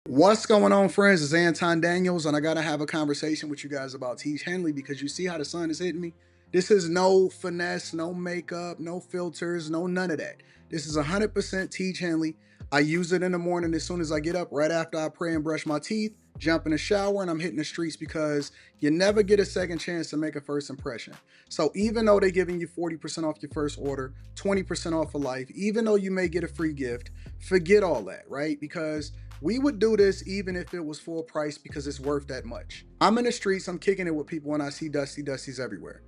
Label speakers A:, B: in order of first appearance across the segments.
A: What's going on, friends? It's Anton Daniels, and I gotta have a conversation with you guys about Tiege Hanley because you see how the sun is hitting me. This is no finesse, no makeup, no filters, no none of that. This is 100% Tiege Hanley. I use it in the morning as soon as I get up, right after I pray and brush my teeth, jump in the shower, and I'm hitting the streets because you never get a second chance to make a first impression. So even though they're giving you 40% off your first order, 20% off for life, even though you may get a free gift, forget all that, right? Because we would do this even if it was full price because it's worth that much. I'm in the streets, I'm kicking it with people, and I see dusties everywhere.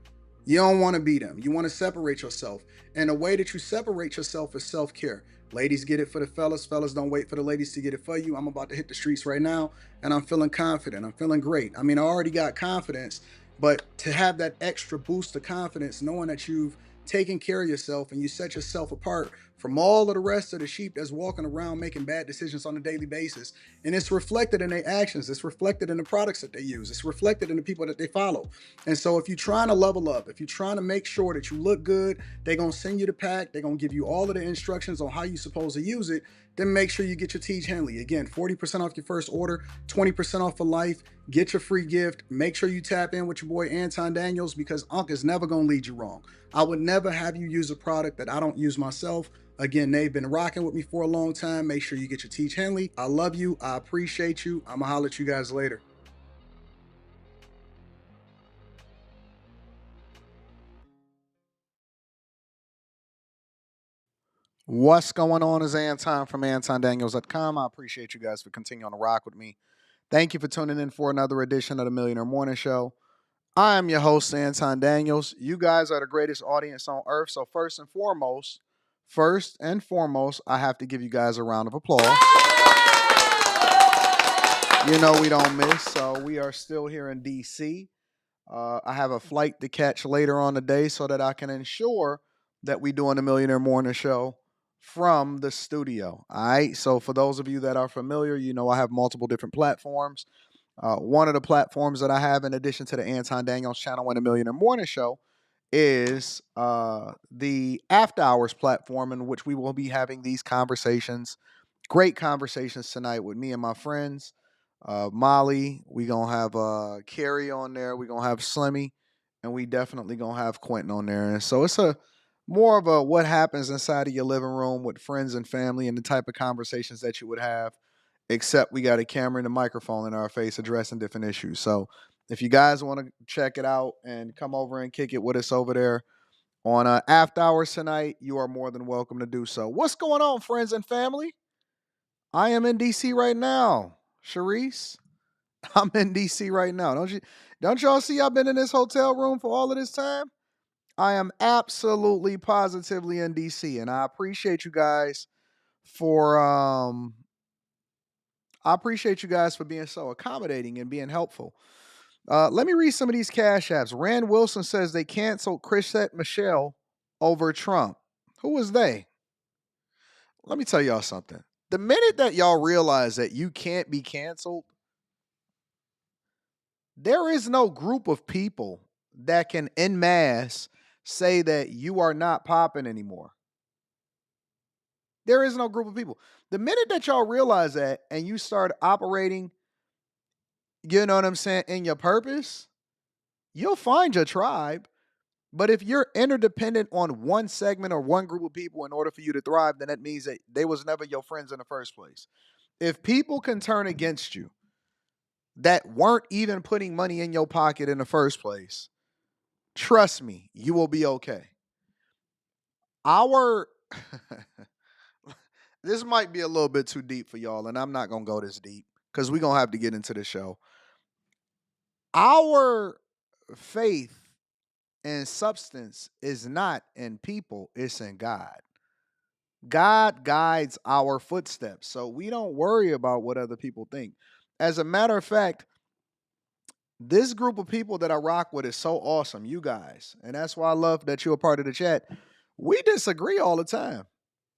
A: You don't want to be them. You want to separate yourself. And the way that you separate yourself is self-care. Ladies get it for the fellas. Fellas don't wait for the ladies to get it for you. I'm about to hit the streets right now, and I'm feeling confident. I'm feeling great. I mean, I already got confidence, but to have that extra boost of confidence, knowing that you've taken care of yourself and you set yourself apart from all of the rest of the sheep that's walking around making bad decisions on a daily basis. And it's reflected in their actions. It's reflected in the products that they use. It's reflected in the people that they follow. And so if you're trying to level up, if you're trying to make sure that you look good, they're going to send you the pack. They're going to give you all of the instructions on how you're supposed to use it. Then make sure you get your Tiege Hanley. Again, 40% off your first order, 20% off for life. Get your free gift. Make sure you tap in with your boy Anton Daniels because Unc is never going to lead you wrong. I would never have you use a product that I don't use myself. Again, they've been rocking with me for a long time. Make sure you get your Tiege Hanley. I love you. I appreciate you. I'm going to holler at you guys later. What's going on is Anton from AntonDaniels.com. I appreciate you guys for continuing to rock with me. Thank you for tuning in for another edition of the Millionaire Morning Show. I am your host, Anton Daniels. You guys are the greatest audience on earth. So first and foremost, I have to give you guys a round of applause. You know we don't miss. So we are still here in DC. I have a flight to catch later on the day so that I can ensure that we doing the Millionaire Morning Show from the studio. All right. So for those of you that are familiar, you know I have multiple different platforms. One of the platforms that I have, in addition to the Anton Daniels channel and the Millionaire Morning Show, is the After Hours platform, in which we will be having these conversations, great conversations tonight with me and my friends. Molly, we gonna have Carrie on there. We gonna have Slimmy, and we definitely gonna have Quentin on there. And so it's a more of a what happens inside of your living room with friends and family, and the type of conversations that you would have. Except we got a camera and a microphone in our face addressing different issues. So if you guys want to check it out and come over and kick it with us over there on After Hours tonight, you are more than welcome to do so. What's going on, friends and family? I am in DC right now. Sharice, I'm in DC right now. Don't y'all see I've been in this hotel room for all of this time? I am absolutely positively in DC, and for I appreciate you guys for being so accommodating and being helpful. Let me read some of these cash apps. Rand Wilson says they canceled Chrisette Michelle over Trump. Who was they? Let me tell y'all something. The minute that y'all realize that you can't be canceled, there is no group of people that can en masse say that you are not popping anymore. There is no group of people. The minute that y'all realize that and you start operating, you know what I'm saying, in your purpose, you'll find your tribe. But if you're interdependent on one segment or one group of people in order for you to thrive, then that means that they was never your friends in the first place. If people can turn against you that weren't even putting money in your pocket in the first place, trust me, you will be okay. Our this might be a little bit too deep for y'all, and I'm not gonna go this deep because we're gonna have to get into the show. Our faith and substance is not in people, it's in God. God guides our footsteps. So we don't worry about what other people think. As a matter of fact, this group of people that I rock with is so awesome, you guys. And that's why I love that you're a part of the chat. We disagree all the time.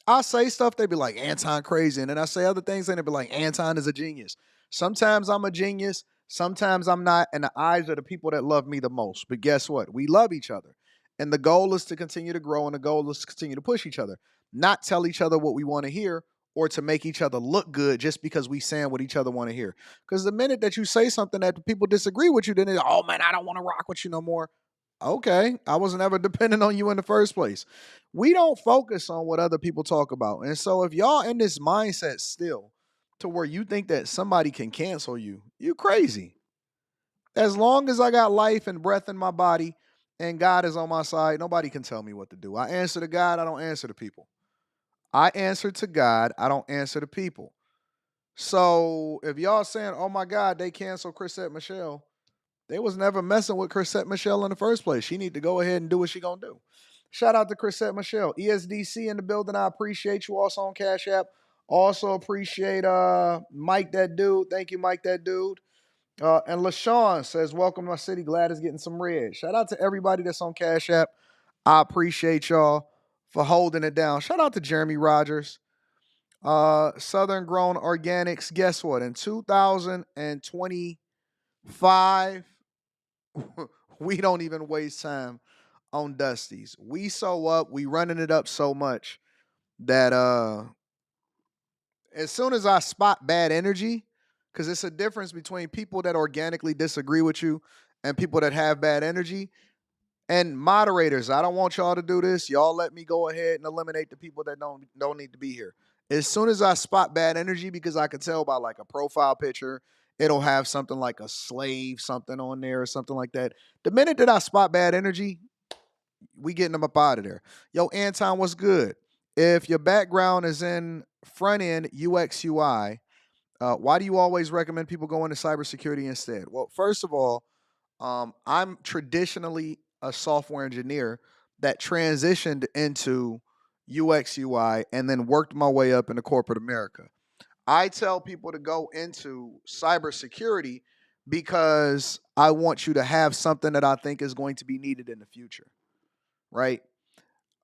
A: I say stuff, they be like, Anton crazy. And then I say other things, and they be like, Anton is a genius. Sometimes I'm a genius, sometimes I'm not, in the eyes of the people that love me the most. But guess what? We love each other. And the goal is to continue to grow, and the goal is to continue to push each other, not tell each other what we want to hear or to make each other look good just because we saying what each other want to hear. Because the minute that you say something that people disagree with you, then it's, oh man, I don't want to rock with you no more. Okay, I wasn't ever dependent on you in the first place. We don't focus on what other people talk about. And so if y'all in this mindset still to where you think that somebody can cancel you, you crazy. As long as I got life and breath in my body and God is on my side, nobody can tell me what to do. I answer to God, I don't answer to people. I answer to God, I don't answer to people. So if y'all saying, oh my God, they canceled Chrisette Michelle, they was never messing with Chrisette Michelle in the first place. She need to go ahead and do what she gonna do. Shout out to Chrisette Michelle. ESDC in the building. I appreciate you. Also on Cash App. Also appreciate Mike that dude. Thank you, Mike that dude. And LaShawn says, welcome to my city. Glad it's getting some red. Shout out to everybody that's on Cash App. I appreciate y'all for holding it down. Shout out to Jeremy Rogers. Southern Grown Organics. Guess what? In 2025, we don't even waste time on Dusties. We so up, we running it up so much that as soon as I spot bad energy, because it's a difference between people that organically disagree with you and people that have bad energy. And moderators, I don't want y'all to do this. Y'all let me go ahead and eliminate the people that don't need to be here. As soon as I spot bad energy, because I can tell by like a profile picture, it'll have something like a slave, something on there or something like that. The minute that I spot bad energy, we getting them up out of there. Yo, Anton, what's good? If your background is in front end UX UI, why do you always recommend people go into cybersecurity instead? Well, first of all, I'm traditionally a software engineer that transitioned into UX UI and then worked my way up into corporate America. I tell people to go into cybersecurity because I want you to have something that I think is going to be needed in the future, right?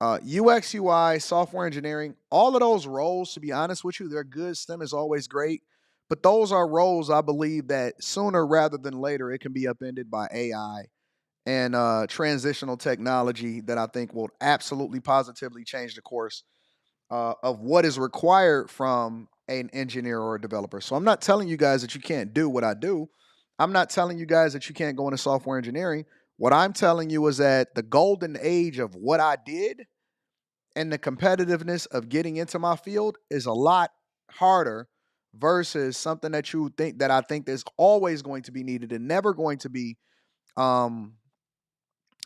A: UX, UI, software engineering, all of those roles, to be honest with you, they're good. STEM is always great. But those are roles I believe that sooner rather than later, it can be upended by AI and transitional technology that I think will absolutely positively change the course of what is required from an engineer or a developer. So I'm not telling you guys that you can't do what I do. I'm not telling you guys that you can't go into software engineering. What I'm telling you is that the golden age of what I did and the competitiveness of getting into my field is a lot harder versus something that you think that I think is always going to be needed and never going to be um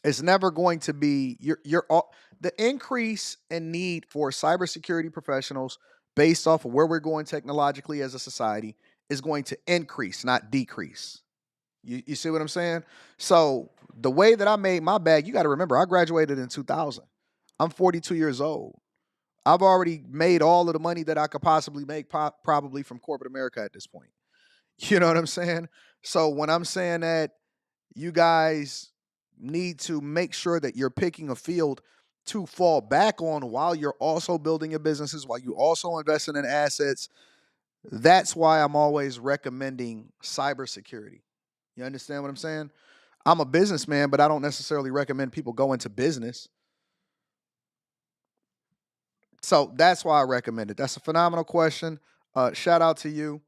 A: it's never going to be the increase in need for cybersecurity professionals based off of where we're going technologically as a society is going to increase, not decrease. You see what I'm saying? So the way that I made my bag, you got to remember, I graduated in 2000. I'm 42 years old. I've already made all of the money that I could possibly make, probably from corporate America at this point. You know what I'm saying? So when I'm saying that you guys need to make sure that you're picking a field to fall back on while you're also building your businesses, while you also investing in assets, that's why I'm always recommending cybersecurity. You understand what I'm saying? I'm a businessman, but I don't necessarily recommend people go into business. So that's why I recommend it. That's a phenomenal question. Shout out to you.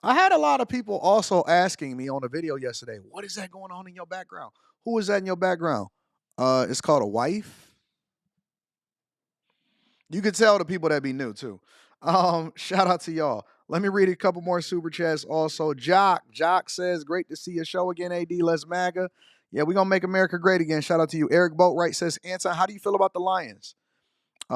A: I had a lot of people also asking me on a video yesterday, what is that going on in your background? Who is that in your background? It's called a wife. You could tell the people that be new too. Shout out to y'all. Let me read a couple more super chats. Also, Jock says, great to see your show again, AD. Let's MAGA. Yeah, we're gonna make America great again. Shout out to you. Eric Boatwright says, Anton, how do you feel about the Lions?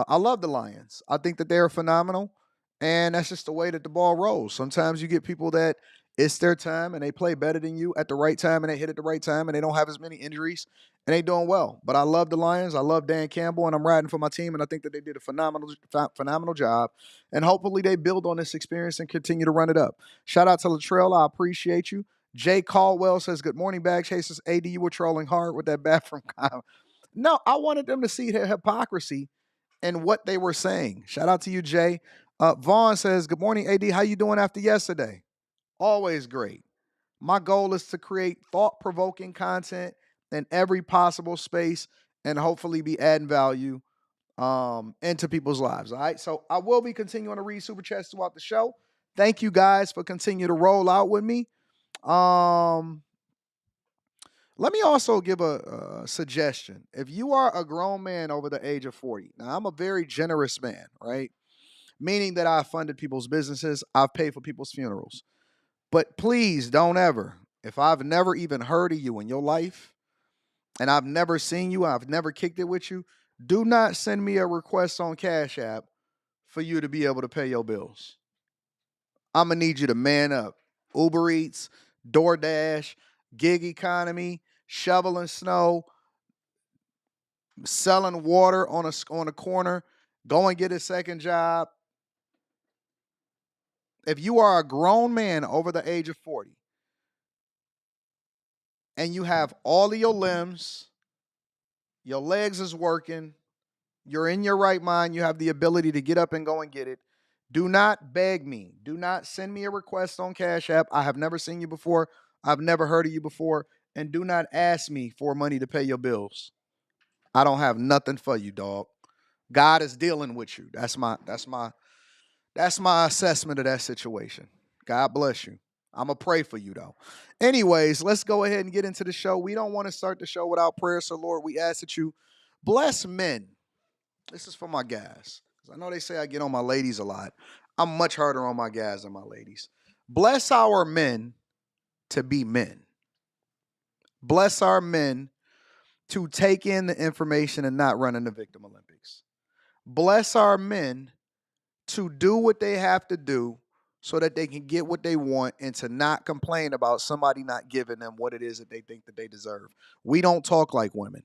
A: I love the Lions. I think that they're phenomenal, and that's just the way that the ball rolls. Sometimes you get people that it's their time and they play better than you at the right time and they hit at the right time and they don't have as many injuries and they doing well. But I love the Lions. I love Dan Campbell, and I'm riding for my team, and I think that they did a phenomenal job. And hopefully they build on this experience and continue to run it up. Shout out to Latrell. I appreciate you. Jay Caldwell says, good morning, Bag Chasers. AD, you were trolling hard with that bathroom comment. No, I wanted them to see the hypocrisy and what they were saying. Shout out to you, Jay. Vaughn says, good morning, AD. How you doing after yesterday? Always great. My goal is to create thought-provoking content in every possible space and hopefully be adding value into people's lives. All right. So I will be continuing to read super chats throughout the show. Thank you guys for continuing to roll out with me. Let me also give a suggestion. If you are a grown man over the age of 40, now I'm a very generous man, right? Meaning that I've funded people's businesses, I've paid for people's funerals. But please don't ever, if I've never even heard of you in your life, and I've never seen you, I've never kicked it with you, do not send me a request on Cash App for you to be able to pay your bills. I'm going to need you to man up. Uber Eats, DoorDash, gig economy, shoveling snow, selling water on a corner, go and get a second job. If you are a grown man over the age of 40 and you have all of your limbs, your legs is working, you're in your right mind, you have the ability to get up and go and get it, do not beg me. Do not send me a request on Cash App. I have never seen you before. I've never heard of you before. And do not ask me for money to pay your bills. I don't have nothing for you, dog. God is dealing with you. That's my assessment of that situation. God bless you. I'm going to pray for you, though. Anyways, let's go ahead and get into the show. We don't want to start the show without prayer. So, Lord, we ask that you bless men. This is for my guys. I know they say I get on my ladies a lot. I'm much harder on my guys than my ladies. Bless our men to be men. Bless our men to take in the information and not run in the Victim Olympics. Bless our men to do what they have to do so that they can get what they want and to not complain about somebody not giving them what it is that they think that they deserve. We don't talk like women.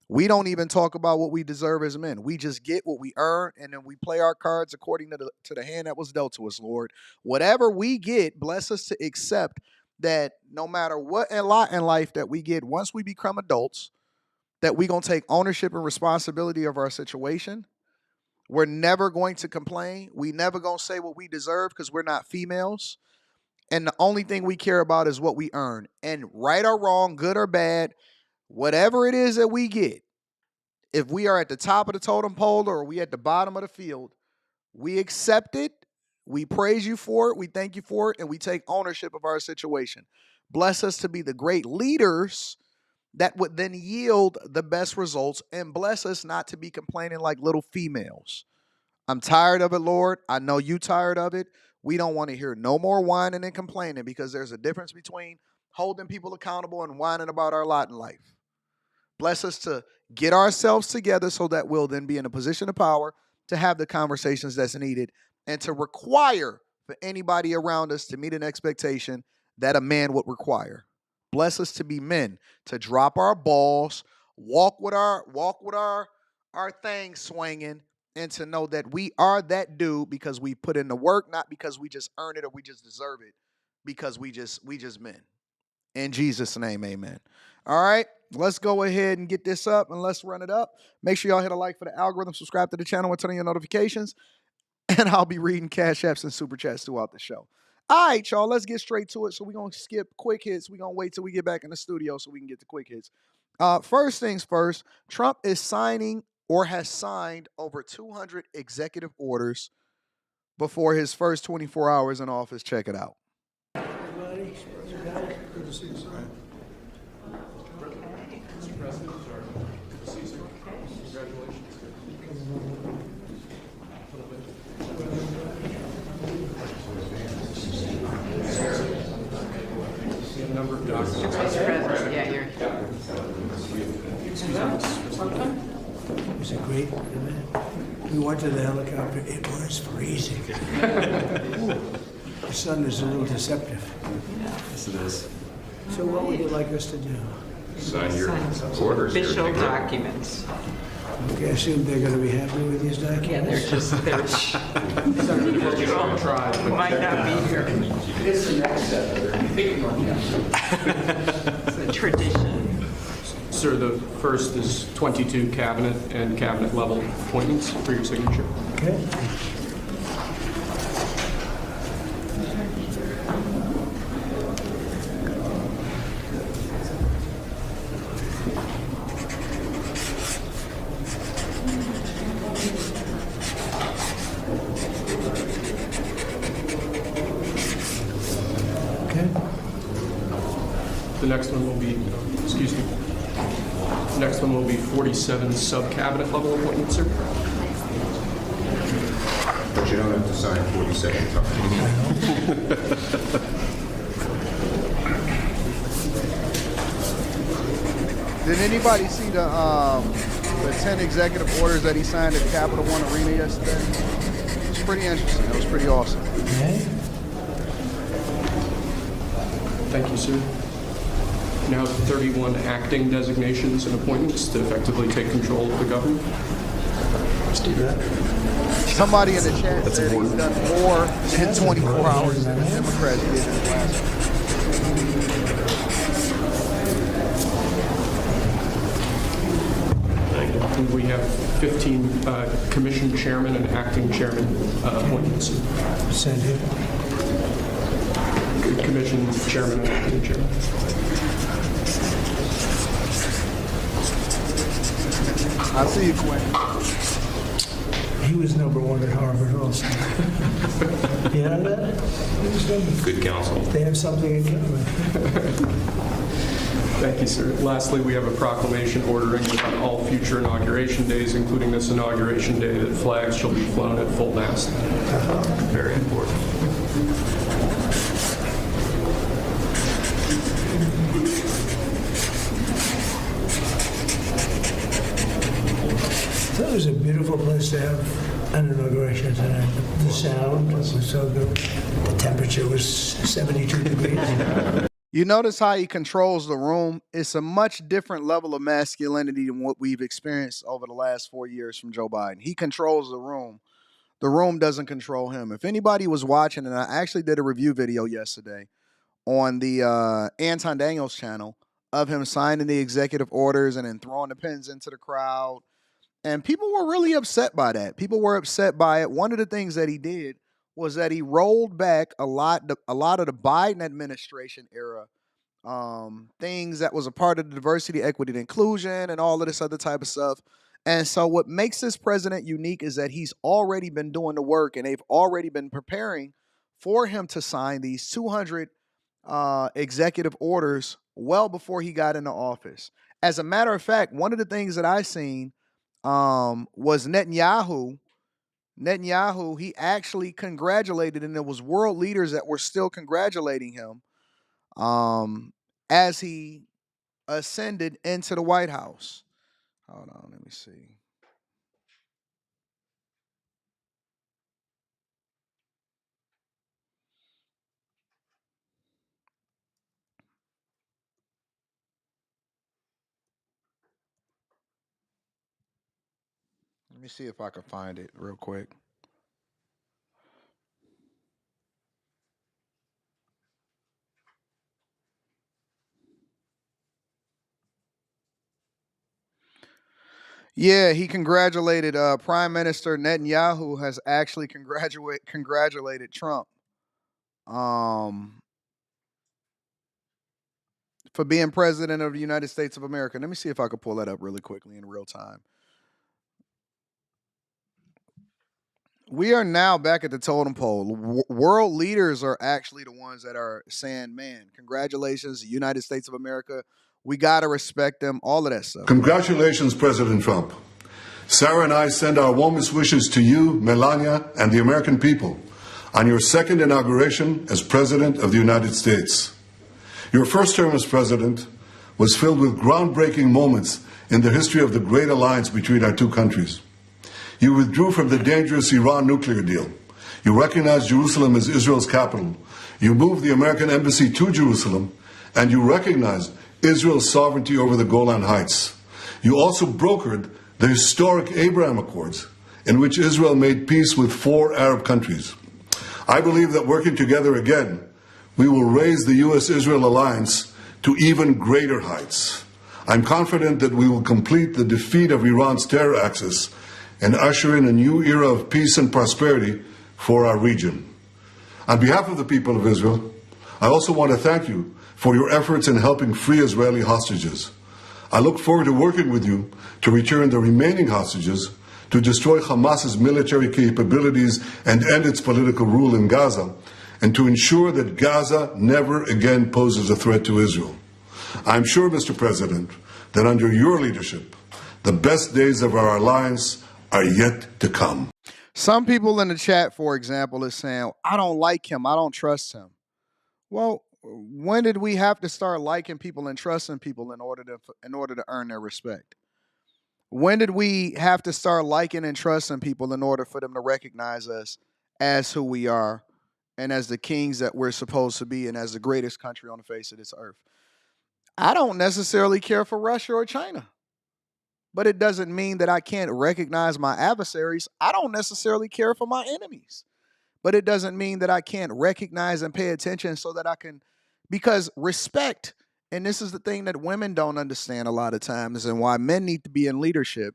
A: We don't even talk about what we deserve as men. We just get what we earn, and then we play our cards according to the hand that was dealt to us, Lord. Whatever we get, bless us to accept that no matter what a lot in life that we get, once we become adults, that we're going to take ownership and responsibility of our situation. We're never going to complain. We never going to say what we deserve because we're not females. And the only thing we care about is what we earn. And right or wrong, good or bad, whatever it is that we get, if we are at the top of the totem pole or we at the bottom of the field, we accept it, we praise you for it, we thank you for it, and we take ownership of our situation. Bless us to be the great leaders that would then yield the best results, and bless us not to be complaining like little females. I'm tired of it, Lord. I know you tired of it. We don't want to hear no more whining and complaining because there's a difference between holding people accountable and whining about our lot in life. Bless us to get ourselves together so that we'll then be in a position of power to have the conversations that's needed and to require for anybody around us to meet an expectation that a man would require. Bless us to be men, to drop our balls, walk with our thing swinging, and to know that we are that dude because we put in the work, not because we just earn it or we just deserve it, because we just men. In Jesus' name, amen. All right, let's go ahead and get this up and let's run it up. Make sure y'all hit a like for the algorithm, subscribe to the channel, and turn on your notifications. And I'll be reading Cash Apps and Super Chats throughout the show. All right, y'all, let's get straight to it. So we're going to skip quick hits. We're going to wait till we get back in the studio so we can get the quick hits. First things first, Trump is signing or has signed over 200 executive orders before his first 24 hours in office. Check it out.
B: Everybody, good to see you, sir. Mr. President, sorry. Good to see you, sir. Congratulations. A number of documents.
C: Mr. President, yeah, you're.
D: Was it great? We went to the helicopter. It was freezing. The sun is a little deceptive.
B: Yes, it is.
D: So what would you like us to do?
E: Sign your orders here.
C: Official documents.
D: Okay, I assume they're going to be happy with these documents?
C: Yeah, they're some people who might not be here.
D: It's the next step.
C: It's a tradition.
B: Sir, the first is 22 cabinet and cabinet level appointments for your signature.
D: Okay. Okay.
B: The next one will be, excuse me, the next one will be 47 sub-cabinet level appointments, sir.
E: But you don't have to sign 47 times.
A: Did anybody see the 10 executive orders that he signed at Capital One Arena yesterday? It was pretty interesting. It was pretty awesome.
D: Okay.
B: Thank you, sir. Now 31 acting designations and appointments to effectively take control of the government.
A: Somebody in the chat said he's done more in 24 hours than the Democrats did in the last one.
B: And we have 15 commission chairman and acting chairman appointments.
D: Send here.
B: Commission chairman and acting chairman.
A: I see you, Quinn.
D: He was number one at Harvard also. You know that? He was number.
E: Good counsel.
D: They have something in common.
B: Thank you, sir. Lastly, we have a proclamation ordering that on all future inauguration days, including this inauguration day, that flags shall be flown at full mast.
E: Very important.
D: That was a beautiful place to have an inauguration tonight. The sound was so good. The temperature was 72 degrees.
A: You notice how he controls the room? It's a much different level of masculinity than what we've experienced over the last 4 years from Joe Biden. He controls the room. The room doesn't control him. If anybody was watching, and I actually did a review video yesterday on the Anton Daniels channel of him signing the executive orders and then throwing the pens into the crowd. And people were really upset by that. People were upset by it. One of the things that he did was that he rolled back a lot of the Biden administration era things that was a part of the diversity, equity, and inclusion and all of this other type of stuff. And so what makes this president unique is that he's already been doing the work and they've already been preparing for him to sign these 200 executive orders well before he got into office. As a matter of fact, one of the things that I seen was Netanyahu, he actually congratulated, and there was world leaders that were still congratulating him as he ascended into the White House. Hold on, let me see. Let me see if I can find it real quick. Yeah, he congratulated Prime Minister Netanyahu has actually congratulated Trump for being president of the United States of America. Let me see if I can pull that up really quickly in real time. We are now back at the totem pole. World leaders are actually the ones that are saying, man, congratulations, the United States of America. We got to respect them, all of that stuff.
F: Congratulations, President Trump. Sarah and I send our warmest wishes to you, Melania, and the American people on your second inauguration as President of the United States. Your first term as President was filled with groundbreaking moments in the history of the great alliance between our two countries. You withdrew from the dangerous Iran nuclear deal. You recognized Jerusalem as Israel's capital. You moved the American embassy to Jerusalem, and you recognized Israel's sovereignty over the Golan Heights. You also brokered the historic Abraham Accords, in which Israel made peace with 4 Arab countries. I believe that working together again, we will raise the U.S.-Israel alliance to even greater heights. I'm confident that we will complete the defeat of Iran's terror axis and usher in a new era of peace and prosperity for our region. On behalf of the people of Israel, I also want to thank you for your efforts in helping free Israeli hostages. I look forward to working with you to return the remaining hostages, to destroy Hamas's military capabilities and end its political rule in Gaza, and to ensure that Gaza never again poses a threat to Israel. I'm sure, Mr. President, that under your leadership, the best days of our alliance are yet to come.
A: Some people in the chat, for example, is saying, I don't like him, I don't trust him. Well, when did we have to start liking people and trusting people in order to earn their respect? When did we have to start liking and trusting people in order for them to recognize us as who we are and as the kings that we're supposed to be and as the greatest country on the face of this earth? I don't necessarily care for Russia or China, but it doesn't mean that I can't recognize my adversaries. I don't necessarily care for my enemies, but it doesn't mean that I can't recognize and pay attention so that I can, because respect, and this is the thing that women don't understand a lot of times and why men need to be in leadership,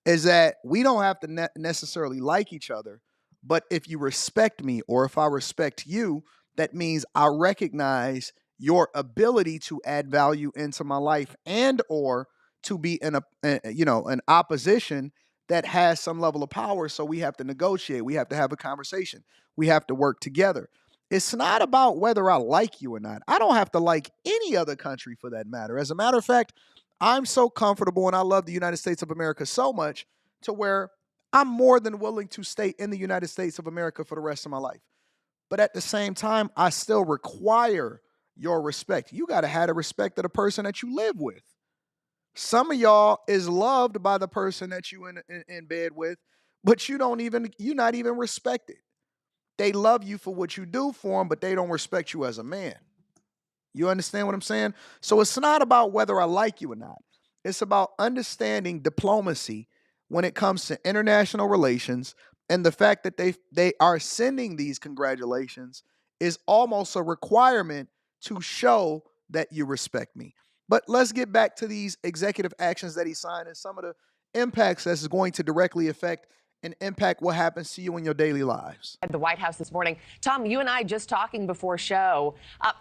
A: is that we don't have to necessarily like each other, but if you respect me or if I respect you, that means I recognize your ability to add value into my life and or to be in an opposition that has some level of power. So we have to negotiate. We have to have a conversation. We have to work together. It's not about whether I like you or not. I don't have to like any other country for that matter. As a matter of fact, I'm so comfortable and I love the United States of America so much to where I'm more than willing to stay in the United States of America for the rest of my life. But at the same time, I still require your respect. You got to have the respect of the person that you live with. Some of y'all is loved by the person that you in bed with, but you're not even respected. They love you for what you do for them, but they don't respect you as a man. You understand what I'm saying? So it's not about whether I like you or not. It's about understanding diplomacy when it comes to international relations, and the fact that they are sending these congratulations is almost a requirement to show that you respect me. But let's get back to these executive actions that he signed and some of the impacts that's going to directly affect and impact what happens to you in your daily lives.
G: At the White House this morning. Tom, you and I just talking before show.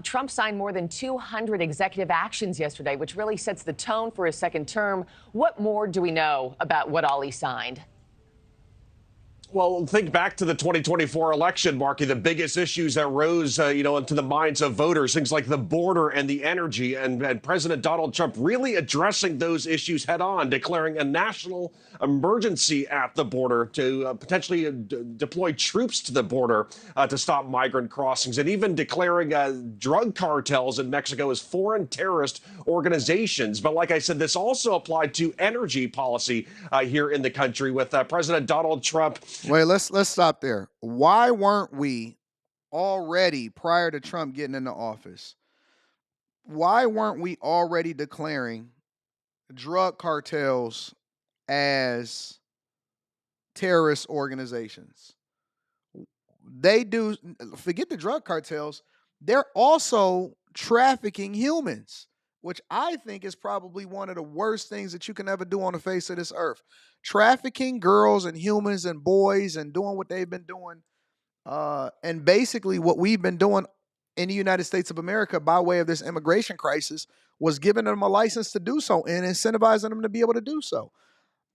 G: Trump signed more than 200 executive actions yesterday, which really sets the tone for his second term. What more do we know about what all he signed?
H: Well, think back to the 2024 election, Marky, the biggest issues that rose, into the minds of voters, things like the border and the energy, and President Donald Trump really addressing those issues head on, declaring a national emergency at the border to potentially deploy troops to the border to stop migrant crossings, and even declaring drug cartels in Mexico as foreign terrorist organizations. But like I said, this also applied to energy policy here in the country with President Donald Trump.
A: Wait, let's stop there. Why weren't we already, prior to Trump getting into office, why weren't we already declaring drug cartels as terrorist organizations? They do, forget the drug cartels, they're also trafficking humans, which I think is probably one of the worst things that you can ever do on the face of this earth. Trafficking girls and humans and boys and doing what they've been doing. And basically what we've been doing in the United States of America by way of this immigration crisis was giving them a license to do so and incentivizing them to be able to do so.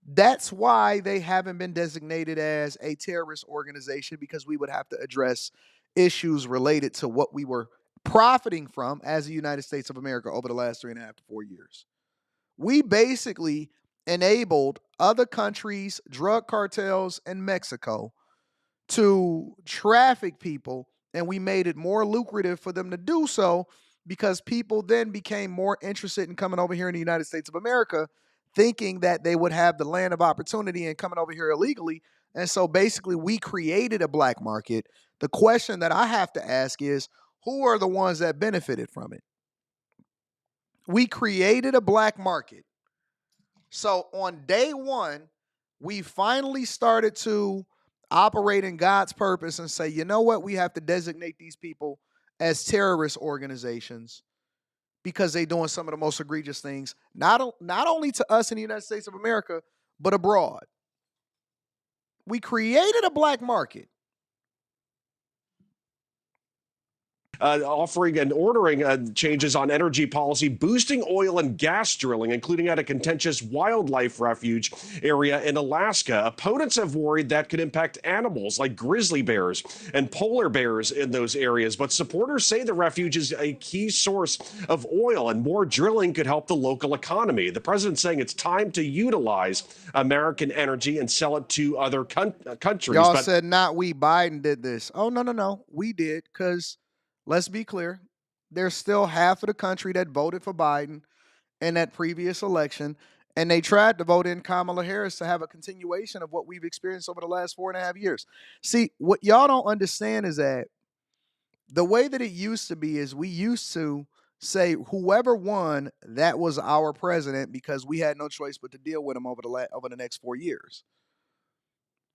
A: That's why they haven't been designated as a terrorist organization, because we would have to address issues related to what we were profiting from as the United States of America over the last 3.5 to 4 years. We basically enabled other countries, drug cartels, and Mexico to traffic people, and we made it more lucrative for them to do so because people then became more interested in coming over here in the United States of America, thinking that they would have the land of opportunity and coming over here illegally. And so basically we created a black market. The question that I have to ask is, who are the ones that benefited from it? We created a black market. So on day one, we finally started to operate in God's purpose and say, you know what? We have to designate these people as terrorist organizations because they're doing some of the most egregious things, not only to us in the United States of America, but abroad. We created a black market.
H: offering and ordering changes on energy policy, boosting oil and gas drilling, including at a contentious wildlife refuge area in Alaska. Opponents have worried that could impact animals like grizzly bears and polar bears in those areas. But supporters say the refuge is a key source of oil and more drilling could help the local economy. The president's saying it's time to utilize American energy and sell it to other countries.
A: Y'all said not we, Biden did this. Oh, no. We did, because let's be clear. There's still half of the country that voted for Biden in that previous election, and they tried to vote in Kamala Harris to have a continuation of what we've experienced over the last 4.5 years. See, what y'all don't understand is that the way that it used to be is we used to say whoever won, that was our president, because we had no choice but to deal with him over the next 4 years.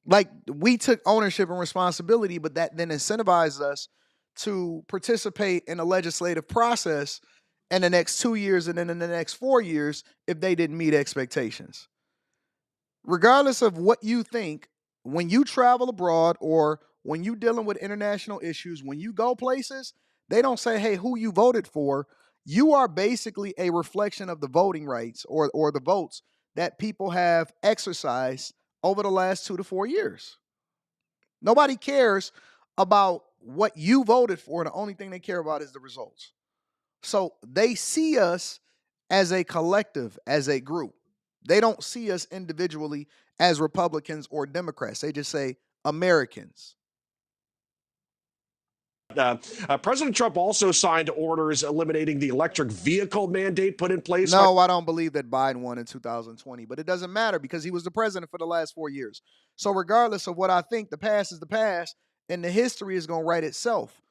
A: Like, we took ownership and responsibility, but that then incentivized us to participate in a legislative process in the next 2 years and then in the next 4 years if they didn't meet expectations. Regardless of what you think, when you travel abroad or when you're dealing with international issues, when you go places, they don't say, hey, who you voted for. You are basically a reflection of the voting rights or the votes that people have exercised over the last 2 to 4 years. Nobody cares about what you voted for. The only thing they care about is the results. So they see us as a collective, as a group. They don't see us individually as Republicans or Democrats. They just say Americans.
H: President Trump also signed orders eliminating the electric vehicle mandate put in place.
A: No, I don't believe that Biden won in 2020, but it doesn't matter because he was the president for the last 4 years. So regardless of what I think, the past is the past, and the history is going to write itself.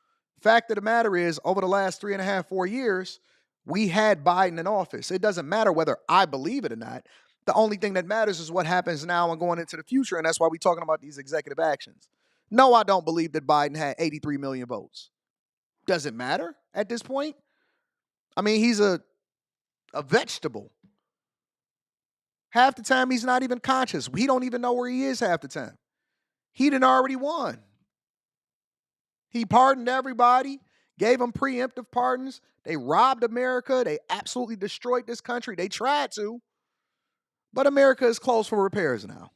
A: Fact of the matter is, over the last 3.5, 4 years, we had Biden in office. It doesn't matter whether I believe it or not. The only thing that matters is what happens now and going into the future, and that's why we're talking about these executive actions. No, I don't believe that Biden had 83 million votes. Does it matter at this point? I mean, he's a vegetable. Half the time, he's not even conscious. He don't even know where he is half the time. He done already won. He pardoned everybody, gave them preemptive pardons. They robbed America. They absolutely destroyed this country. They tried to. But America is closed for repairs now.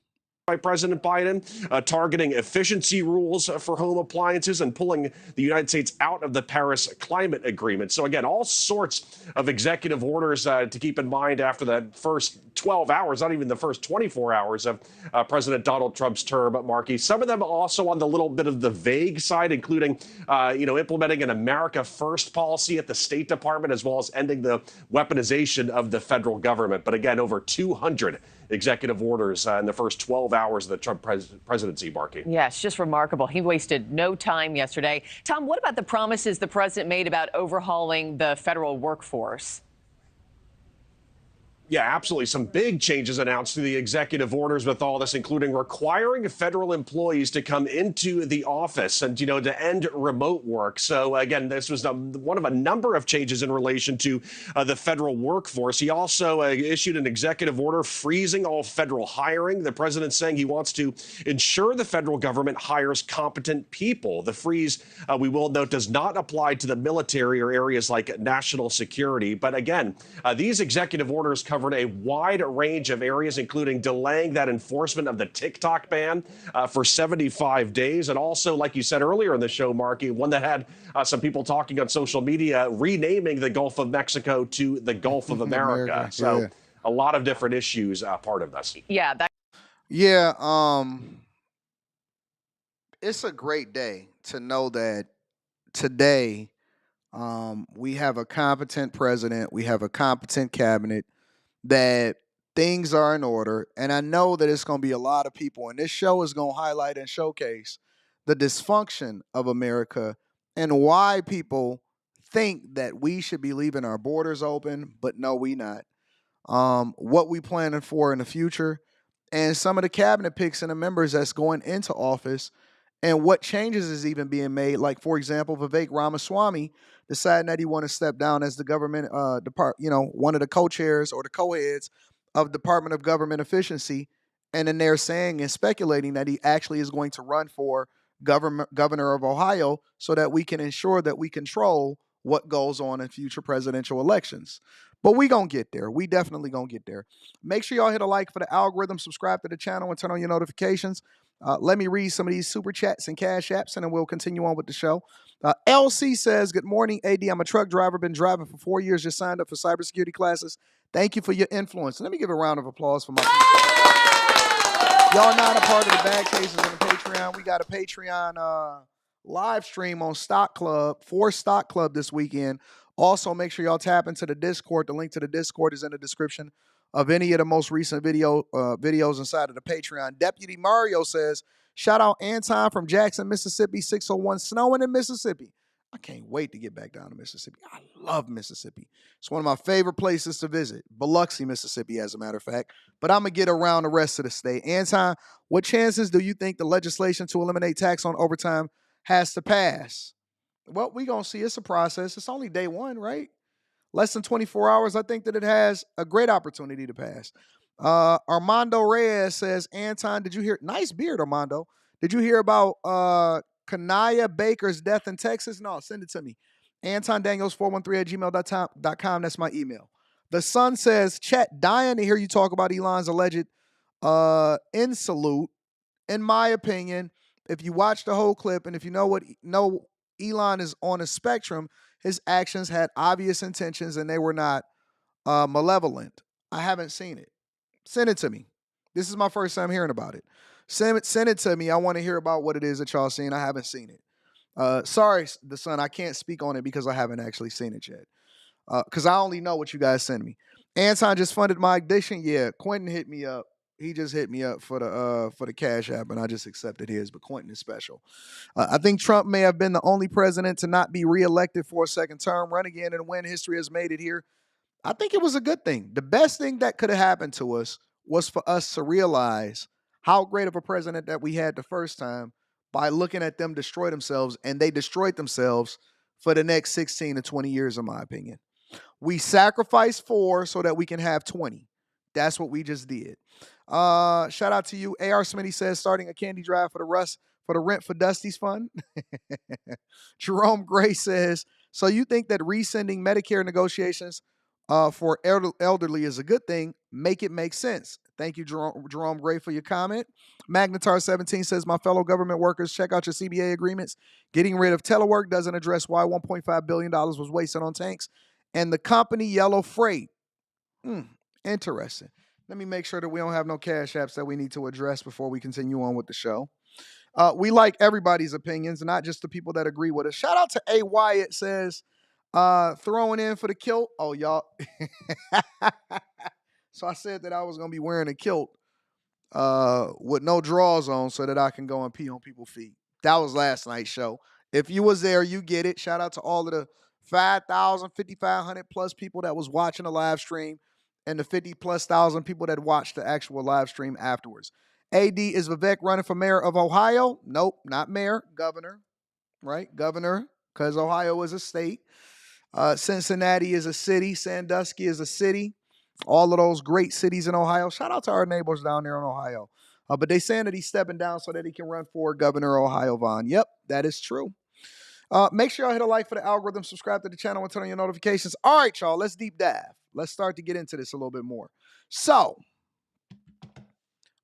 H: By President Biden, targeting efficiency rules for home appliances and pulling the United States out of the Paris Climate Agreement. So again, all sorts of executive orders to keep in mind after the first 12 hours, not even the first 24 hours of President Donald Trump's term, Markey. Some of them also on the little bit of the vague side, including, implementing an America First policy at the State Department, as well as ending the weaponization of the federal government. But again, over 200 executive orders in the first 12 hours of the Trump presidency, Markey.
G: Yes, just remarkable. He wasted no time yesterday. Tom, what about the promises the president made about overhauling the federal workforce?
H: Yeah, absolutely. Some big changes announced through the executive orders with all this, including requiring federal employees to come into the office and, to end remote work. So, again, this was one of a number of changes in relation to the federal workforce. He also issued an executive order freezing all federal hiring. The president saying he wants to ensure the federal government hires competent people. The freeze, we will note, does not apply to the military or areas like national security. But again, these executive orders covered a wide range of areas, including delaying that enforcement of the TikTok ban for 75 days. And also, like you said earlier in the show, Markey, one that had some people talking on social media, renaming the Gulf of Mexico to the Gulf of America. So a lot of different issues part of this.
G: Yeah.
A: It's a great day to know that today we have a competent president. We have a competent cabinet, that things are in order. And I know that it's going to be a lot of people, and this show is going to highlight and showcase the dysfunction of America and why people think that we should be leaving our borders open, but no, we not. What we planning for in the future, and some of the cabinet picks and the members that's going into office, and what changes is even being made. Like, for example, Vivek Ramaswamy deciding that he want to step down as the government one of the co-chairs or the co-heads of Department of Government Efficiency, and then they're saying and speculating that he actually is going to run for governor of Ohio, so that we can ensure that we control what goes on in future presidential elections. But we gonna get there. We definitely gonna get there. Make sure y'all hit a like for the algorithm, subscribe to the channel, and turn on your notifications. Let me read some of these super chats and cash apps, and then we'll continue on with the show. LC says, good morning, AD. I'm a truck driver, been driving for 4 years, just signed up for cybersecurity classes. Thank you for your influence. Let me give a round of applause for my people. Y'all not a part of the Bad Cases on the Patreon. We got a Patreon live stream on Stock Club, for Stock Club this weekend. Also, make sure y'all tap into the Discord. The link to the Discord is in the description of any of the most recent videos inside of the Patreon. Deputy Mario says, shout out Anton from Jackson, Mississippi, 601, snowing in Mississippi. I can't wait to get back down to Mississippi. I love Mississippi. It's one of my favorite places to visit. Biloxi, Mississippi, as a matter of fact. But I'm going to get around the rest of the state. Anton, what chances do you think the legislation to eliminate tax on overtime has to pass? Well, we're going to see. It's a process. It's only day one, right? Less than 24 hours. I think that it has a great opportunity to pass. Armando Reyes says, Anton, did you hear? Nice beard, Armando. Did you hear about Kanaya Baker's death in Texas? No, send it to me. Anton Daniels 413@gmail.com. That's my email. The Sun says, Chet, dying to hear you talk about Elon's alleged insalute. In my opinion, if you watch the whole clip and if you know Elon is on a spectrum, his actions had obvious intentions and they were not malevolent. I haven't seen it. Send it to me. This is my first time hearing about it. Send it to me. I want to hear about what it is that y'all seen. I haven't seen it. Sorry, The Sun, I can't speak on it because I haven't actually seen it yet. Because I only know what you guys send me. Anton just funded my addiction. Yeah, Quentin hit me up. He just hit me up for the Cash App, and I just accepted his. But Quentin is special. I think Trump may have been the only president to not be reelected for a second term, run again, and win. History has made it here. I think it was a good thing. The best thing that could have happened to us was for us to realize how great of a president that we had the first time by looking at them destroy themselves, and they destroyed themselves for the next 16 to 20 years, in my opinion. We sacrificed 4 so that we can have 20. That's what we just did. Shout out to you. A.R. Smitty says, starting a candy drive for the Rent for Dusty's fund. Jerome Gray says, so you think that rescinding Medicare negotiations for elderly is a good thing? Make it make sense. Thank you, Jerome Gray, for your comment. Magnetar17 says, my fellow government workers, check out your CBA agreements. Getting rid of telework doesn't address why $1.5 billion was wasted on tanks and the company Yellow Freight. Interesting. Let me make sure that we don't have no cash apps that we need to address before we continue on with the show. We like everybody's opinions, not just the people that agree with us. Shout out to A. Wyatt says, throwing in for the kilt. Oh, y'all. So I said that I was going to be wearing a kilt with no drawers on so that I can go and pee on people's feet. That was last night's show. If you was there, you get it. Shout out to all of the 5,000, 5,500 plus people that was watching the live stream and the 50,000+ people that watched the actual live stream afterwards. AD, is Vivek running for mayor of Ohio? Nope, not mayor, governor, right? Governor, because Ohio is a state. Cincinnati is a city. Sandusky is a city. All of those great cities in Ohio. Shout out to our neighbors down there in Ohio. But they saying that he's stepping down so that he can run for governor of Ohio, Vaughn. Yep, that is true. Make sure y'all hit a like for the algorithm, subscribe to the channel, and turn on your notifications. All right, y'all, let's deep dive. Let's start to get into this a little bit more. So,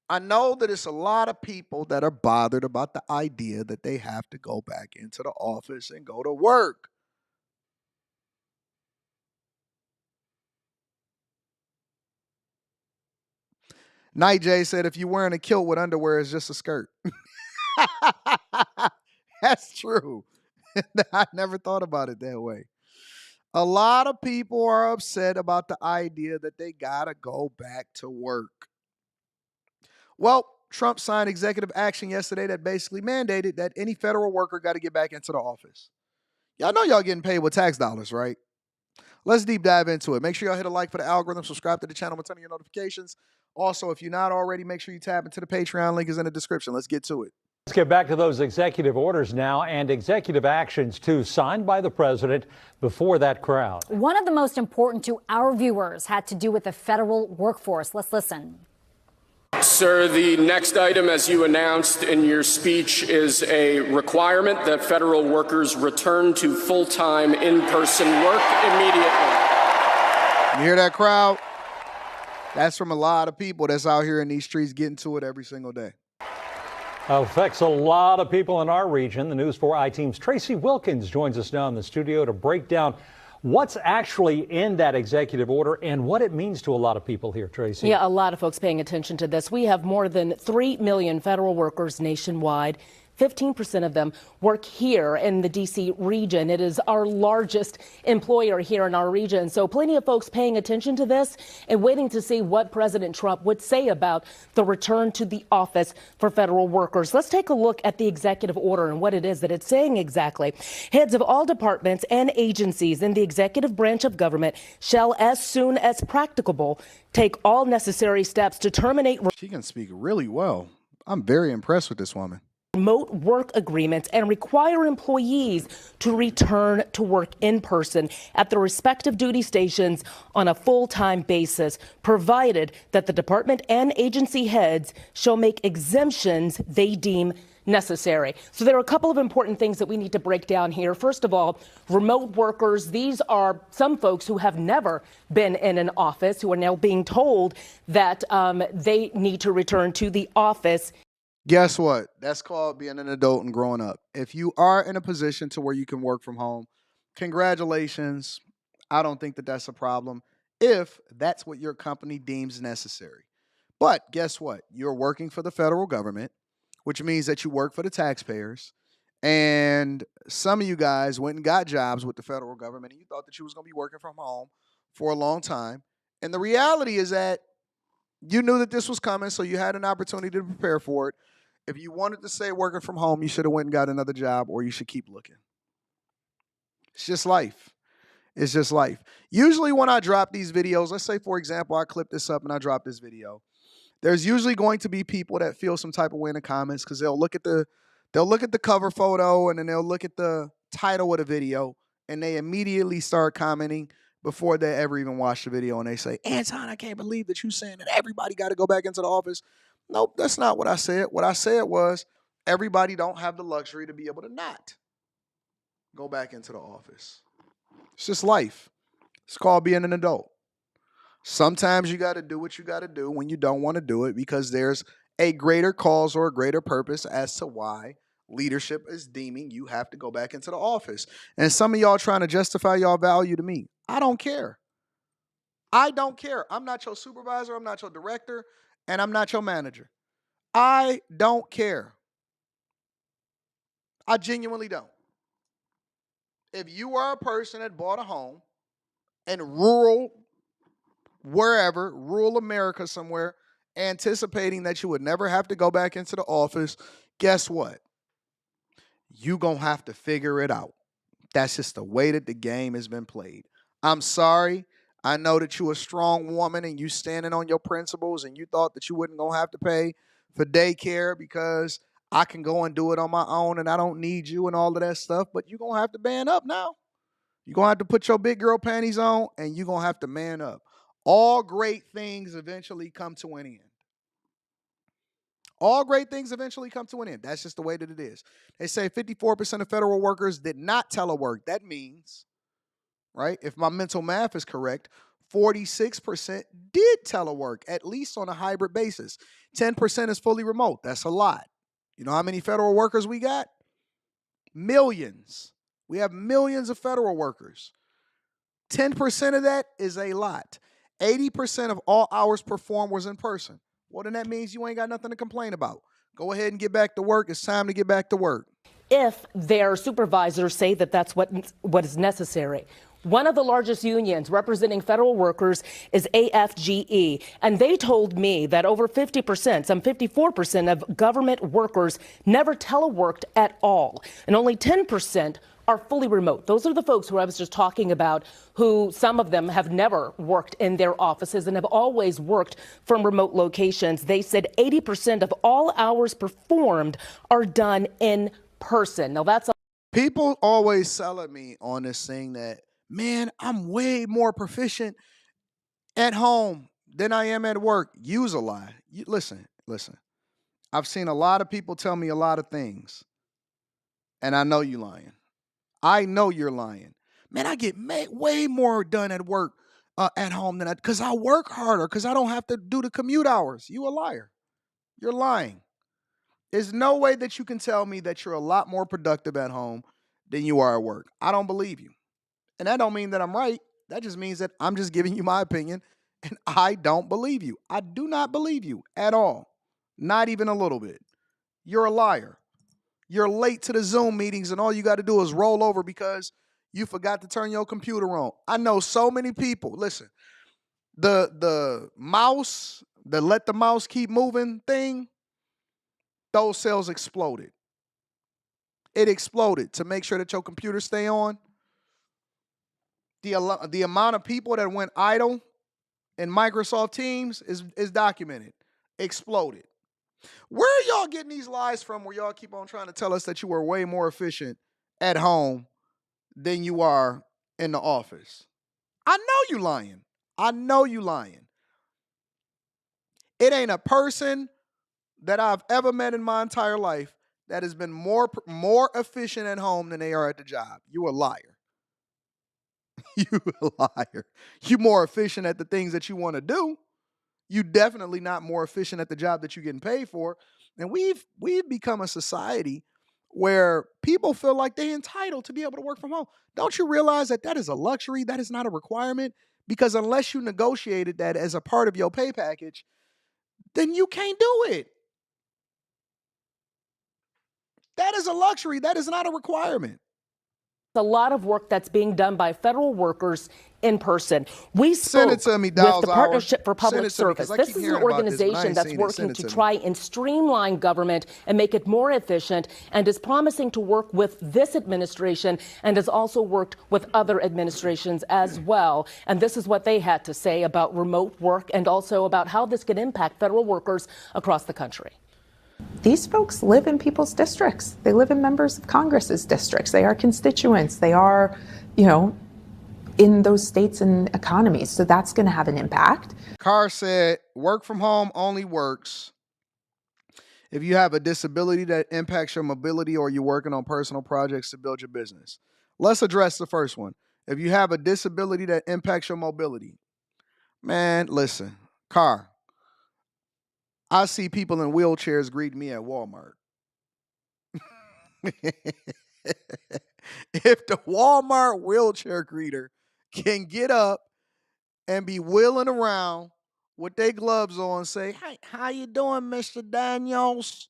A: I know that it's a lot of people that are bothered about the idea that they have to go back into the office and go to work. Night J said, if you're wearing a kilt with underwear, it's just a skirt. That's true. I never thought about it that way. A lot of people are upset about the idea that they gotta go back to work. Well, Trump signed executive action yesterday that basically mandated that any federal worker got to get back into the office. Y'all know y'all getting paid with tax dollars, right? Let's deep dive into it. Make sure y'all hit a like for the algorithm, subscribe to the channel, and turn on your notifications. Also, if you're not already, make sure you tap into the Patreon. Link is in the description. Let's get to it.
I: Let's get back to those executive orders now, and executive actions, too, signed by the president before that crowd.
J: One of the most important to our viewers had to do with the federal workforce. Let's listen.
B: Sir, the next item, as you announced in your speech, is a requirement that federal workers return to full-time in-person work immediately.
A: You hear that crowd? That's from a lot of people that's out here in these streets getting to it every single day.
I: Affects a lot of people in our region. The News 4 I-Team's Tracy Wilkins joins us now in the studio to break down what's actually in that executive order and what it means to a lot of people here, Tracy.
J: Yeah, a lot of folks paying attention to this. We have more than 3 million federal workers nationwide. 15% of them work here in the D.C. region. It is our largest employer here in our region. So plenty of folks paying attention to this and waiting to see what President Trump would say about the return to the office for federal workers. Let's take a look at the executive order and what it is that it's saying exactly. Heads of all departments and agencies in the executive branch of government shall, as soon as practicable, take all necessary steps to terminate.
A: She can speak really well. I'm very impressed with this woman.
J: Remote work agreements and require employees to return to work in person at their respective duty stations on a full-time basis, provided that the department and agency heads shall make exemptions they deem necessary. So there are a couple of important things that we need to break down here. First of all, remote workers. These are some folks who have never been in an office who are now being told that they need to return to the office.
A: Guess what? That's called being an adult and growing up. If you are in a position to where you can work from home, congratulations. I don't think that that's a problem if that's what your company deems necessary. But guess what? You're working for the federal government, which means that you work for the taxpayers. And some of you guys went and got jobs with the federal government and you thought that you was going to be working from home for a long time. And the reality is that you knew that this was coming, so you had an opportunity to prepare for it. If you wanted to stay working from home, you should have went and got another job, or you should keep looking. It's just life. It's just life. Usually when I drop these videos, let's say, for example, I clip this up and I drop this video, there's usually going to be people that feel some type of way in the comments because they'll look at the cover photo and then they'll look at the title of the video and they immediately start commenting before they ever even watch the video, and they say, Anton, I can't believe that you're saying that everybody got to go back into the office. Nope, that's not what I said. What I said was everybody don't have the luxury to be able to not go back into the office. It's just life. It's called being an adult. Sometimes you got to do what you got to do when you don't want to do it because there's a greater cause or a greater purpose as to why leadership is deeming you have to go back into the office. And some of y'all trying to justify y'all value to me. I don't care. I don't care. I'm not your supervisor. I'm not your director. And I'm not your manager. I don't care. I genuinely don't. If you are a person that bought a home in rural, wherever, rural America somewhere, anticipating that you would never have to go back into the office, guess what? You're going to have to figure it out. That's just the way that the game has been played. I'm sorry. I know that you're a strong woman and you standing on your principles and you thought that you wouldn't gonna have to pay for daycare because I can go and do it on my own and I don't need you and all of that stuff, but you're gonna have to man up now. You're gonna have to put your big girl panties on and you're gonna have to man up. All great things eventually come to an end. All great things eventually come to an end. That's just the way that it is. They say 54% of federal workers did not telework. That means, right, if my mental math is correct, 46% did telework, at least on a hybrid basis. 10% is fully remote. That's a lot. You know how many federal workers we got? Millions. We have millions of federal workers. 10% of that is a lot. 80% of all hours performed was in person. Well, then that means you ain't got nothing to complain about. Go ahead and get back to work. It's time to get back to work.
J: If their supervisors say that that's what is necessary. One of the largest unions representing federal workers is AFGE, and they told me that over 50%, some 54% of government workers never teleworked at all, and only 10% are fully remote. Those are the folks who I was just talking about, who some of them have never worked in their offices and have always worked from remote locations. They said 80% of all hours performed are done in person. Now that's
A: people always selling me on this thing that, man, I'm way more proficient at home than I am at work. Use a lie. Listen, listen. I've seen a lot of people tell me a lot of things, and I know you lying. I know you're lying. Man, I get way more done at work at home than because I work harder, because I don't have to do the commute hours. You a liar. You're lying. There's no way that you can tell me that you're a lot more productive at home than you are at work. I don't believe you. And that don't mean that I'm right. That just means that I'm just giving you my opinion, and I don't believe you. I do not believe you at all. Not even a little bit. You're a liar. You're late to the Zoom meetings, and all you got to do is roll over because you forgot to turn your computer on. I know so many people. Listen, the mouse, the let the mouse keep moving thing, those cells exploded. It exploded to make sure that your computer stay on. The amount of people that went idle in Microsoft Teams is documented. Exploded. Where are y'all getting these lies from where y'all keep on trying to tell us that you are way more efficient at home than you are in the office? I know you lying. I know you lying. It ain't a person that I've ever met in my entire life that has been more efficient at home than they are at the job. You a liar. You a liar. You more efficient at the things that you want to do. You definitely not more efficient at the job that you're getting paid for. And we've become a society where people feel like they're entitled to be able to work from home. Don't you realize that that is a luxury? That is not a requirement? Because unless you negotiated that as a part of your pay package, then you can't do it. That is a luxury. That is not a requirement.
J: A lot of work that's being done by federal workers in person. We spoke
A: with
J: the Partnership for Public Service. This is an organization that's working to try and streamline government and make it more efficient, and is promising to work with this administration and has also worked with other administrations as well. And this is what they had to say about remote work and also about how this could impact federal workers across the country.
K: These folks live in people's districts. They live in members of Congress's districts. They are constituents. They are, in those states and economies. So that's going to have an impact.
A: Carr said, work from home only works if you have a disability that impacts your mobility or you're working on personal projects to build your business. Let's address the first one. If you have a disability that impacts your mobility. Man, listen, Carr, I see people in wheelchairs greet me at Walmart. If the Walmart wheelchair greeter can get up and be wheeling around with their gloves on and say, "Hey, how you doing, Mr. Daniels?"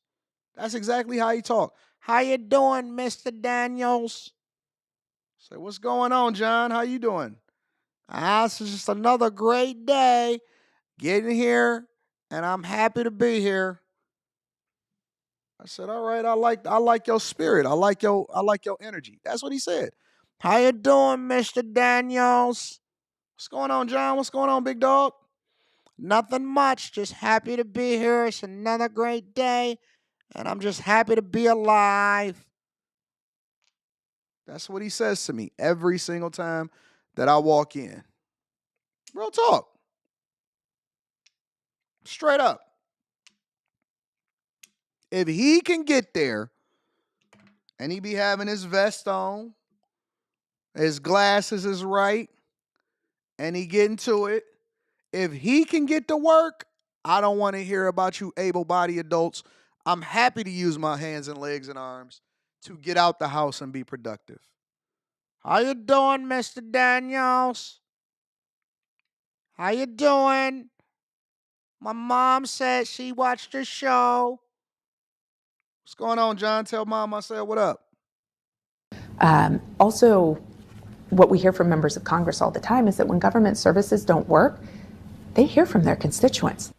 A: That's exactly how he talk. "How you doing, Mr. Daniels?" Say, "What's going on, John? How you doing?" "This is just another great day getting here, and I'm happy to be here." I said, "All right, I like your spirit. I like your energy." That's what he said. "How you doing, Mr. Daniels?" "What's going on, John? What's going on, big dog?" "Nothing much. Just happy to be here. It's another great day, and I'm just happy to be alive." That's what he says to me every single time that I walk in. Real talk. Straight up. If he can get there and he be having his vest on, his glasses is right, and he get into it, if he can get to work, I don't want to hear about you able-bodied adults. I'm happy to use my hands and legs and arms to get out the house and be productive. "How you doing, Mr. Daniels? How you doing? My mom said she watched your show." What's going on, John? Tell mom I said what up.
K: Also, what we hear from members of Congress all the time is that when government services don't work, they hear from their constituents.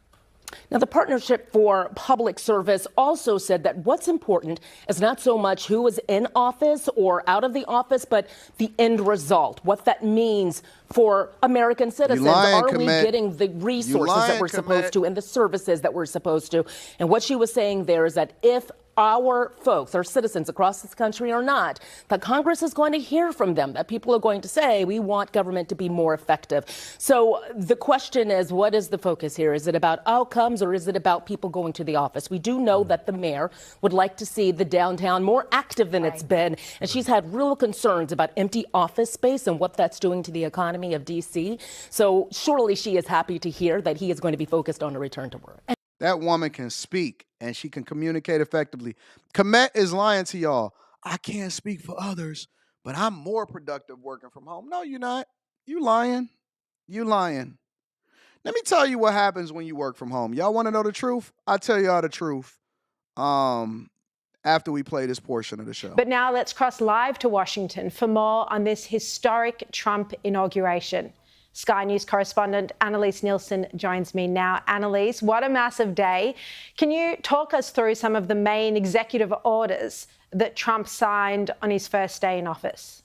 J: Now, the Partnership for Public Service also said that what's important is not so much who is in office or out of the office, but the end result, what that means for American citizens. Are we getting the resources that we're supposed to and the services that we're supposed to? And what she was saying there is that if our folks, our citizens across this country or not, that Congress is going to hear from them, that people are going to say, we want government to be more effective. So the question is, what is the focus here? Is it about outcomes or is it about people going to the office? We do know that the mayor would like to see the downtown more active than it's been, and she's had real concerns about empty office space and what that's doing to the economy of D.C. So surely she is happy to hear that he is going to be focused on a return to work.
A: That woman can speak and she can communicate effectively. Komet is lying to y'all. I can't speak for others, but I'm more productive working from home. No, you're not. You lying. You lying. Let me tell you what happens when you work from home. Y'all want to know the truth? I'll tell y'all the truth after we play this portion of the show.
L: But now let's cross live to Washington for more on this historic Trump inauguration. Sky News correspondent Annalise Nielsen joins me now. Annalise, what a massive day. Can you talk us through some of the main executive orders that Trump signed on his first day in office?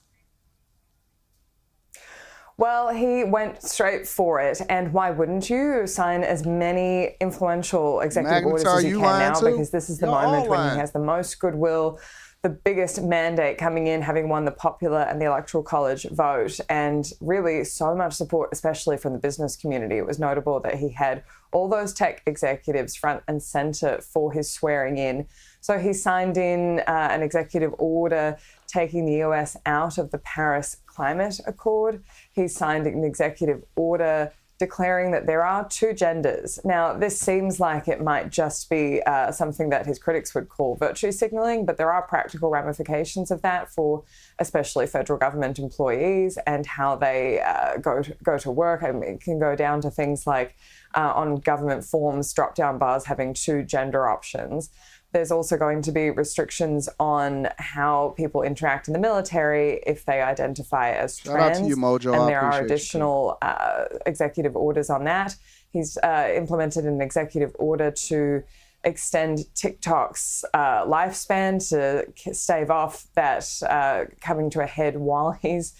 M: Well, he went straight for it, and why wouldn't you sign as many influential executive orders as you can now, because this is the moment when he has the most goodwill, the biggest mandate coming in, having won the popular and the electoral college vote, and really so much support, especially from the business community. It was notable that he had all those tech executives front and center for his swearing in. So he signed in an executive order taking the US out of the Paris Climate Accord. He signed an executive order declaring that there are two genders. Now, this seems like it might just be something that his critics would call virtue signaling, but there are practical ramifications of that for especially federal government employees and how they go to work. I mean, it can go down to things like on government forms, drop-down bars having two gender options. There's also going to be restrictions on how people interact in the military if they identify as trans.
A: Shout out to you, Mojo.
M: And there are additional executive orders on that. He's implemented an executive order to extend TikTok's lifespan to stave off that coming to a head while he's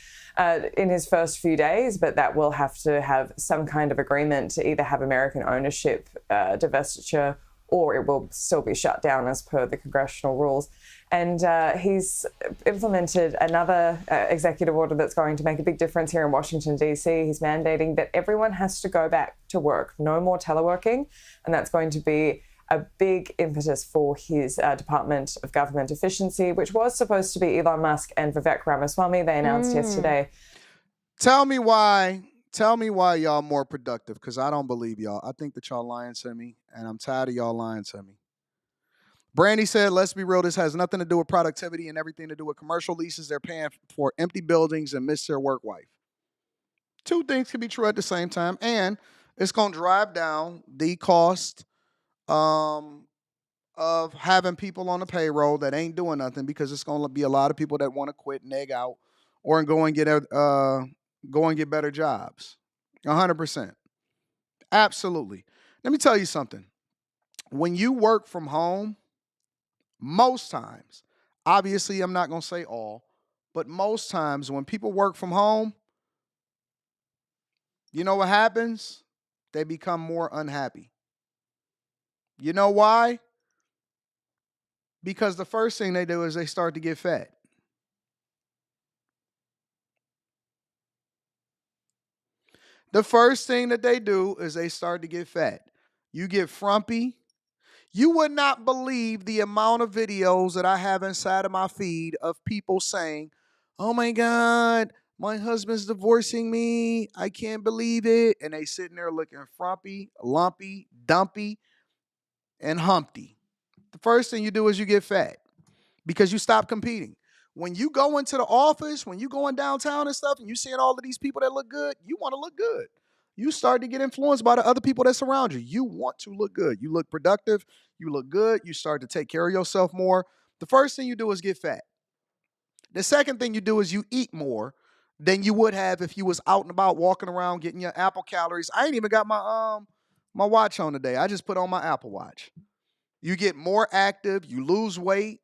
M: in his first few days, but that will have to have some kind of agreement to either have American ownership, divestiture, or it will still be shut down as per the congressional rules. And he's implemented another executive order that's going to make a big difference here in Washington, D.C. He's mandating that everyone has to go back to work, no more teleworking, and that's going to be a big impetus for his Department of Government Efficiency, which was supposed to be Elon Musk and Vivek Ramaswamy. They announced yesterday.
A: Tell me why y'all more productive, because I don't believe y'all. I think that y'all lying to me, and I'm tired of y'all lying to me. Brandy said, let's be real, this has nothing to do with productivity and everything to do with commercial leases. They're paying for empty buildings and miss their work wife. Two things can be true at the same time, and it's going to drive down the cost of having people on the payroll that ain't doing nothing, because it's going to be a lot of people that want to quit and egg out or go and get better jobs. 100%. Absolutely. Let me tell you something. When you work from home, most times, obviously I'm not going to say all, but most times when people work from home, you know what happens? They become more unhappy. You know why? Because the first thing they do is they start to get fat. The first thing that they do is they start to get fat. You get frumpy. You would not believe the amount of videos that I have inside of my feed of people saying, oh my God, my husband's divorcing me. I can't believe it. And they sitting there looking frumpy, lumpy, dumpy, and humpty. The first thing you do is you get fat because you stop competing. When you go into the office, when you going downtown and stuff, and you seeing all of these people that look good, you want to look good. You start to get influenced by the other people that surround you. You want to look good. You look productive. You look good. You start to take care of yourself more. The first thing you do is get fat. The second thing you do is you eat more than you would have if you was out and about walking around getting your Apple calories. I ain't even got my watch on today. I just put on my Apple Watch. You get more active. You lose weight.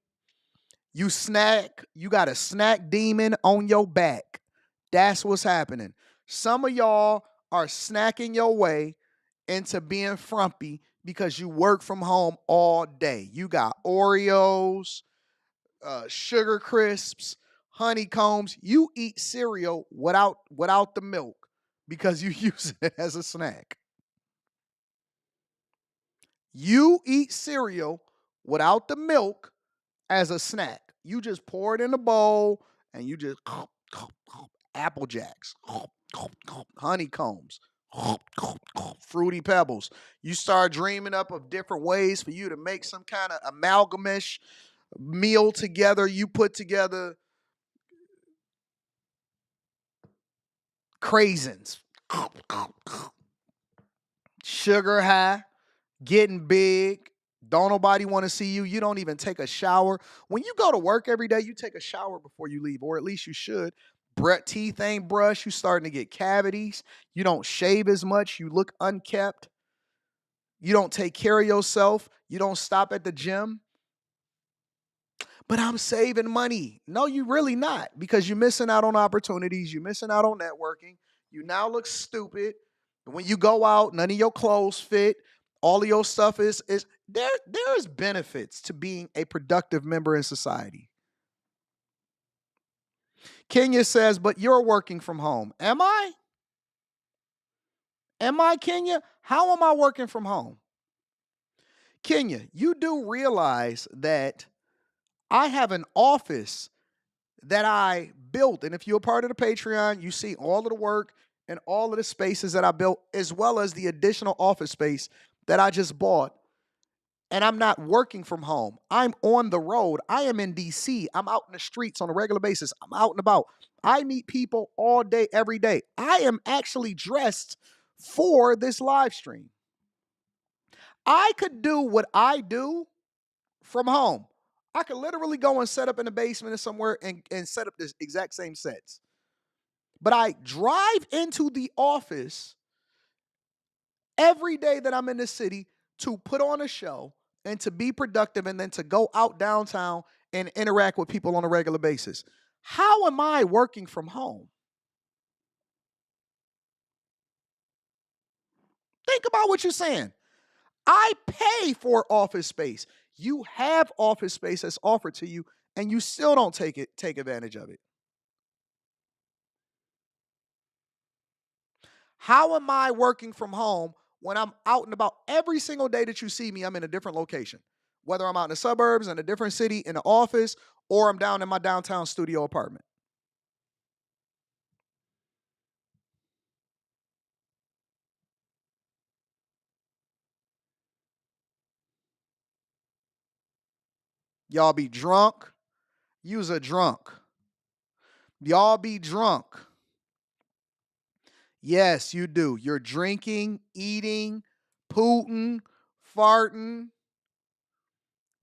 A: You snack. You got a snack demon on your back. That's what's happening. Some of y'all are snacking your way into being frumpy because you work from home all day. You got Oreos, sugar crisps, honeycombs. You eat cereal without the milk because you use it as a snack. You eat cereal without the milk as a snack. You just pour it in a bowl and you just Apple Jacks, honeycombs, Fruity Pebbles. You start dreaming up of different ways for you to make some kind of amalgamish meal together. You put together craisins, sugar high, getting big. Don't nobody want to see you. You don't even take a shower. When you go to work every day, you take a shower before you leave, or at least you should. Teeth ain't brushed. You starting to get cavities. You don't shave as much. You look unkept. You don't take care of yourself. You don't stop at the gym. But I'm saving money. No, you really not, because you're missing out on opportunities. You're missing out on networking. You now look stupid. When you go out, none of your clothes fit. All of your stuff is there. There is benefits to being a productive member in society. Kenya says, but you're working from home. Am I? Am I, Kenya? How am I working from home? Kenya, you do realize that I have an office that I built. And if you're a part of the Patreon, you see all of the work and all of the spaces that I built, as well as the additional office space that I just bought. And I'm not working from home. I'm on the road. I am in DC. I'm out in the streets on a regular basis. I'm out and about. I meet people all day, every day. I am actually dressed for this live stream. I could do what I do from home. I could literally go and set up in the basement or somewhere and set up this exact same sets. But I drive into the office every day that I'm in the city to put on a show and to be productive, and then to go out downtown and interact with people on a regular basis. How am I working from home? Think about what you're saying. I pay for office space. You have office space that's offered to you, and you still don't take advantage of it. How am I working from home when I'm out and about? Every single day that you see me, I'm in a different location. Whether I'm out in the suburbs, in a different city, in the office, or I'm down in my downtown studio apartment. Y'all be drunk. You's a drunk. Y'all be drunk. Yes, you do. You're drinking, eating, pooting, farting.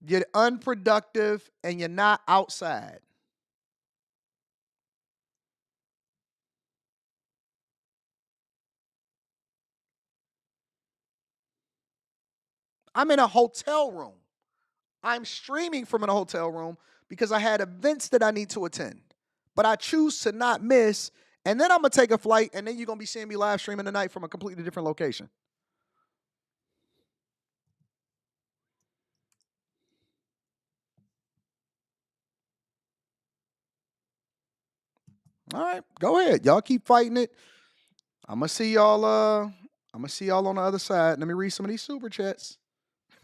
A: You're unproductive and you're not outside. I'm in a hotel room. I'm streaming from a hotel room because I had events that I need to attend. But I choose to not miss, and then I'm going to take a flight, and then you're going to be seeing me live streaming tonight from a completely different location. All right, go ahead. Y'all keep fighting it. I'm gonna see y'all on the other side. Let me read some of these super chats. Let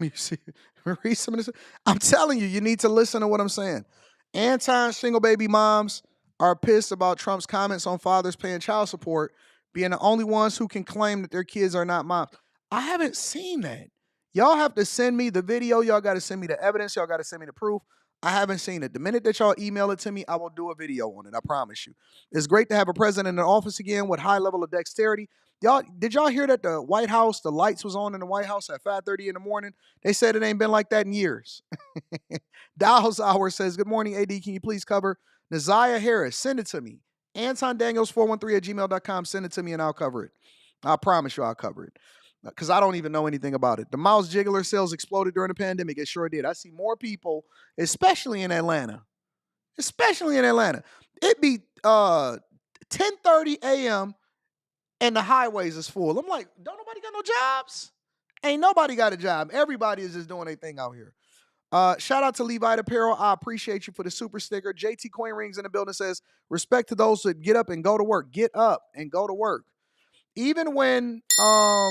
A: me read some of this. I'm telling you, you need to listen to what I'm saying. Anton single baby moms are pissed about Trump's comments on fathers paying child support being the only ones who can claim that their kids are not moms. I haven't seen that. Y'all have to send me the video. Y'all got to send me the evidence. Y'all got to send me the proof. I haven't seen it. The minute that y'all email it to me, I will do a video on it. I promise you. It's great to have a president in the office again with high level of dexterity. Did y'all hear that the White House, the lights was on in the White House at 5:30 in the morning? They said it ain't been like that in years. Dow's Hour says, good morning, AD. Can you please cover Naziah Harris? Send it to me. Anton Daniels 413@gmail.com. Send it to me and I'll cover it. I promise you I'll cover it. Because I don't even know anything about it. The mouse jiggler sales exploded during the pandemic. It sure did. I see more people, especially in Atlanta. It be 10:30 a.m. and the highways is full. I'm like, don't nobody got no jobs? Ain't nobody got a job. Everybody is just doing their thing out here. Shout out to Levite Apparel. I appreciate you for the super sticker. JT Coin Rings in the building says, respect to those that get up and go to work. Get up and go to work. Even when, I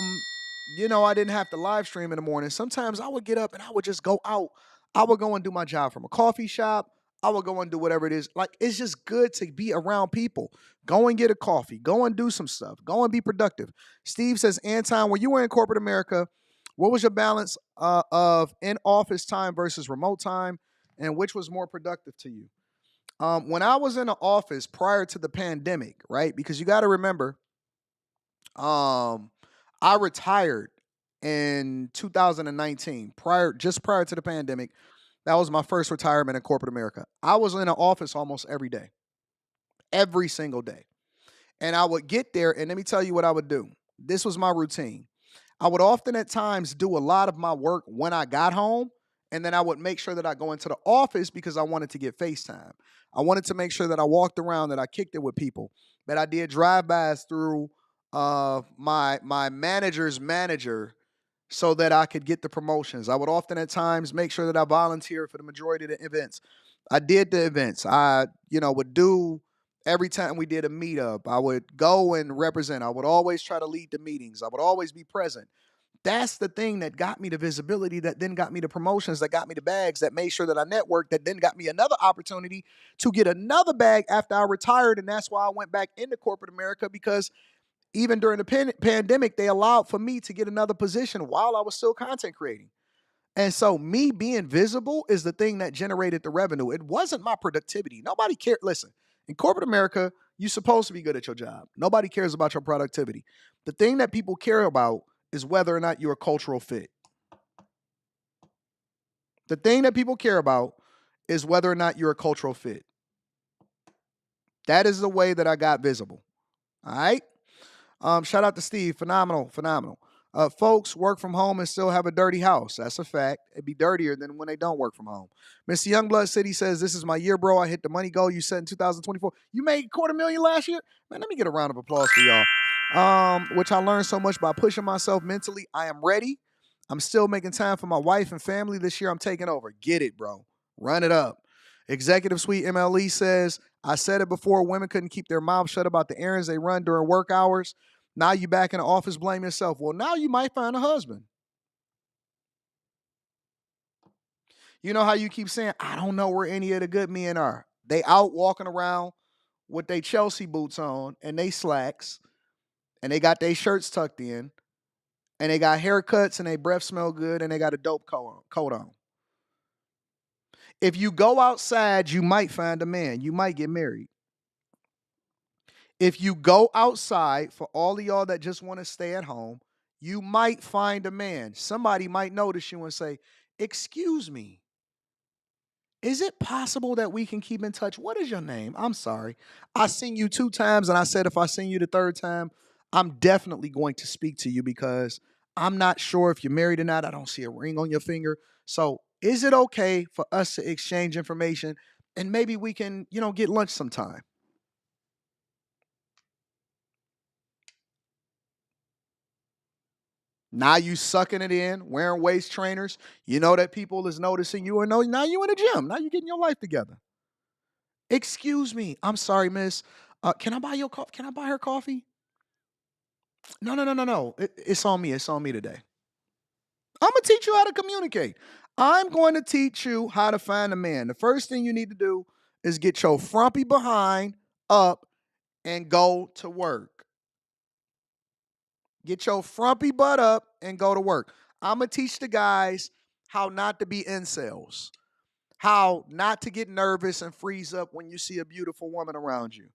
A: didn't have to live stream in the morning, sometimes I would get up and I would just go out. I would go and do my job from a coffee shop. I would go and do whatever it is. Like, it's just good to be around people. Go and get a coffee. Go and do some stuff. Go and be productive. Steve says, Anton, when you were in corporate America, what was your balance of in-office time versus remote time, and which was more productive to you? When I was in the office prior to the pandemic, right? Because you got to remember, I retired in 2019, just prior to the pandemic. That was my first retirement in corporate America. I was in the office almost every day, every single day. And I would get there, and let me tell you what I would do. This was my routine. I would often at times do a lot of my work when I got home, and then I would make sure that I go into the office because I wanted to get FaceTime. I wanted to make sure that I walked around, that I kicked it with people, that I did drive-bys through my manager's manager so that I could get the promotions. I would often at times make sure that I volunteered for the majority of the events. I did the events. I, would do every time we did a meetup. I would go and represent. I would always try to lead the meetings. I would always be present. That's the thing that got me the visibility, that then got me the promotions, that got me the bags, that made sure that I networked, that then got me another opportunity to get another bag after I retired. And that's why I went back into corporate America, because even during the pandemic, they allowed for me to get another position while I was still content creating. And so me being visible is the thing that generated the revenue. It wasn't my productivity. Nobody cared. Listen, in corporate America, you're supposed to be good at your job. Nobody cares about your productivity. The thing that people care about is whether or not you're a cultural fit. The thing that people care about is whether or not you're a cultural fit. That is the way that I got visible. All right? Shout out to Steve. Phenomenal. Folks work from home and still have a dirty house. That's a fact. It'd be dirtier than when they don't work from home. Mr. Youngblood City says, this is my year, bro. I hit the money goal you set in 2024. You made $250,000 last year? Man, let me get a round of applause for y'all. Which I learned so much by pushing myself mentally. I am ready. I'm still making time for my wife and family this year. I'm taking over. Get it, bro. Run it up. Executive Suite MLE says, I said it before, women couldn't keep their mouths shut about the errands they run during work hours. Now you back in the office, blame yourself. Well, now you might find a husband. You know how you keep saying, I don't know where any of the good men are. They out walking around with their Chelsea boots on and they slacks, and they got their shirts tucked in, and they got haircuts, and their breath smell good, and they got a dope coat on. If you go outside, you might find a man. You might get married. If you go outside, for all of y'all that just want to stay at home, you might find a man. Somebody might notice you and say, excuse me, is it possible that we can keep in touch? What is your name? I'm sorry. I seen you 2 times, and I said if I seen you the 3rd time, I'm definitely going to speak to you because I'm not sure if you're married or not. I don't see a ring on your finger. So is it okay for us to exchange information and maybe we can, get lunch sometime? Now you sucking it in, wearing waist trainers. You know that people is noticing you, and now you in the gym. Now you getting your life together. Excuse me. I'm sorry, miss. Can I buy your coffee? Can I buy her coffee? No. It's on me. It's on me today. I'm going to teach you how to communicate. I'm going to teach you how to find a man. The first thing you need to do is get your frumpy behind up and go to work. Get your frumpy butt up and go to work. I'm going to teach the guys how not to be incels, how not to get nervous and freeze up when you see a beautiful woman around you.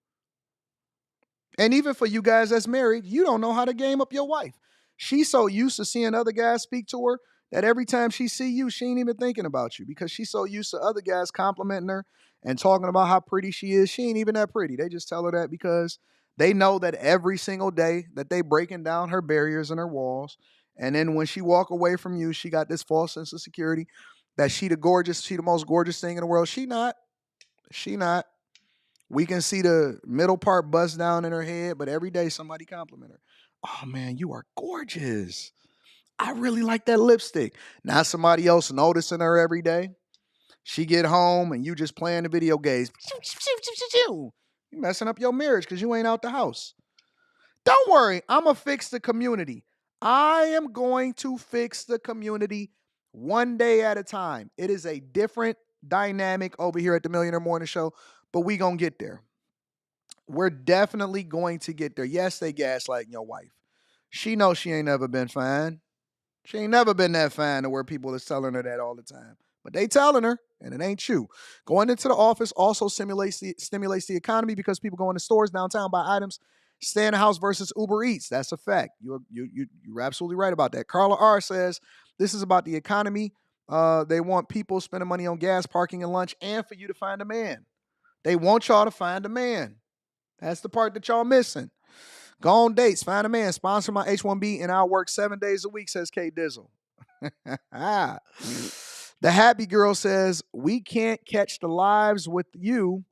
A: And even for you guys that's married, you don't know how to game up your wife. She's so used to seeing other guys speak to her that every time she see you, she ain't even thinking about you because she's so used to other guys complimenting her and talking about how pretty she is. She ain't even that pretty. They just tell her that because they know that every single day that they breaking down her barriers and her walls. And then when she walk away from you, she got this false sense of security that she the most gorgeous thing in the world. She not. We can see the middle part bust down in her head, but every day somebody compliment her. Oh man, you are gorgeous. I really like that lipstick. Now somebody else noticing her every day. She get home and you just playing the video games. You messing up your marriage because you ain't out the house. Don't worry, I'm going to fix the community. I am going to fix the community one day at a time. It is a different dynamic over here at the Millionaire Morning Show, but we going to get there. We're definitely going to get there. Yes, they gaslighting your wife. She knows she ain't never been fine. She ain't never been that fine to where people is telling her that all the time. But they telling her, and it ain't you. Going into the office also stimulates the economy because people go into stores downtown, buy items, stay in the house versus Uber Eats. That's a fact. You're absolutely right about that. Carla R. says, this is about the economy. They want people spending money on gas, parking, and lunch, and for you to find a man. They want y'all to find a man. That's the part that y'all missing. Go on dates, find a man, sponsor my H-1B, and I'll work 7 days a week, says K Dizzle. The happy girl says, we can't catch the lives with you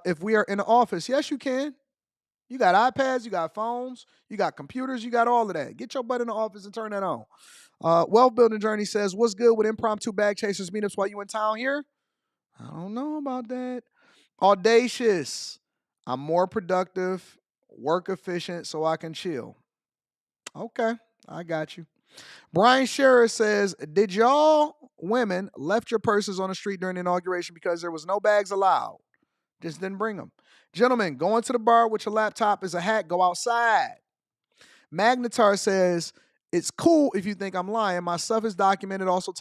A: if we are in the office. Yes, you can. You got iPads, you got phones, you got computers, you got all of that. Get your butt in the office and turn that on. Wealth Building Journey says, what's good with impromptu bag chasers meetups while you in town here? I don't know about that. Audacious. I'm more productive, work efficient, so I can chill. Okay, I got you. Brian Scherer says, did y'all women left your purses on the street during the inauguration because there was no bags allowed? Just didn't bring them. Gentlemen, going to the bar with your laptop is a hack. Go outside. Magnetar says, it's cool if you think I'm lying. My stuff is documented. Also,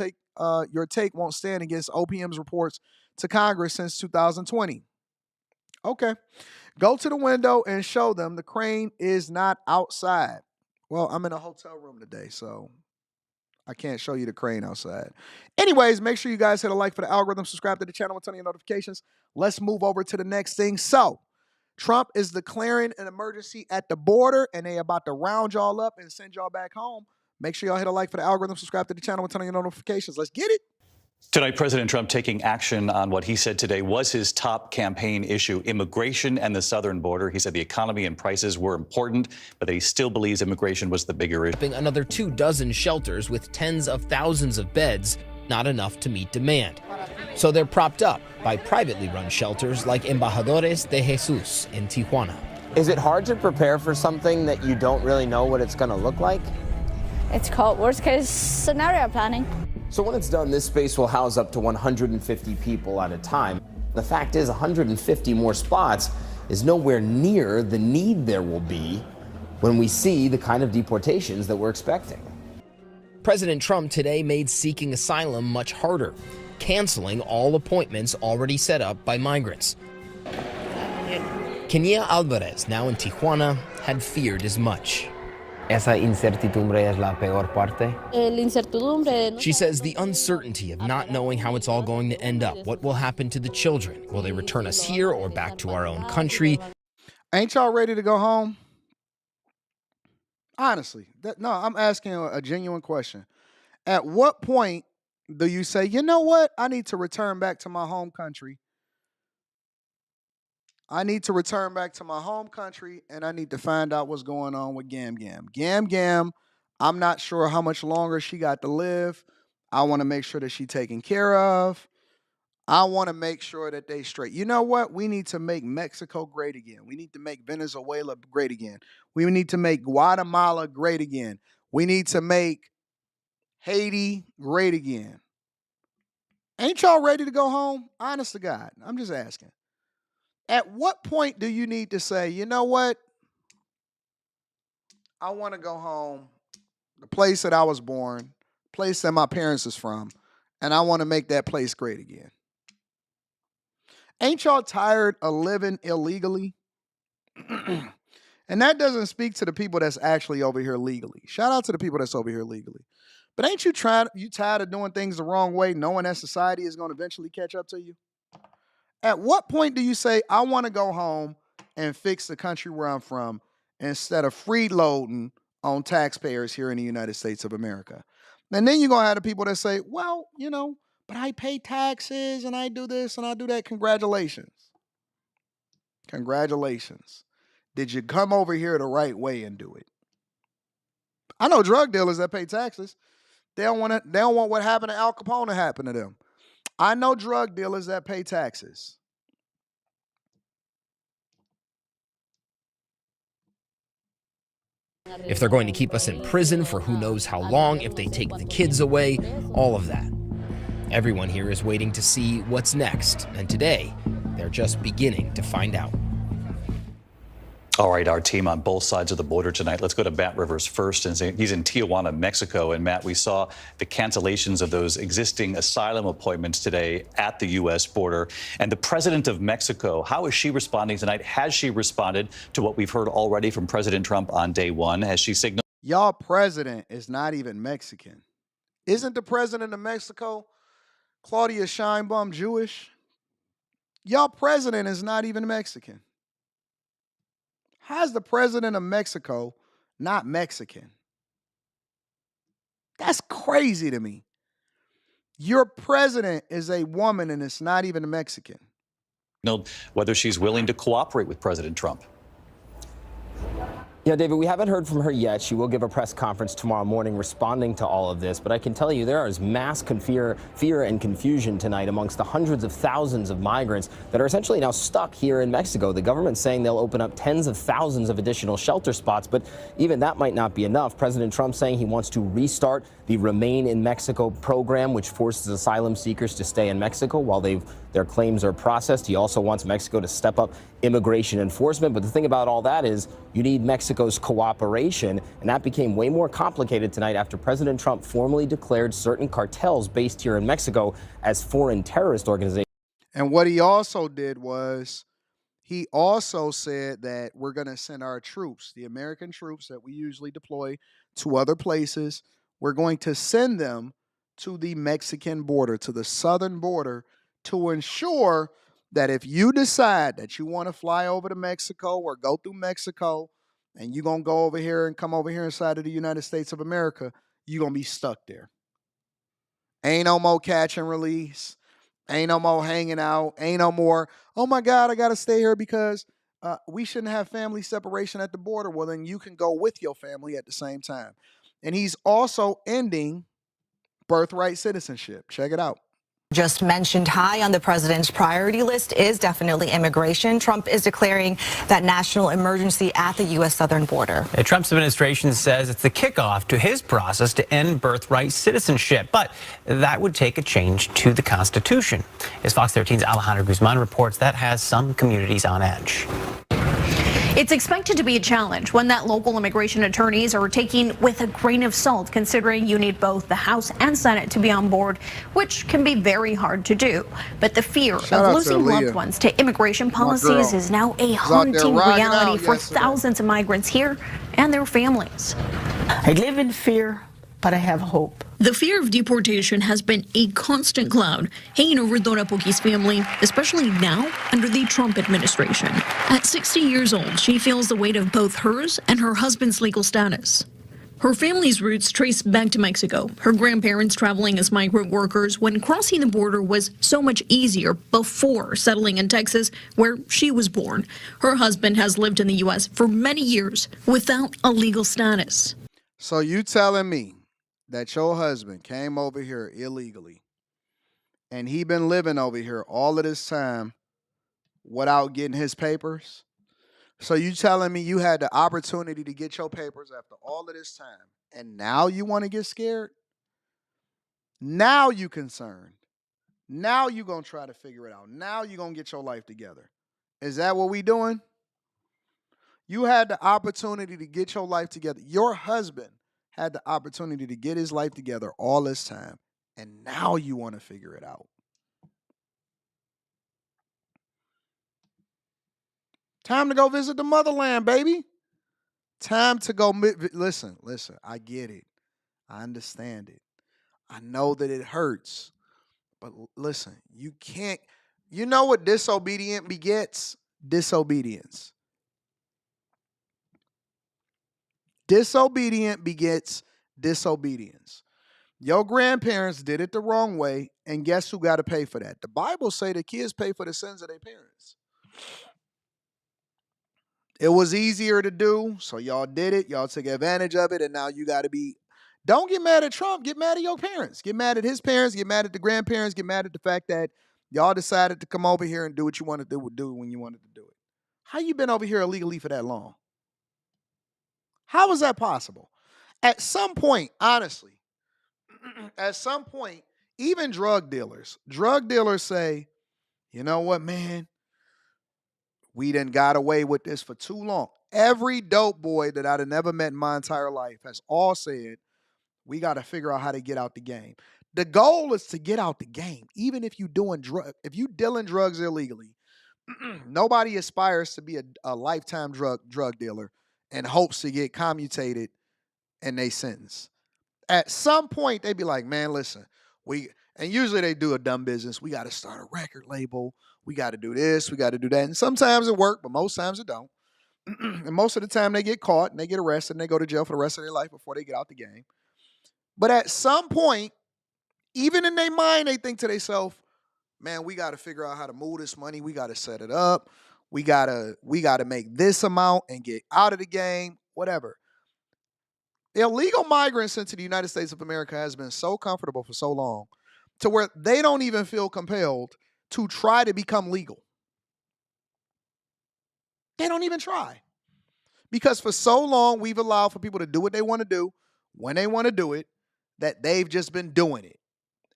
A: your take won't stand against OPM's reports to Congress since 2020. Okay. Go to the window and show them the crane is not outside. Well, I'm in a hotel room today, so I can't show you the crane outside. Anyways, make sure you guys hit a like for the algorithm, subscribe to the channel with your notifications. Let's move over to the next thing. So, Trump is declaring an emergency at the border, and they about to round y'all up and send y'all back home. Make sure y'all hit a like for the algorithm, subscribe to the channel with your notifications. Let's get it.
N: Tonight, President Trump taking action on what he said today was his top campaign issue, immigration and the southern border. He said the economy and prices were important, but that he still believes immigration was the bigger issue.
O: Another 24 shelters with tens of thousands of beds, not enough to meet demand. So they're propped up by privately run shelters like Embajadores de Jesus in Tijuana.
P: Is it hard to prepare for something that you don't really know what it's going to look like?
Q: It's called worst case scenario planning.
P: So when it's done, this space will house up to 150 people at a time. The fact is, 150 more spots is nowhere near the need there will be when we see the kind of deportations that we're expecting.
O: President Trump today made seeking asylum much harder, canceling all appointments already set up by migrants. Kenia Alvarez, now in Tijuana, had feared as much.
P: Esa incertidumbre es la peor parte.
O: She says the uncertainty of not knowing how it's all going to end up. What will happen to the children? Will they return us here or back to our own country?
A: Ain't y'all ready to go home? Honestly, I'm asking a genuine question. At what point do you say, you know what? I need to return back to my home country. I need to return back to my home country, and I need to find out what's going on with Gam Gam. Gam Gam, I'm not sure how much longer she got to live. I want to make sure that she's taken care of. I want to make sure that they straight. You know what? We need to make Mexico great again. We need to make Venezuela great again. We need to make Guatemala great again. We need to make Haiti great again. Ain't y'all ready to go home? Honest to God, I'm just asking. At what point do you need to say, you know what? I want to go home, the place that I was born, place that my parents is from, and I want to make that place great again. Ain't y'all tired of living illegally? And that doesn't speak to the people that's actually over here legally. Shout out to the people that's over here legally. But ain't you tired of doing things the wrong way, knowing that society is going to eventually catch up to you? At what point do you say, I want to go home and fix the country where I'm from instead of freeloading on taxpayers here in the United States of America? And then you're going to have the people that say, well, but I pay taxes and I do this and I do that. Congratulations. Congratulations. Did you come over here the right way and do it? I know drug dealers that pay taxes. They don't want what happened to Al Capone to happen to them. I know drug dealers that pay taxes.
O: If they're going to keep us in prison for who knows how long, if they take the kids away, all of that. Everyone here is waiting to see what's next, and today, they're just beginning to find out.
N: All right, our team on both sides of the border tonight. Let's go to Matt Rivers first. He's in Tijuana, Mexico. And Matt, we saw the cancellations of those existing asylum appointments today at the U.S. border. And the president of Mexico, how is she responding tonight? Has she responded to what we've heard already from President Trump on day one? Has she signaled?
A: Y'all president is not even Mexican. Isn't the president of Mexico, Claudia Sheinbaum, Jewish? Y'all president is not even Mexican. How's the president of Mexico not Mexican? That's crazy to me. Your president is a woman and it's not even a Mexican.
N: Whether she's willing to cooperate with President Trump.
P: Yeah, David, we haven't heard from her yet. She will give a press conference tomorrow morning responding to all of this. But I can tell you there is mass fear and confusion tonight amongst the hundreds of thousands of migrants that are essentially now stuck here in Mexico. The government's saying they'll open up tens of thousands of additional shelter spots, but even that might not be enough. President Trump saying he wants to restart the Remain in Mexico program, which forces asylum seekers to stay in Mexico while their claims are processed. He also wants Mexico to step up immigration enforcement. But the thing about all that is you need Mexico's cooperation. And that became way more complicated tonight after President Trump formally declared certain cartels based here in Mexico as foreign terrorist organizations.
A: And what he also did was he also said that we're going to send our troops, the American troops that we usually deploy to other places, we're going to send them to the Mexican border, to the southern border, to ensure that if you decide that you want to fly over to Mexico or go through Mexico and you're going to go over here and come over here inside of the United States of America, you're going to be stuck there. Ain't no more catch and release. Ain't no more hanging out. Ain't no more, oh my God, I got to stay here because we shouldn't have family separation at the border. Well, then you can go with your family at the same time. And he's also ending birthright citizenship. Check it out.
R: Just mentioned high on the president's priority list is definitely immigration. Trump is declaring that national emergency at the U.S. southern border.
S: Trump's administration says it's the kickoff to his process to end birthright citizenship, but that would take a change to the Constitution. As Fox 13's Alejandra Guzman reports, that has some communities on edge.
T: It's expected to be a challenge, one that local immigration attorneys are taking with a grain of salt, considering you need both the House and Senate to be on board, which can be very hard to do. But the fear of losing loved ones to immigration policies is now a haunting reality for thousands of migrants here and their families.
U: I live in fear, but I have hope.
T: The fear of deportation has been a constant cloud hanging over Dora Poqui's family, especially now under the Trump administration. At 60 years old, she feels the weight of both hers and her husband's legal status. Her family's roots trace back to Mexico, her grandparents traveling as migrant workers when crossing the border was so much easier before settling in Texas, where she was born. Her husband has lived in the U.S. for many years without a legal status.
A: So you telling me that your husband came over here illegally and he been living over here all of this time without getting his papers? So you telling me you had the opportunity to get your papers after all of this time and now you want to get scared? Now you concerned. Now you going to try to figure it out. Now you going to get your life together. Is that what we doing? You had the opportunity to get your life together. Your husband had the opportunity to get his life together all this time, and now you want to figure it out. Time to go visit the motherland, baby. Time to go. Listen, I get it. I understand it. I know that it hurts. But listen, you can't. You know what disobedient begets? Disobedience. Disobedient begets disobedience. Your grandparents did it the wrong way, and guess who got to pay for that? The Bible say the kids pay for the sins of their parents. It was easier to do, so y'all did it. Y'all took advantage of it, and now you got to be. Don't get mad at Trump. Get mad at your parents. Get mad at his parents. Get mad at the grandparents. Get mad at the fact that y'all decided to come over here and do what you wanted to do when you wanted to do it. How you been over here illegally for that long? How is that possible? At some point, honestly, at some point, even drug dealers say, you know what, man? We done got away with this for too long. Every dope boy that I'd have never met in my entire life has all said, we got to figure out how to get out the game. The goal is to get out the game. Even if you dealing drugs illegally, nobody aspires to be a lifetime drug dealer and hopes to get commutated in their sentence. At some point, they be like, man, listen, and usually they do a dumb business. We got to start a record label. We got to do this. We got to do that. And sometimes it works, but most times it don't. And most of the time they get caught and they get arrested and they go to jail for the rest of their life before they get out the game. But at some point, even in their mind, they think to themselves, man, we got to figure out how to move this money. We got to set it up. We got to make this amount and get out of the game, whatever. Illegal migrants into the United States of America has been so comfortable for so long to where they don't even feel compelled to try to become legal. They don't even try. Because for so long, we've allowed for people to do what they want to do, when they want to do it, that they've just been doing it.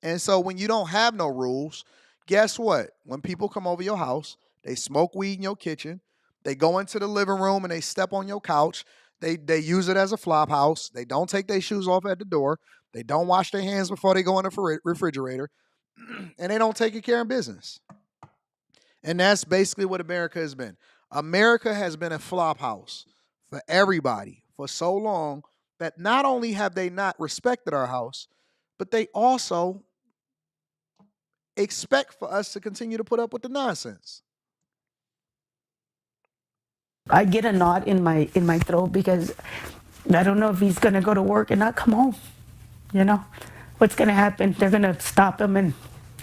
A: And so when you don't have no rules, guess what? When people come over your house, they smoke weed in your kitchen, they go into the living room and they step on your couch, they use it as a flop house, they don't take their shoes off at the door, they don't wash their hands before they go in the refrigerator, and they don't take care of business. And that's basically what America has been. America has been a flop house for everybody for so long that not only have they not respected our house, but they also expect for us to continue to put up with the nonsense.
U: I get a knot in my throat because I don't know if he's gonna go to work and not come home. You know, what's gonna happen? They're gonna stop him and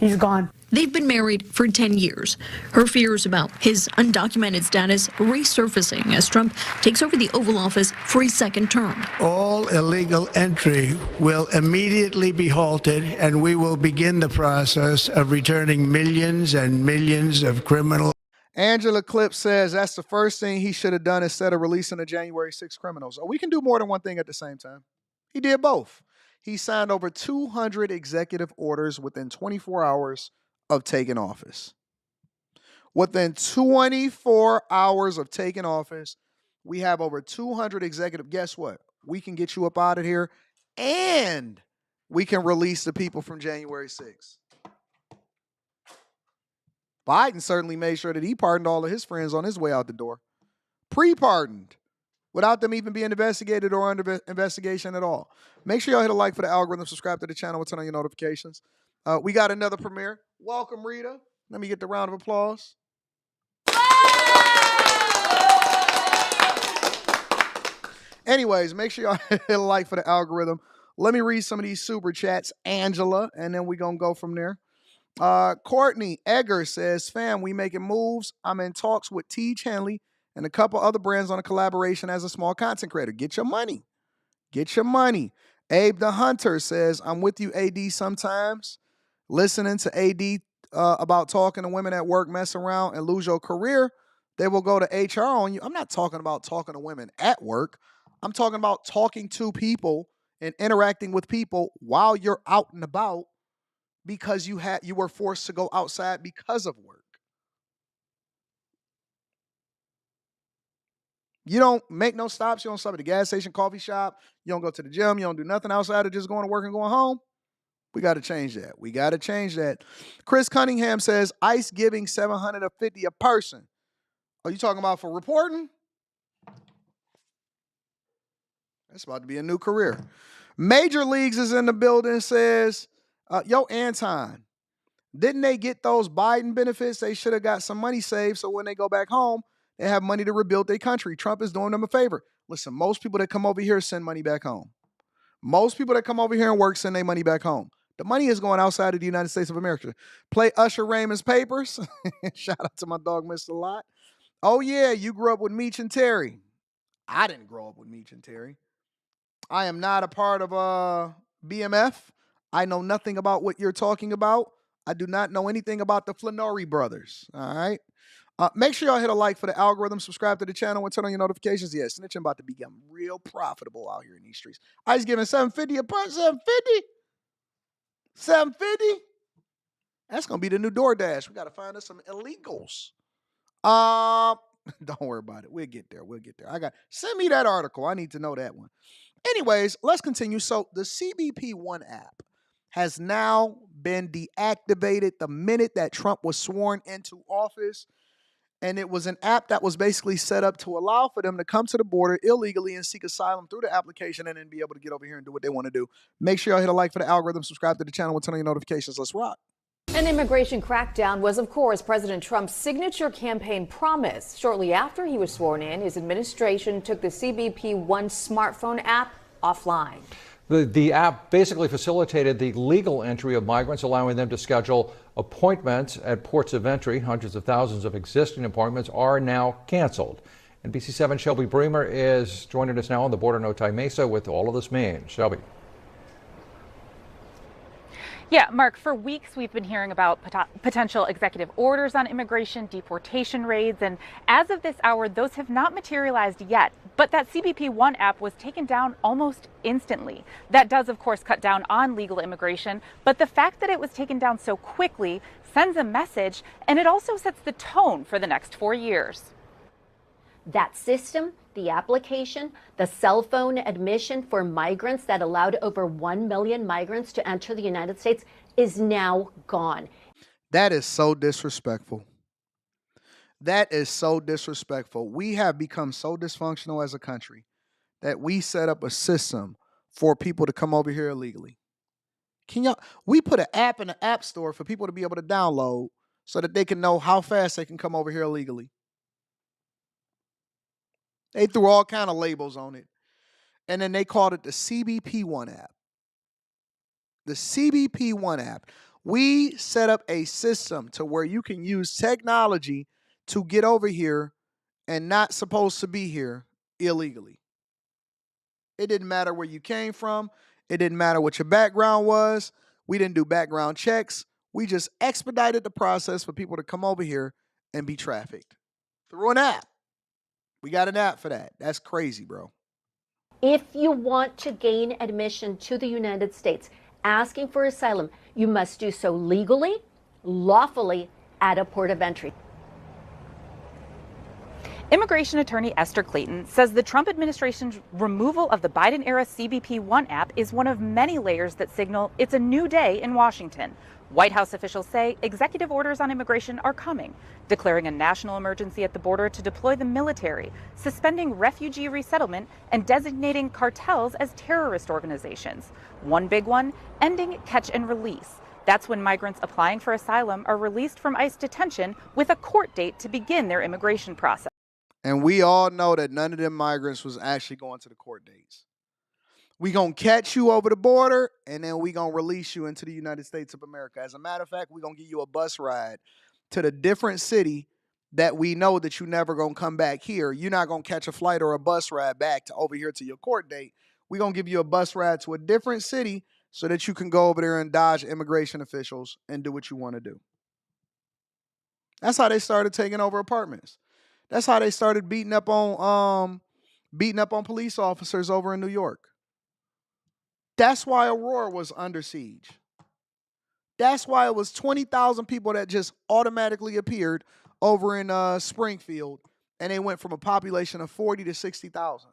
U: he's gone.
T: They've been married for 10 years. Her fears about his undocumented status resurfacing as Trump takes over the Oval Office for a second term.
D: All illegal entry will immediately be halted, and we will begin the process of returning millions and millions of criminals.
A: Angela Clip says that's the first thing he should have done instead of releasing the January 6 criminals. We can do more than one thing at the same time. He did both. He signed over 200 executive orders within 24 hours of taking office. Within 24 hours of taking office, we have over 200 executive. Guess what? We can get you up out of here, and we can release the people from January 6th. Biden certainly made sure that he pardoned all of his friends on his way out the door. Pre-pardoned, without them even being investigated or under investigation at all. Make sure y'all hit a like for the algorithm, subscribe to the channel, and turn on your notifications. We got another premiere. Welcome, Rita. Let me get the round of applause. Anyways, make sure y'all hit a like for the algorithm. Let me read some of these super chats, Angela, and then we're going to go from there. Courtney Egger says, fam, we making moves. I'm in talks with Tiege Hanley and a couple other brands on a collaboration as a small content creator. Get your money. Get your money. Abe the Hunter says, I'm with you, AD, sometimes. Listening to AD about talking to women at work, mess around, and lose your career, they will go to HR on you. I'm not talking about talking to women at work. I'm talking about talking to people and interacting with people while you're out and about because you were forced to go outside because of work. You don't make no stops. You don't stop at the gas station, coffee shop. You don't go to the gym. You don't do nothing outside of just going to work and going home. We got to change that. We got to change that. Chris Cunningham says, ICE giving $750 a person. Are you talking about for reporting? That's about to be a new career. Major Leagues is in the building, says, yo, Anton, didn't they get those Biden benefits? They should have got some money saved so when they go back home, they have money to rebuild their country. Trump is doing them a favor. Listen, most people that come over here send money back home. Most people that come over here and work send their money back home. The money is going outside of the United States of America. Play Usher Raymond's Papers. Shout out to my dog, Mr. Lot. Oh, yeah, you grew up with Meech and Terry. I didn't grow up with Meech and Terry. I am not a part of BMF. I know nothing about what you're talking about. I do not know anything about the Flannery brothers. All right. Make sure y'all hit a like for the algorithm, subscribe to the channel, and turn on your notifications. Yeah, snitching about to become real profitable out here in these streets. I was giving $750 a punch, $750? $750? That's gonna be the new DoorDash. We gotta find us some illegals. Don't worry about it. We'll get there. Send me that article. I need to know that one. Anyways, let's continue. So the CBP One app has now been deactivated the minute that Trump was sworn into office. And it was an app that was basically set up to allow for them to come to the border illegally and seek asylum through the application and then be able to get over here and do what they want to do. Make sure y'all hit a like for the algorithm, subscribe to the channel, and turn on your notifications. Let's rock.
C: An immigration crackdown was, of course, President Trump's signature campaign promise. Shortly after he was sworn in, his administration took the CBP One smartphone app offline.
V: The app basically facilitated the legal entry of migrants, allowing them to schedule appointments at ports of entry. Hundreds of thousands of existing appointments are now canceled. NBC7 Shelby Bremer is joining us now on the border in Otay Mesa with all of this means. Shelby.
W: Yeah, Mark, for weeks we've been hearing about potential executive orders on immigration, deportation raids, and as of this hour, those have not materialized yet. But that CBP One app was taken down almost instantly. That does, of course, cut down on legal immigration, but the fact that it was taken down so quickly sends a message, and it also sets the tone for the next 4 years.
C: That system, the application, the cell phone admission for migrants that allowed over 1 million migrants to enter the United States is now gone.
A: That is so disrespectful. That is so disrespectful. We have become so dysfunctional as a country that we set up a system for people to come over here illegally. We put an app in the app store for people to be able to download so that they can know how fast they can come over here illegally. They threw all kind of labels on it. And then they called it the CBP One app. The CBP One app. We set up a system to where you can use technology to get over here and not supposed to be here illegally. It didn't matter where you came from. It didn't matter what your background was. We didn't do background checks. We just expedited the process for people to come over here and be trafficked through an app. We got an app for that. That's crazy, bro.
C: If you want to gain admission to the United States, asking for asylum, you must do so legally, lawfully, at a port of entry.
W: Immigration attorney Esther Clayton says the Trump administration's removal of the Biden-era CBP One app is one of many layers that signal it's a new day in Washington. White House officials say executive orders on immigration are coming, declaring a national emergency at the border to deploy the military, suspending refugee resettlement, and designating cartels as terrorist organizations. One big one, ending catch and release. That's when migrants applying for asylum are released from ICE detention with a court date to begin their immigration process.
A: And we all know that none of them migrants was actually going to the court dates. We gonna catch you over the border, and then we gonna release you into the United States of America. As a matter of fact, we gonna give you a bus ride to the different city that we know that you never gonna come back here. You're not gonna catch a flight or a bus ride back to over here to your court date. We gonna give you a bus ride to a different city so that you can go over there and dodge immigration officials and do what you want to do. That's how they started taking over apartments. That's how they started beating up on police officers over in New York. That's why Aurora was under siege. That's why it was 20,000 people that just automatically appeared over in Springfield, and they went from a population of 40 to 60,000.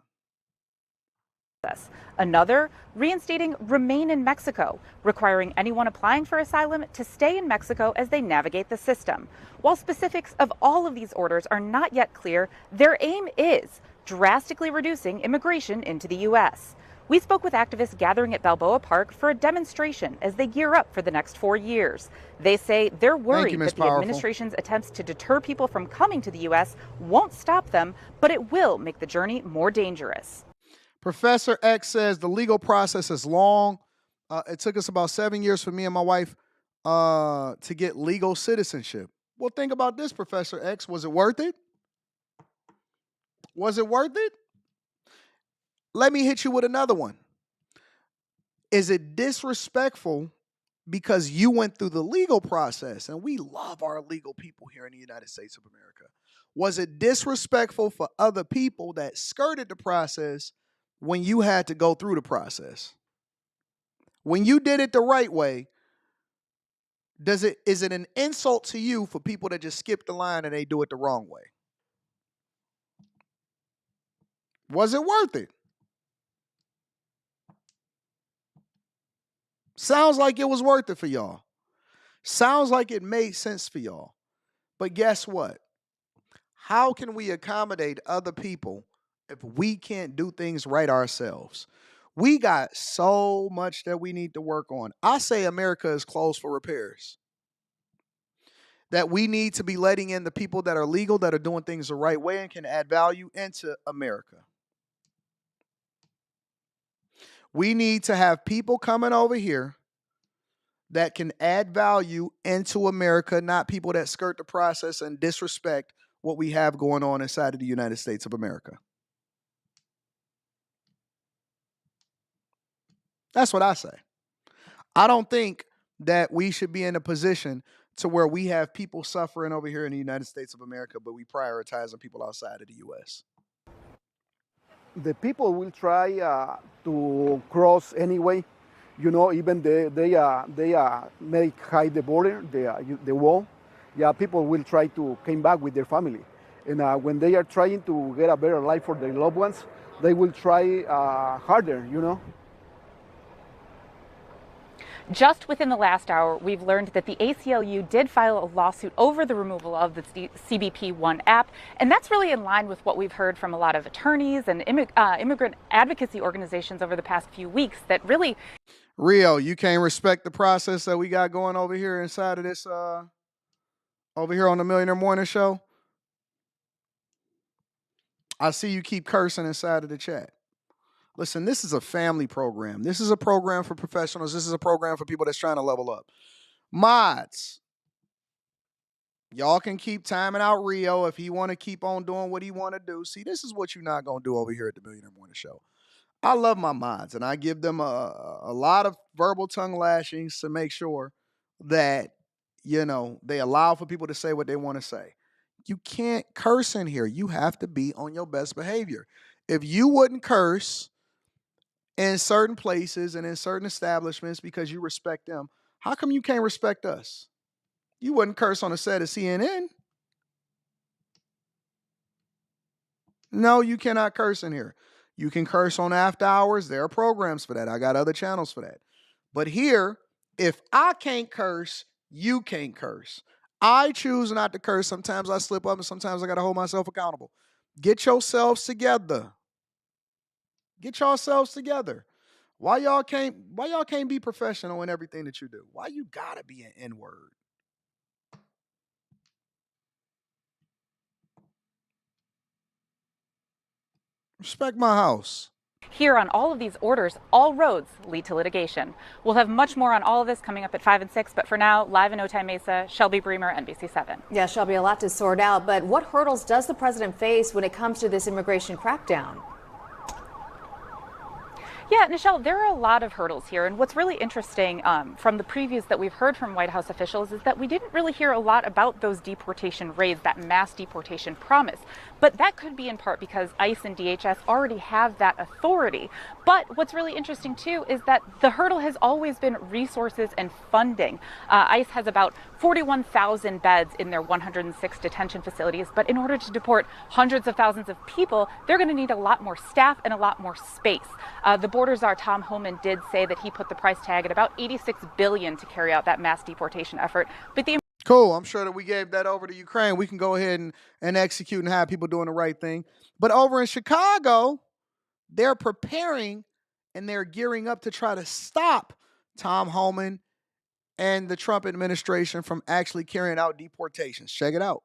W: Another, reinstating Remain in Mexico, requiring anyone applying for asylum to stay in Mexico as they navigate the system. While specifics of all of these orders are not yet clear, their aim is drastically reducing immigration into the U.S. We spoke with activists gathering at Balboa Park for a demonstration as they gear up for the next 4 years. They say they're worried that the administration's attempts to deter people from coming to the U.S. won't stop them, but it will make the journey more dangerous.
A: Professor X says the legal process is long. It took us about 7 years for me and my wife to get legal citizenship. Well, think about this, Professor X. Was it worth it? Was it worth it? Let me hit you with another one. Is it disrespectful because you went through the legal process? And we love our legal people here in the United States of America. Was it disrespectful for other people that skirted the process when you had to go through the process? When you did it the right way, is it an insult to you for people that just skip the line and they do it the wrong way? Was it worth it? Sounds like it was worth it for y'all. Sounds like it made sense for y'all. But guess what? How can we accommodate other people if we can't do things right ourselves? We got so much that we need to work on. I say America is closed for repairs. That we need to be letting in the people that are legal, that are doing things the right way and can add value into America. We need to have people coming over here that can add value into America, not people that skirt the process and disrespect what we have going on inside of the United States of America. That's what I say. I don't think that we should be in a position to where we have people suffering over here in the United States of America, but we prioritize on people outside of the U.S.
E: The people will try to cross anyway. You know, even they make hide the border, the wall. Yeah, people will try to come back with their family. And when they are trying to get a better life for their loved ones, they will try harder, you know.
W: Just within the last hour, we've learned that the ACLU did file a lawsuit over the removal of the CBP One app. And that's really in line with what we've heard from a lot of attorneys and immigrant advocacy organizations over the past few weeks that really...
A: Rio, you can't respect the process that we got going over here inside of this, over here on the Millionaire Morning Show. I see you keep cursing inside of the chat. Listen, this is a family program. This is a program for professionals. This is a program for people that's trying to level up. Mods, y'all can keep timing out Rio if he want to keep on doing what he want to do. See, this is what you're not going to do over here at the Millionaire Morning Show. I love my mods, and I give them a lot of verbal tongue lashings to make sure that, you know, they allow for people to say what they want to say. You can't curse in here. You have to be on your best behavior. If you wouldn't curse in certain places and in certain establishments because you respect them, how come you can't respect us? You wouldn't curse on a set of CNN. No, you cannot curse in here. You can curse on after hours. There are programs for that. I got other channels for that. But here, if I can't curse, you can't curse. I choose not to curse. Sometimes I slip up and sometimes I got to hold myself accountable. Get yourselves together. Get yourselves together. Why y'all can't be professional in everything that you do? Why you gotta be an N-word? Respect my house.
W: Here on all of these orders, all roads lead to litigation. We'll have much more on all of this coming up at 5 and 6, but for now, live in Otay Mesa, Shelby Bremer, NBC7.
F: Yeah, Shelby, a lot to sort out, but what hurdles does the president face when it comes to this immigration crackdown?
W: Yeah, Nichelle, there are a lot of hurdles here. And what's really interesting from the previews that we've heard from White House officials is that we didn't really hear a lot about those deportation raids, that mass deportation promise. But that could be in part because ICE and DHS already have that authority. But what's really interesting, too, is that the hurdle has always been resources and funding. ICE has about 41,000 beds in their 106 detention facilities. But in order to deport hundreds of thousands of people, they're going to need a lot more staff and a lot more space. The border czar Tom Homan did say that he put the price tag at about $86 billion to carry out that mass deportation effort. But the
A: Cool. I'm sure that we gave that over to Ukraine. We can go ahead and execute and have people doing the right thing. But over in Chicago, they're preparing and they're gearing up to try to stop Tom Homan and the Trump administration from actually carrying out deportations. Check it out.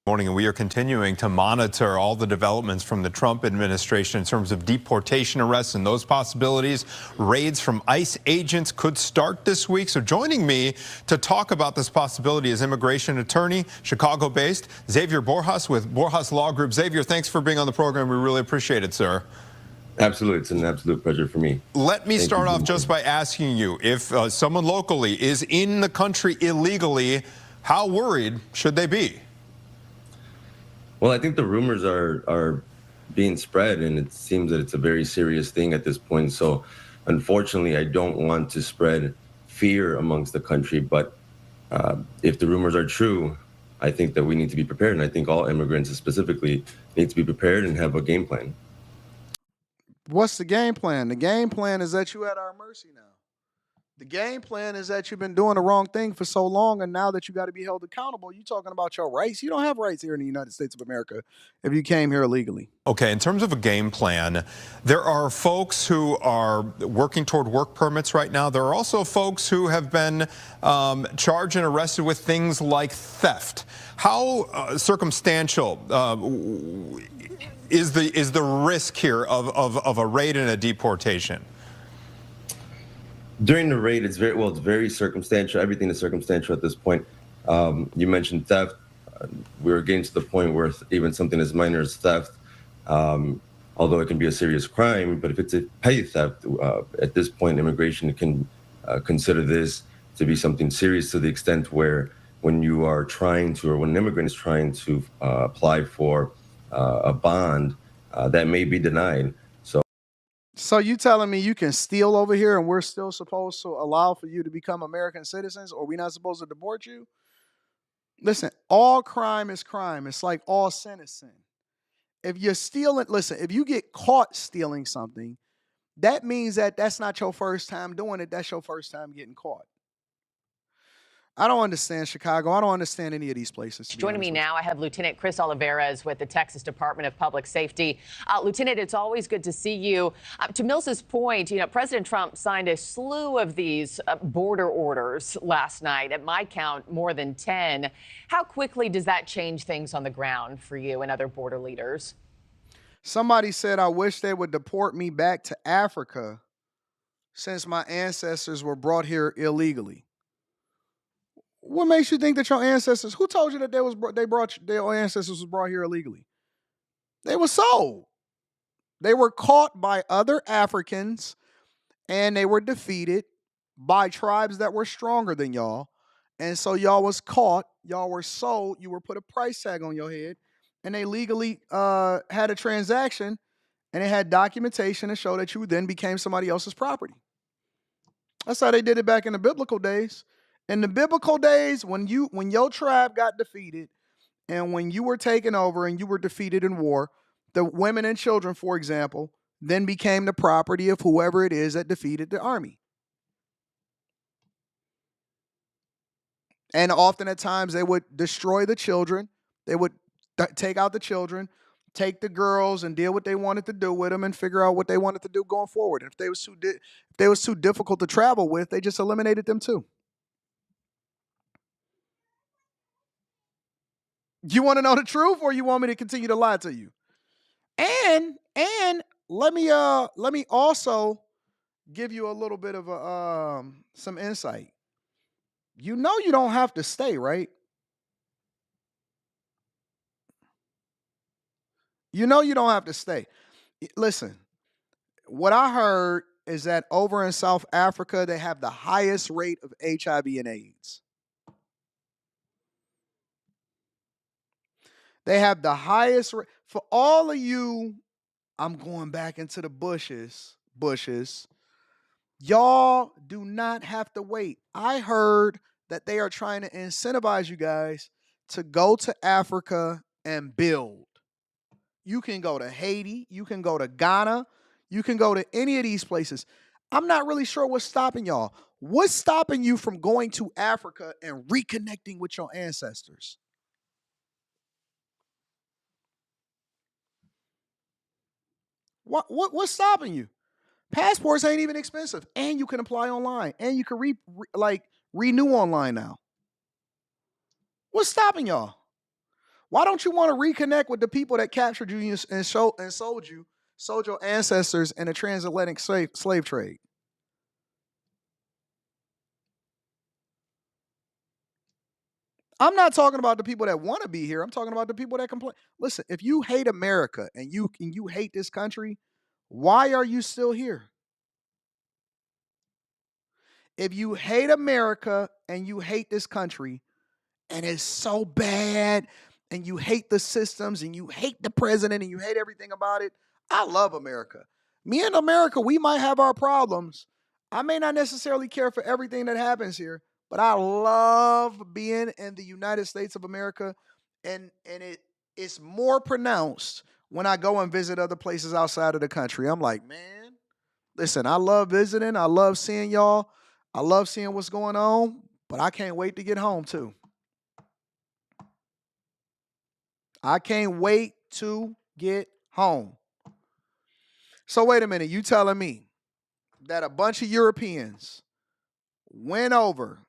B: Morning, and we are continuing to monitor all the developments from the Trump administration in terms of deportation arrests and those possibilities. Raids from ICE agents could start this week. So joining me to talk about this possibility is immigration attorney, Chicago-based, Xavier Borjas with Borjas Law Group. Xavier, thanks for being on the program. We really appreciate it, sir.
G: Absolutely. It's an absolute pleasure for me.
B: Let me start off just by asking you, if someone locally is in the country illegally, how worried should they be?
G: Well, I think the rumors are being spread, and it seems that it's a very serious thing at this point. So, unfortunately, I don't want to spread fear amongst the country. But if the rumors are true, I think that we need to be prepared. And I think all immigrants specifically need to be prepared and have a game plan.
A: What's the game plan? The game plan is that you're at our mercy now. The game plan is that you've been doing the wrong thing for so long, and now that you got to be held accountable, you're talking about your rights. You don't have rights here in the United States of America if you came here illegally.
B: Okay, in terms of a game plan, there are folks who are working toward work permits right now. There are also folks who have been charged and arrested with things like theft. How circumstantial is the risk here of a raid and a deportation?
G: During the raid, it's very circumstantial. Everything is circumstantial at this point. You mentioned theft. We're getting to the point where even something as minor as theft, although it can be a serious crime, but if it's a petty theft, at this point, immigration can consider this to be something serious to the extent where when you are trying to, or when an immigrant is trying to apply for a bond, that may be denied.
A: So you telling me you can steal over here and we're still supposed to allow for you to become American citizens, or we're not supposed to deport you? Listen, all crime is crime. It's like all sin is sin. If you're stealing, listen, if you get caught stealing something, that means that that's not your first time doing it. That's your first time getting caught. I don't understand Chicago. I don't understand any of these places.
H: Joining me now, I have Lieutenant Chris Oliveras with the Texas Department of Public Safety. Lieutenant, it's always good to see you. To Mills's point, President Trump signed a slew of these border orders last night. At my count, more than 10. How quickly does that change things on the ground for you and other border leaders?
A: Somebody said, I wish they would deport me back to Africa since my ancestors were brought here illegally. What makes you think that your ancestors, who told you that their ancestors was brought here illegally? They were sold. They were caught by other Africans, and they were defeated by tribes that were stronger than y'all. And so y'all was caught, y'all were sold, you were put a price tag on your head, and they legally had a transaction, and it had documentation to show that you then became somebody else's property. That's how they did it back in the biblical days. In the biblical days, when your tribe got defeated and when you were taken over and you were defeated in war, the women and children, for example, then became the property of whoever it is that defeated the army. And often at times they would destroy the children. They would take out the children, take the girls and deal what they wanted to do with them and figure out what they wanted to do going forward. And if they was too difficult to travel with, they just eliminated them too. You want to know the truth, or you want me to continue to lie to you? And let me also give you a little bit of some insight. You know you don't have to stay, right? You know you don't have to stay. Listen, what I heard is that over in South Africa, they have the highest rate of HIV and AIDS. They have the highest rate. For all of you, I'm going back into the bushes. Y'all do not have to wait. I heard that they are trying to incentivize you guys to go to Africa and build. You can go to Haiti. You can go to Ghana. You can go to any of these places. I'm not really sure what's stopping y'all. What's stopping you from going to Africa and reconnecting with your ancestors? What's stopping you? Passports ain't even expensive, and you can apply online, and you can renew online now. What's stopping y'all? Why don't you want to reconnect with the people that captured you and sold your ancestors in a transatlantic slave trade? I'm not talking about the people that want to be here. I'm talking about the people that complain. Listen, if you hate America and you hate this country, why are you still here? If you hate America and you hate this country, and it's so bad, and you hate the systems, and you hate the president, and you hate everything about it, I love America. Me and America, we might have our problems. I may not necessarily care for everything that happens here, but I love being in the United States of America, and it's more pronounced when I go and visit other places outside of the country. I'm like, man, listen, I love visiting. I love seeing y'all. I love seeing what's going on, but I can't wait to get home too. I can't wait to get home. So wait a minute, you telling me that a bunch of Europeans went over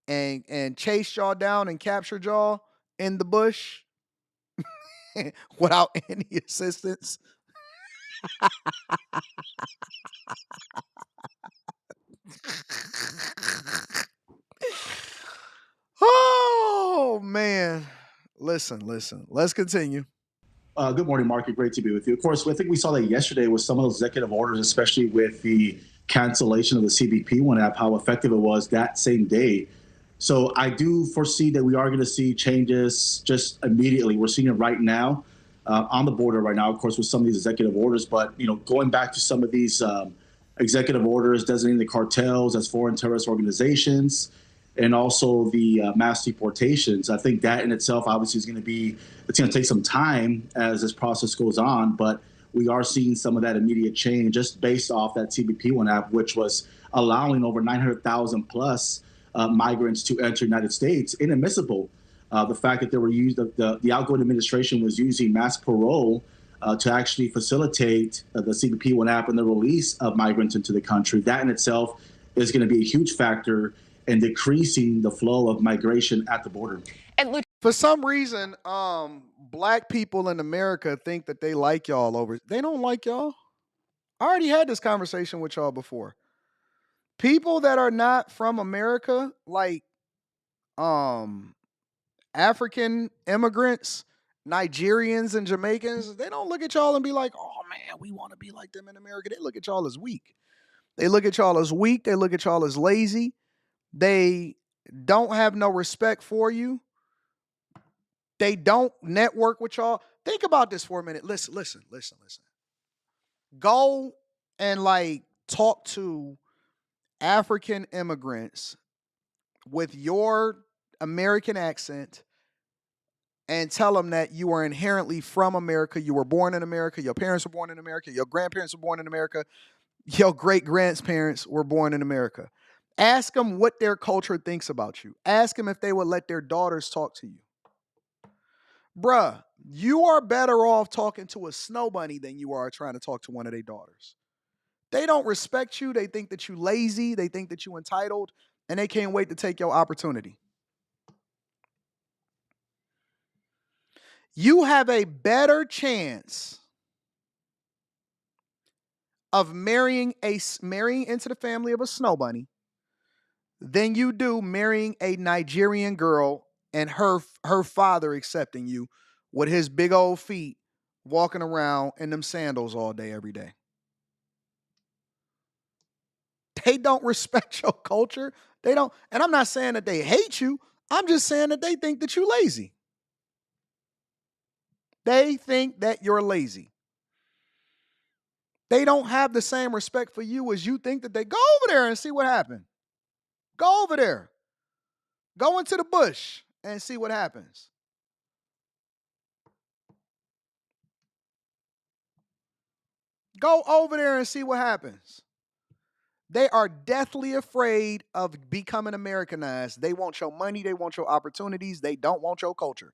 A: and chased y'all down and captured y'all in the bush without any assistance? Oh man. Listen. Let's continue.
I: Good morning, Mark. Great to be with you. Of course, I think we saw that yesterday with some of those executive orders, especially with the cancellation of the CBP One app, how effective it was that same day. So I do foresee that we are going to see changes just immediately. We're seeing it right now on the border right now, of course, with some of these executive orders. But, going back to some of these executive orders designating the cartels as foreign terrorist organizations, and also the mass deportations. I think that in itself obviously is going to take some time as this process goes on, but we are seeing some of that immediate change just based off that CBP One app, which was allowing over 900,000 plus migrants to enter the United States inadmissible. The fact that they were the outgoing administration was using mass parole to actually facilitate the CBP One app and the release of migrants into the country. That in itself is going to be a huge factor and decreasing the flow of migration at the border.
H: And
A: for some reason, black people in America think that they like y'all over. They don't like y'all. I already had this conversation with y'all before. People that are not from America, like African immigrants, Nigerians and Jamaicans, they don't look at y'all and be like, oh man, we want to be like them in America. They look at y'all as weak. They look at y'all as weak. They look at y'all as lazy. They don't have no respect for you. They don't network with y'all. Think about this for a minute. Listen. Go and talk to African immigrants with your American accent and tell them that you are inherently from America. You were born in America. Your parents were born in America. Your grandparents were born in America. Your great-grandparents were born in America. Ask them what their culture thinks about you. Ask them if they would let their daughters talk to you. Bruh, you are better off talking to a snow bunny than you are trying to talk to one of their daughters. They don't respect you. They think that you lazy. They think that you entitled. And they can't wait to take your opportunity. You have a better chance of marrying into the family of a snow bunny than you do marrying a Nigerian girl and her father accepting you with his big old feet walking around in them sandals all day, every day. They don't respect your culture. They don't. And I'm not saying that they hate you. I'm just saying that they think that you're lazy. They think that you're lazy. They don't have the same respect for you as you think that they. Go over there and see what happened. Go over there. Go into the bush and see what happens. Go over there and see what happens. They are deathly afraid of becoming Americanized. They want your money. They want your opportunities. They don't want your culture.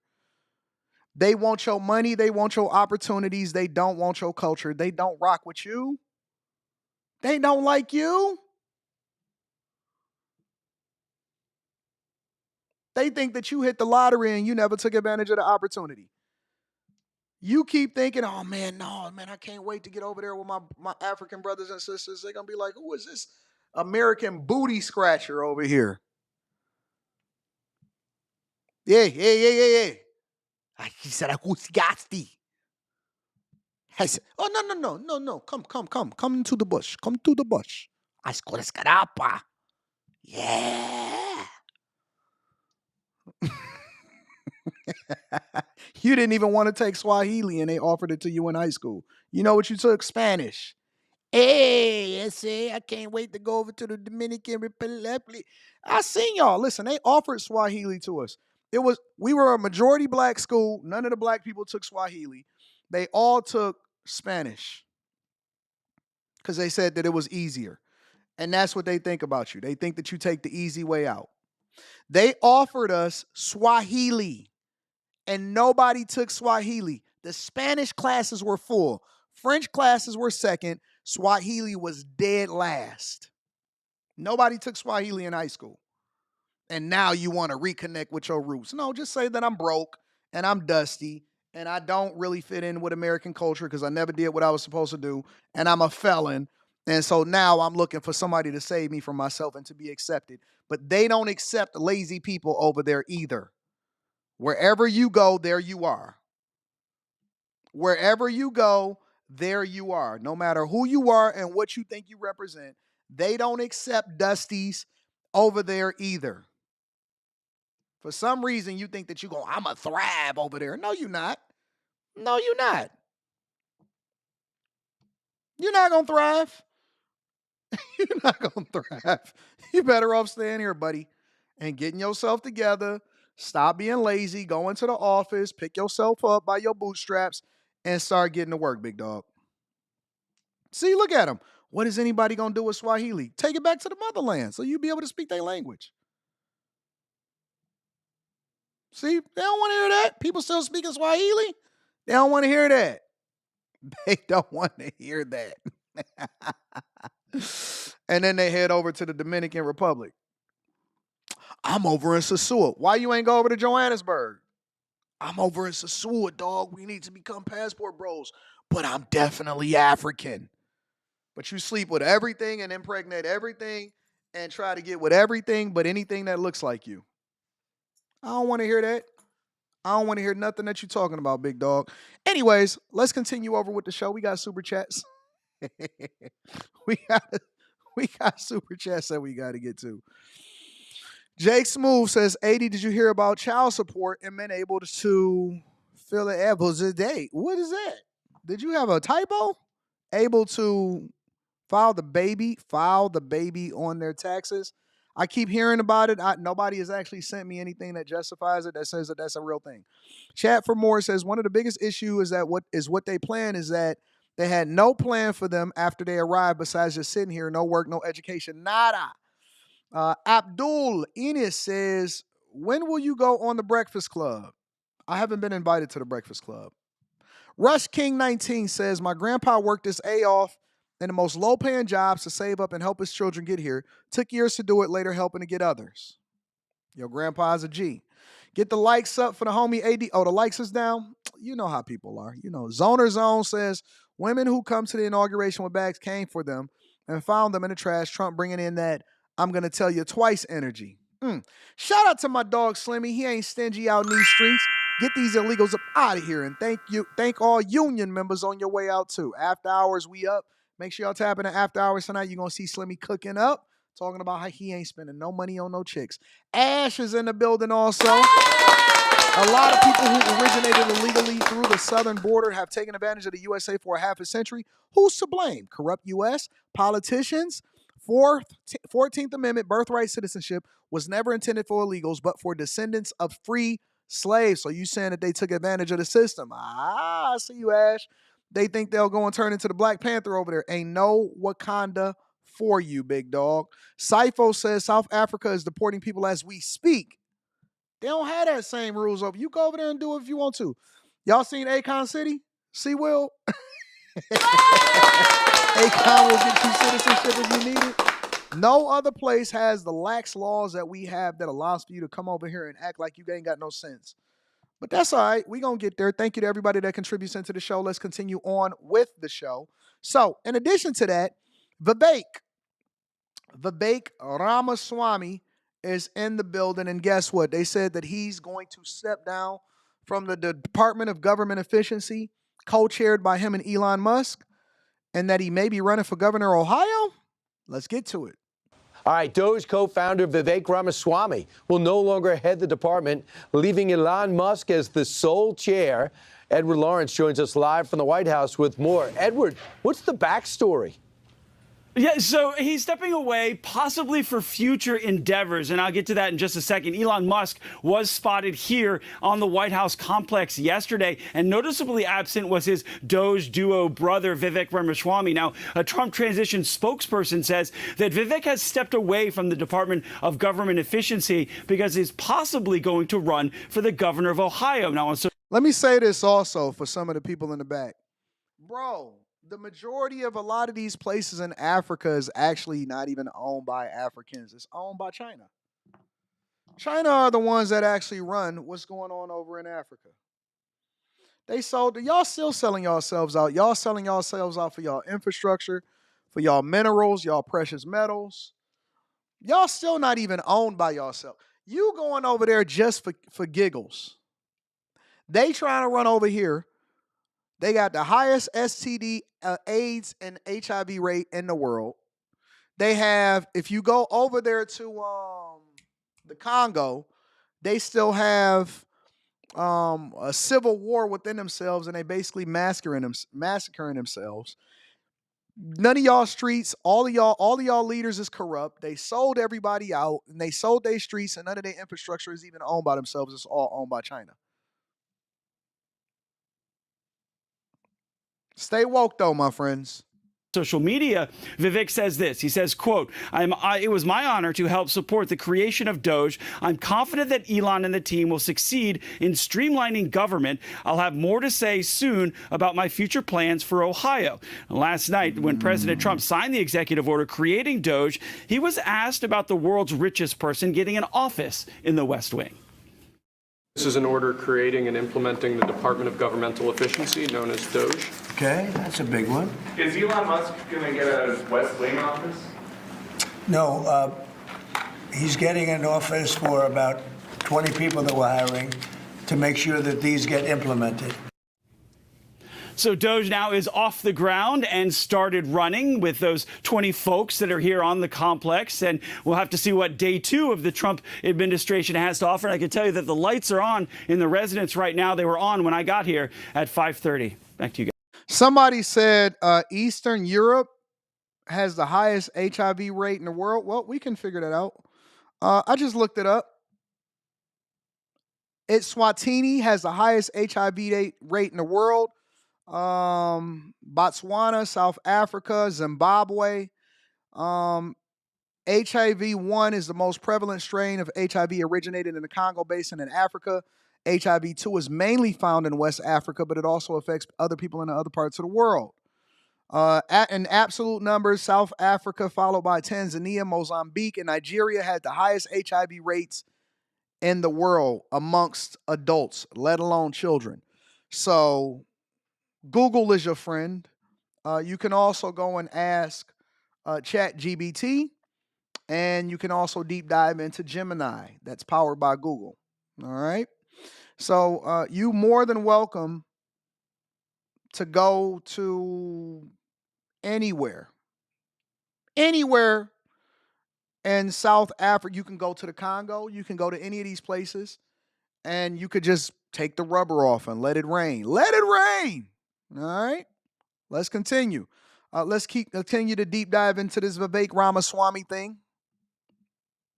A: They want your money. They want your opportunities. They don't want your culture. They don't rock with you. They don't like you. They think that you hit the lottery and you never took advantage of the opportunity. You keep thinking, oh man, no, man, I can't wait to get over there with my African brothers and sisters. They're going to be like, who is this American booty scratcher over here? Yeah. He said, who's Gatsby? I said, oh, no. Come into the bush. Come to the bush. Ascorascarapa. Yeah. You didn't even want to take Swahili and they offered it to you in high school. You know what you took? Spanish. Hey, I can't wait to go over to the Dominican Republic. I seen y'all. Listen, they offered Swahili to us. We were a majority black school. None of the black people took Swahili. They all took Spanish because they said that it was easier. And that's what they think about you. They think that you take the easy way out. They offered us Swahili, and nobody took Swahili. The Spanish classes were full. French classes were second. Swahili was dead last. Nobody took Swahili in high school. And now you want to reconnect with your roots. No, just say that I'm broke and I'm dusty and I don't really fit in with American culture because I never did what I was supposed to do and I'm a felon. And so now I'm looking for somebody to save me from myself and to be accepted. But they don't accept lazy people over there either. Wherever you go, there you are. Wherever you go, there you are. No matter who you are and what you think you represent, they don't accept dusties over there either. For some reason, you think that you go, I'm a thrive over there. No, you're not. No, you're not. You're not going to thrive. You're not going to thrive. You're better off staying here, buddy, and getting yourself together. Stop being lazy. Go into the office. Pick yourself up by your bootstraps and start getting to work, big dog. See, look at them. What is anybody going to do with Swahili? Take it back to the motherland so you'll be able to speak their language. See, they don't want to hear that. People still speaking Swahili. They don't want to hear that. They don't want to hear that. And then they head over to the Dominican Republic. I'm over in Sosua. Why you ain't go over to Johannesburg? I'm over in Sosua, dog. We need to become passport bros. But I'm definitely African. But you sleep with everything and impregnate everything and try to get with everything but anything that looks like you. I don't want to hear that. I don't want to hear nothing that you're talking about, big dog. Anyways, let's continue over with the show. We got super chats. we got super chats that we got to get to. Jake Smooth says, 80, did you hear about child support and men able to fill the apples a day? What is that? Did you have a typo? Able to file the baby on their taxes? I keep hearing about it. Nobody has actually sent me anything that justifies it, that says that that's a real thing. Chat for More says, one of the biggest issues is that what they plan is that they had no plan for them after they arrived besides just sitting here, no work, no education, nada. Abdul Enos says, when will you go on the Breakfast Club? I haven't been invited to the Breakfast Club. Rush King 19 says, my grandpa worked his A off in the most low-paying jobs to save up and help his children get here. Took years to do it, later helping to get others. Your grandpa's a G. Get the likes up for the homie AD. Oh, the likes is down? You know how people are. You know, Zoner Zone says, women who come to the inauguration with bags came for them and found them in the trash. Trump bringing in that I'm going to tell you twice energy. Shout out to my dog Slimmy. He ain't stingy out in these streets. Get these illegals up out of here. And thank all union members on your way out too. After hours, we up. Make sure y'all tap in the after hours tonight. You're going to see Slimmy cooking up, talking about how he ain't spending no money on no chicks. Ash is in the building also. A lot of people who originated illegally through the southern border have taken advantage of the USA for a half a century. Who's to blame? Corrupt U.S., politicians. 14th Amendment birthright citizenship was never intended for illegals, but for descendants of free slaves. So you saying that they took advantage of the system. I see you, Ash. They think they'll go and turn into the Black Panther over there. Ain't no Wakanda for you, big dog. Sifo says South Africa is deporting people as we speak. They don't have that same rules over. You go over there and do it if you want to. Y'all seen Akon City? See, Will? Akon will get you citizenship if you need it. No other place has the lax laws that we have that allows for you to come over here and act like you ain't got no sense. But that's all right. We're going to get there. Thank you to everybody that contributes into the show. Let's continue on with the show. So, in addition to that, Vivek Ramaswamy is in the building. And guess what? They said that he's going to step down from the Department of Government Efficiency, co-chaired by him and Elon Musk, and that he may be running for governor of Ohio. Let's get to it.
J: All right, DOGE co-founder Vivek Ramaswamy will no longer head the department, leaving Elon Musk as the sole chair. Edward Lawrence joins us live from the White House with more. Edward, what's the backstory?
K: Yeah, so he's stepping away possibly for future endeavors, and I'll get to that in just a second. Elon Musk was spotted here on the White House complex yesterday, and noticeably absent was his DOGE duo brother, Vivek Ramaswamy. Now, a Trump transition spokesperson says that Vivek has stepped away from the Department of Government Efficiency because he's possibly going to run for the governor of Ohio. Now,
A: let me say this also for some of the people in the back. Bro, the majority of a lot of these places in Africa is actually not even owned by Africans. It's owned by China. China are the ones that actually run what's going on over in Africa. They sold, y'all still selling yourselves out. Y'all selling yourselves out for y'all infrastructure, for y'all minerals, y'all precious metals. Y'all still not even owned by yourself. You going over there just for giggles. They trying to run over here. They got the highest STD, AIDS, and HIV rate in the world. They have, if you go over there to the Congo, they still have a civil war within themselves, and they basically massacring themselves. None of y'all streets, all of y'all leaders is corrupt. They sold everybody out, and they sold their streets, and none of their infrastructure is even owned by themselves. It's all owned by China. Stay woke, though, my friends.
K: Social media, Vivek says this. He says, quote, it was my honor to help support the creation of DOGE. I'm confident that Elon and the team will succeed in streamlining government. I'll have more to say soon about my future plans for Ohio. Last night, when President Trump signed the executive order creating DOGE, he was asked about the world's richest person getting an office in the West Wing.
L: This is an order creating and implementing the Department of Governmental Efficiency, known as DOGE.
D: Okay, that's a big one.
L: Is Elon Musk going to get a West Wing office?
D: No, he's getting an office for about 20 people that we're hiring to make sure that these get implemented.
K: So DOGE now is off the ground and started running with those 20 folks that are here on the complex. And we'll have to see what day 2 of the Trump administration has to offer. And I can tell you that the lights are on in the residence right now. They were on when I got here at 5:30. Back to you guys.
A: Somebody said Eastern Europe has the highest HIV rate in the world. Well, we can figure that out. I just looked it up. Eswatini has the highest HIV rate in the world. Botswana, South Africa, Zimbabwe. HIV-1 is the most prevalent strain of HIV originated in the Congo Basin in Africa. HIV-2 is mainly found in West Africa, but it also affects other people in the other parts of the world. In absolute numbers, South Africa, followed by Tanzania, Mozambique, and Nigeria had the highest HIV rates in the world amongst adults, let alone children. So Google is your friend. You can also go and ask ChatGPT, and you can also deep dive into Gemini. That's powered by Google. All right. So you more than welcome to go to anywhere in South Africa. You can go to the Congo. You can go to any of these places, and you could just take the rubber off and let it rain. Let it rain. All right. Let's continue. Let's continue to deep dive into this Vivek Ramaswamy thing.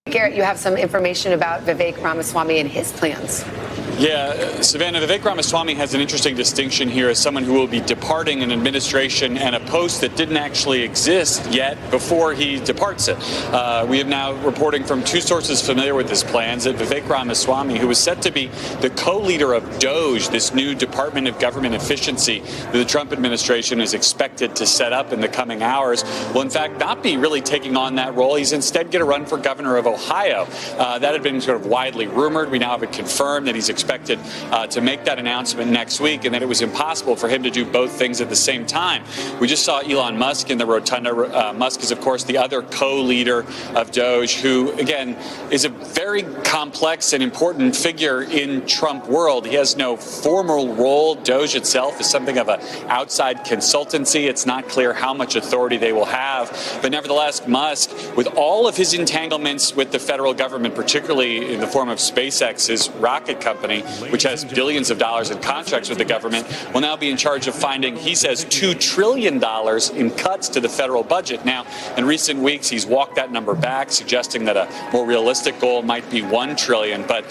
X: Garrett, you have some information about Vivek Ramaswamy and his plans.
M: Yeah, Savannah, Vivek Ramaswamy has an interesting distinction here as someone who will be departing an administration and a post that didn't actually exist yet before he departs it. We have now reporting from two sources familiar with his plans that Vivek Ramaswamy, who was set to be the co-leader of DOGE, this new Department of Government Efficiency that the Trump administration is expected to set up in the coming hours, will in fact not be really taking on that role. He's instead going to run for governor of Ohio. That had been sort of widely rumored. We now have it confirmed that he's expected to make that announcement next week, and that it was impossible for him to do both things at the same time. We just saw Elon Musk in the rotunda. Musk is, of course, the other co-leader of DOGE, who, again, is a very complex and important figure in Trump world. He has no formal role. DOGE itself is something of an outside consultancy. It's not clear how much authority they will have. But nevertheless, Musk, with all of his entanglements with the federal government, particularly in the form of SpaceX, his rocket company, which has billions of dollars in contracts with the government, will now be in charge of finding, he says, $2 trillion in cuts to the federal budget. Now, in recent weeks, he's walked that number back, suggesting that a more realistic goal might be $1 trillion. But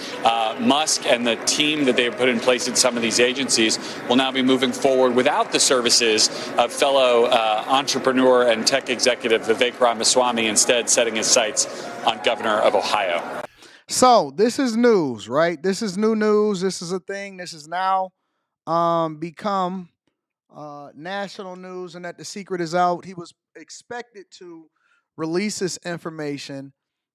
M: Musk and the team that they've put in place in some of these agencies will now be moving forward without the services of fellow entrepreneur and tech executive Vivek Ramaswamy, instead setting his sights on governor of Ohio.
A: So this is news, right? This is new news. This is a thing. This has now become national news, and that the secret is out. He was expected to release this information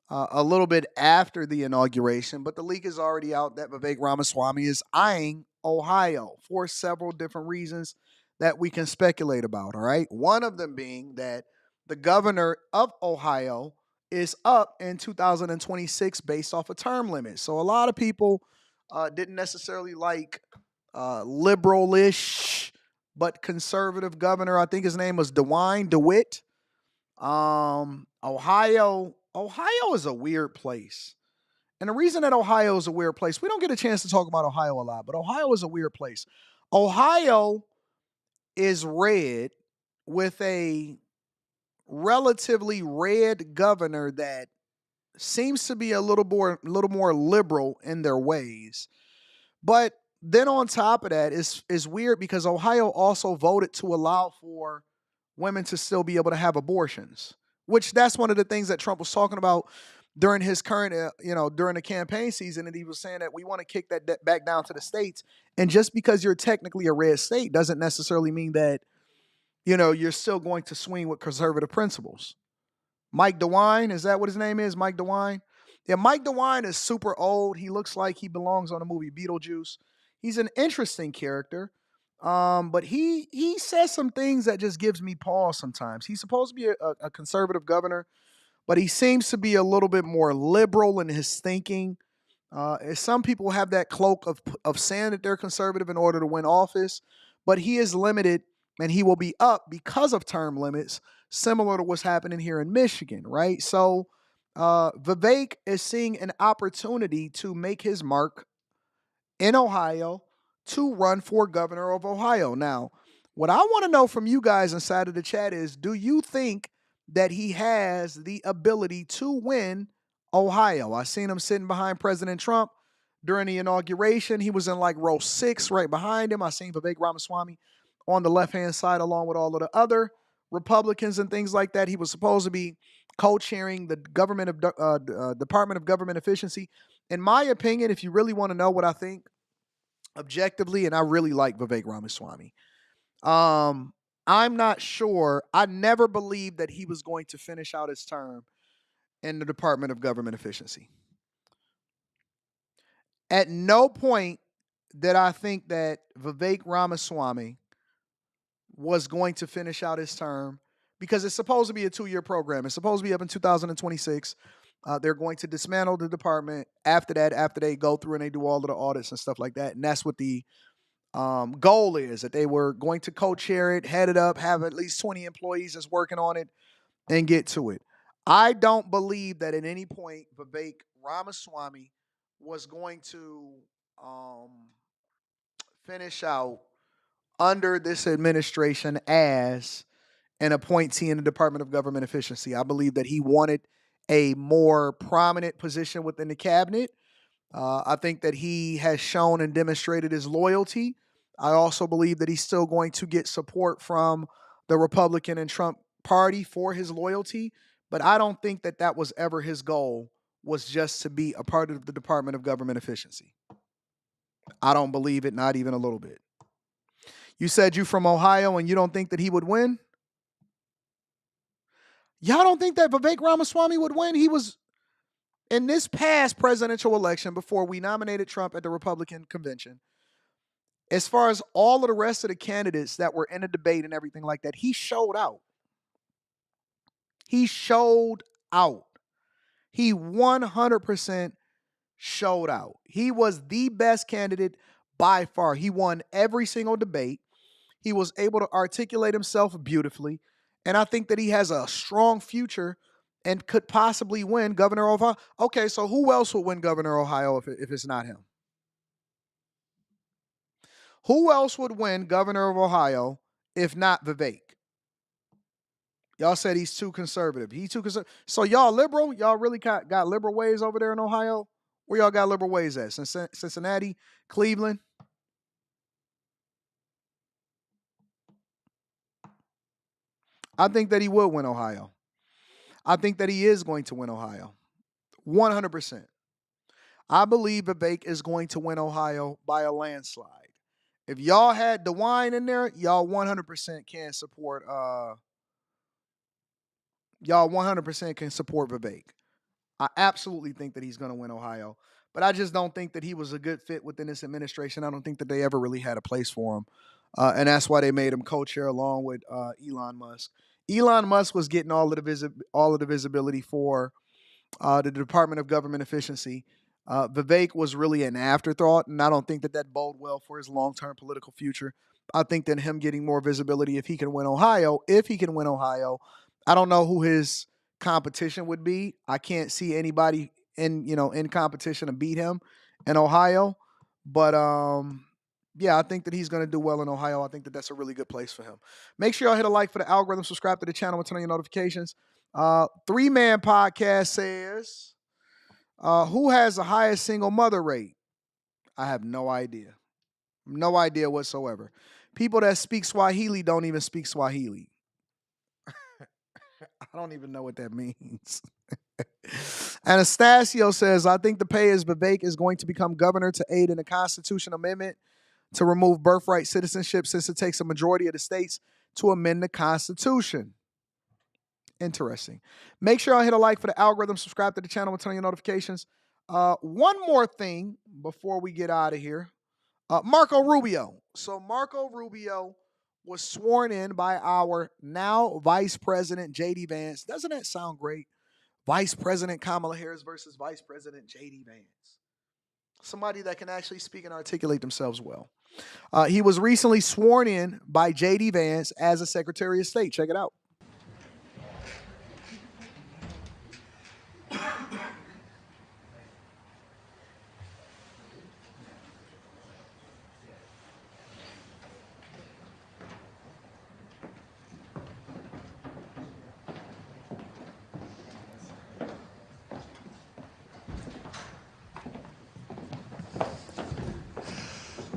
A: a little bit after the inauguration, but the leak is already out that Vivek Ramaswamy is eyeing Ohio for several different reasons that we can speculate about, all right? One of them being that the governor of Ohio is up in 2026 based off a term limit. So a lot of people didn't necessarily like liberal-ish but conservative governor. I think his name was DeWitt. Ohio is a weird place. And the reason that Ohio is a weird place, we don't get a chance to talk about Ohio a lot, but Ohio is a weird place. Ohio is red with a relatively red governor that seems to be a little more liberal in their ways. But then on top of that, is weird because Ohio also voted to allow for women to still be able to have abortions, which that's one of the things that Trump was talking about during his current, during the campaign season. And he was saying that we want to kick that back down to the states. And just because you're technically a red state doesn't necessarily mean that, you're still going to swing with conservative principles. Mike DeWine, is that what his name is? Mike DeWine? Yeah, Mike DeWine is super old. He looks like he belongs on the movie Beetlejuice. He's an interesting character, but he says some things that just gives me pause sometimes. He's supposed to be a conservative governor, but he seems to be a little bit more liberal in his thinking. Some people have that cloak of saying that they're conservative in order to win office, but he is limited, and he will be up because of term limits, similar to what's happening here in Michigan, right? So Vivek is seeing an opportunity to make his mark in Ohio to run for governor of Ohio. Now, what I want to know from you guys inside of the chat is, do you think that he has the ability to win Ohio? I seen him sitting behind President Trump during the inauguration. He was in like row 6 right behind him. I seen Vivek Ramaswamy on the left-hand side along with all of the other Republicans and things like that. He was supposed to be co-chairing the Department of Government Efficiency. In my opinion, if you really want to know what I think objectively, and I really like Vivek Ramaswamy, I'm not sure. I never believed that he was going to finish out his term in the Department of Government Efficiency. At no point did I think that Vivek Ramaswamy was going to finish out his term, because it's supposed to be a 2-year program. It's supposed to be up in 2026. They're going to dismantle the department after that, after they go through and they do all of the audits and stuff like that. And that's what the goal is, that they were going to co-chair it, head it up, have at least 20 employees that's working on it, and get to it. I don't believe that at any point Vivek Ramaswamy was going to finish out under this administration as an appointee in the Department of Government Efficiency. I believe that he wanted a more prominent position within the cabinet. I think that he has shown and demonstrated his loyalty. I also believe that he's still going to get support from the Republican and Trump party for his loyalty. But I don't think that that was ever his goal, was just to be a part of the Department of Government Efficiency. I don't believe it, not even a little bit. You said you from Ohio and you don't think that he would win? Y'all don't think that Vivek Ramaswamy would win? He was, in this past presidential election, before we nominated Trump at the Republican convention, as far as all of the rest of the candidates that were in a debate and everything like that, he showed out. He showed out. He 100% showed out. He was the best candidate by far. He won every single debate. He was able to articulate himself beautifully. And I think that he has a strong future and could possibly win governor of Ohio. Okay, so who else would win governor of Ohio if it's not him? Who else would win governor of Ohio if not Vivek? Y'all said he's too conservative. He's too conservative. So y'all liberal? Y'all really got liberal ways over there in Ohio? Where y'all got liberal ways at? Cincinnati, Cleveland? I think that he will win Ohio. I think that he is going to win Ohio. 100%. I believe Vivek is going to win Ohio by a landslide. If y'all had DeWine in there, y'all 100% can support y'all 100% can support Vivek. I absolutely think that he's going to win Ohio. But I just don't think that he was a good fit within this administration. I don't think that they ever really had a place for him. And that's why they made him co-chair along with Elon Musk. Elon Musk was getting all of the visibility for the Department of Government Efficiency. Vivek was really an afterthought, and I don't think that that bode well for his long-term political future. I think that him getting more visibility if he can win Ohio, I don't know who his competition would be. I can't see anybody in competition to beat him in Ohio. But yeah, I think that he's going to do well in Ohio. I think that that's a really good place for him. Make sure y'all hit a like for the algorithm, subscribe to the channel, and turn on your notifications. 3-Man Podcast says, who has the highest single mother rate? I have no idea. No idea whatsoever. People that speak Swahili don't even speak Swahili. I don't even know what that means. Anastasio says, I think the pay is Vivek is going to become governor to aid in a constitutional amendment to remove birthright citizenship, since it takes a majority of the states to amend the Constitution. Interesting. Make sure I hit a like for the algorithm, subscribe to the channel, and turn on your notifications. One more thing before we get out of here. Marco Rubio. So Marco Rubio was sworn in by our now Vice President JD Vance. Doesn't that sound great? Vice President Kamala Harris versus Vice President JD Vance. Somebody that can actually speak and articulate themselves well. He was recently sworn in by JD Vance as a Secretary of State. Check it out.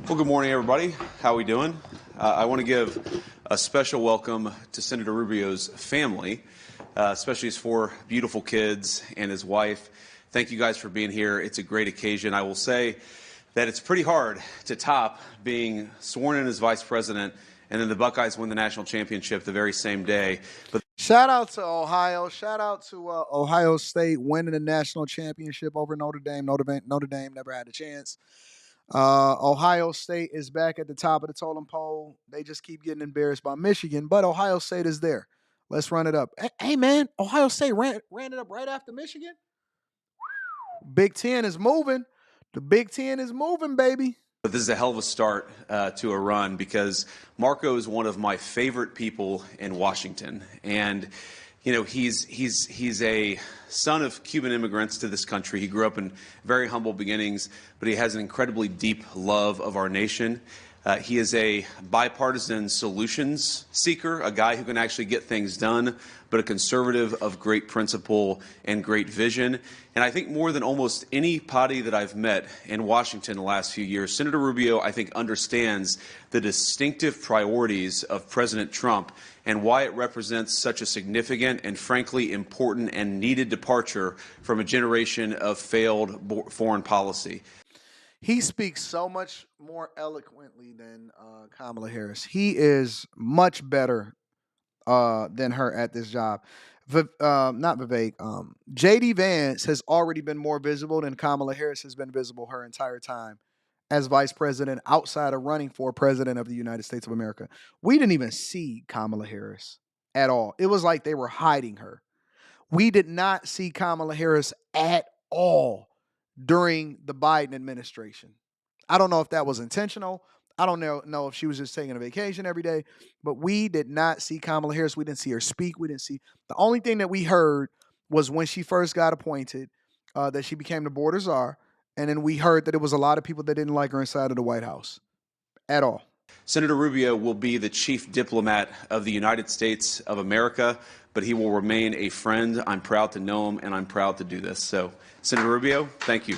N: Well, good morning, everybody. How are we doing? I want to give a special welcome to Senator Rubio's family, especially his 4 beautiful kids and his wife. Thank you guys for being here. It's a great occasion. I will say that it's pretty hard to top being sworn in as vice president and then the Buckeyes win the national championship the very same day. But
A: shout out to Ohio. Shout out to Ohio State winning the national championship over Notre Dame. Notre Dame never had a chance. Ohio State is back at the top of the totem pole. They just keep getting embarrassed by Michigan, but Ohio State is there. Let's run it up. Hey man, Ohio State ran it up right after Michigan. Big Ten is moving. The Big Ten is moving, baby.
N: But this is a hell of a start to a run, because Marco is one of my favorite people in Washington. And, you know, he's a son of Cuban immigrants to this country. He grew up in very humble beginnings, but he has an incredibly deep love of our nation. He is a bipartisan solutions seeker, a guy who can actually get things done, but a conservative of great principle and great vision. And I think more than almost anybody that I've met in Washington the last few years, Senator Rubio, I think, understands the distinctive priorities of President Trump and why it represents such a significant and frankly important and needed departure from a generation of failed foreign policy.
A: He speaks so much more eloquently than Kamala Harris. He is much better than her at this job. Not Vivek. JD Vance has already been more visible than Kamala Harris has been visible her entire time as vice president outside of running for president of the United States of America. We didn't even see Kamala Harris at all. It was like they were hiding her. We did not see Kamala Harris at all during the Biden administration. I don't know if that was intentional. I don't know if she was just taking a vacation every day, but we did not see Kamala Harris. We didn't see her speak. We didn't see. The only thing that we heard was when she first got appointed, that she became the border czar. And then we heard that it was a lot of people that didn't like her inside of the White House at all.
N: Senator Rubio will be the chief diplomat of the United States of America, but he will remain a friend. I'm proud to know him, and I'm proud to do this. So, Senator Rubio, thank you.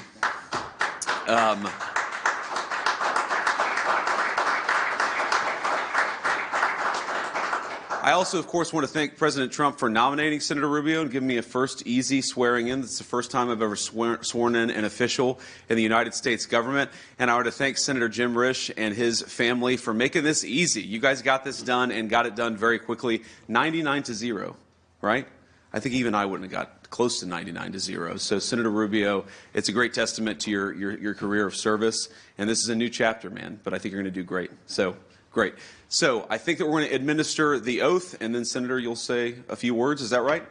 N: I also, of course, want to thank President Trump for nominating Senator Rubio and giving me a first easy swearing in. This is the first time I've ever sworn in an official in the United States government. And I want to thank Senator Jim Risch and his family for making this easy. You guys got this done and got it done very quickly. 99-0, right? I think even I wouldn't have got close to 99-0. So, Senator Rubio, it's a great testament to your career of service. And this is a new chapter, man. But I think you're going to do great. So, great. So I think that we're going to administer the oath, and then, Senator, you'll say a few words. Is that right?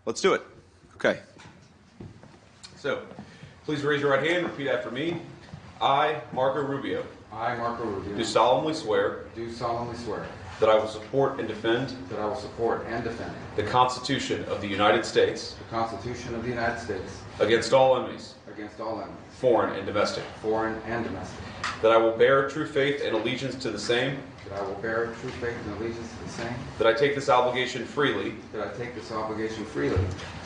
N: Let's do it. Okay. So please raise your right hand and repeat after me. I, Marco Rubio.
O: I, Marco Rubio.
N: Do solemnly swear.
O: Do solemnly swear.
N: That I will support and defend.
O: That I will support and defend.
N: The Constitution of the United States.
O: The Constitution of the United States.
N: Against all enemies.
O: Against all enemies.
N: Foreign and domestic.
O: Foreign and domestic.
N: That I will bear true faith and allegiance to the same.
O: That I will bear true faith and allegiance to the same.
N: That I take this obligation freely.
O: That I take this obligation freely.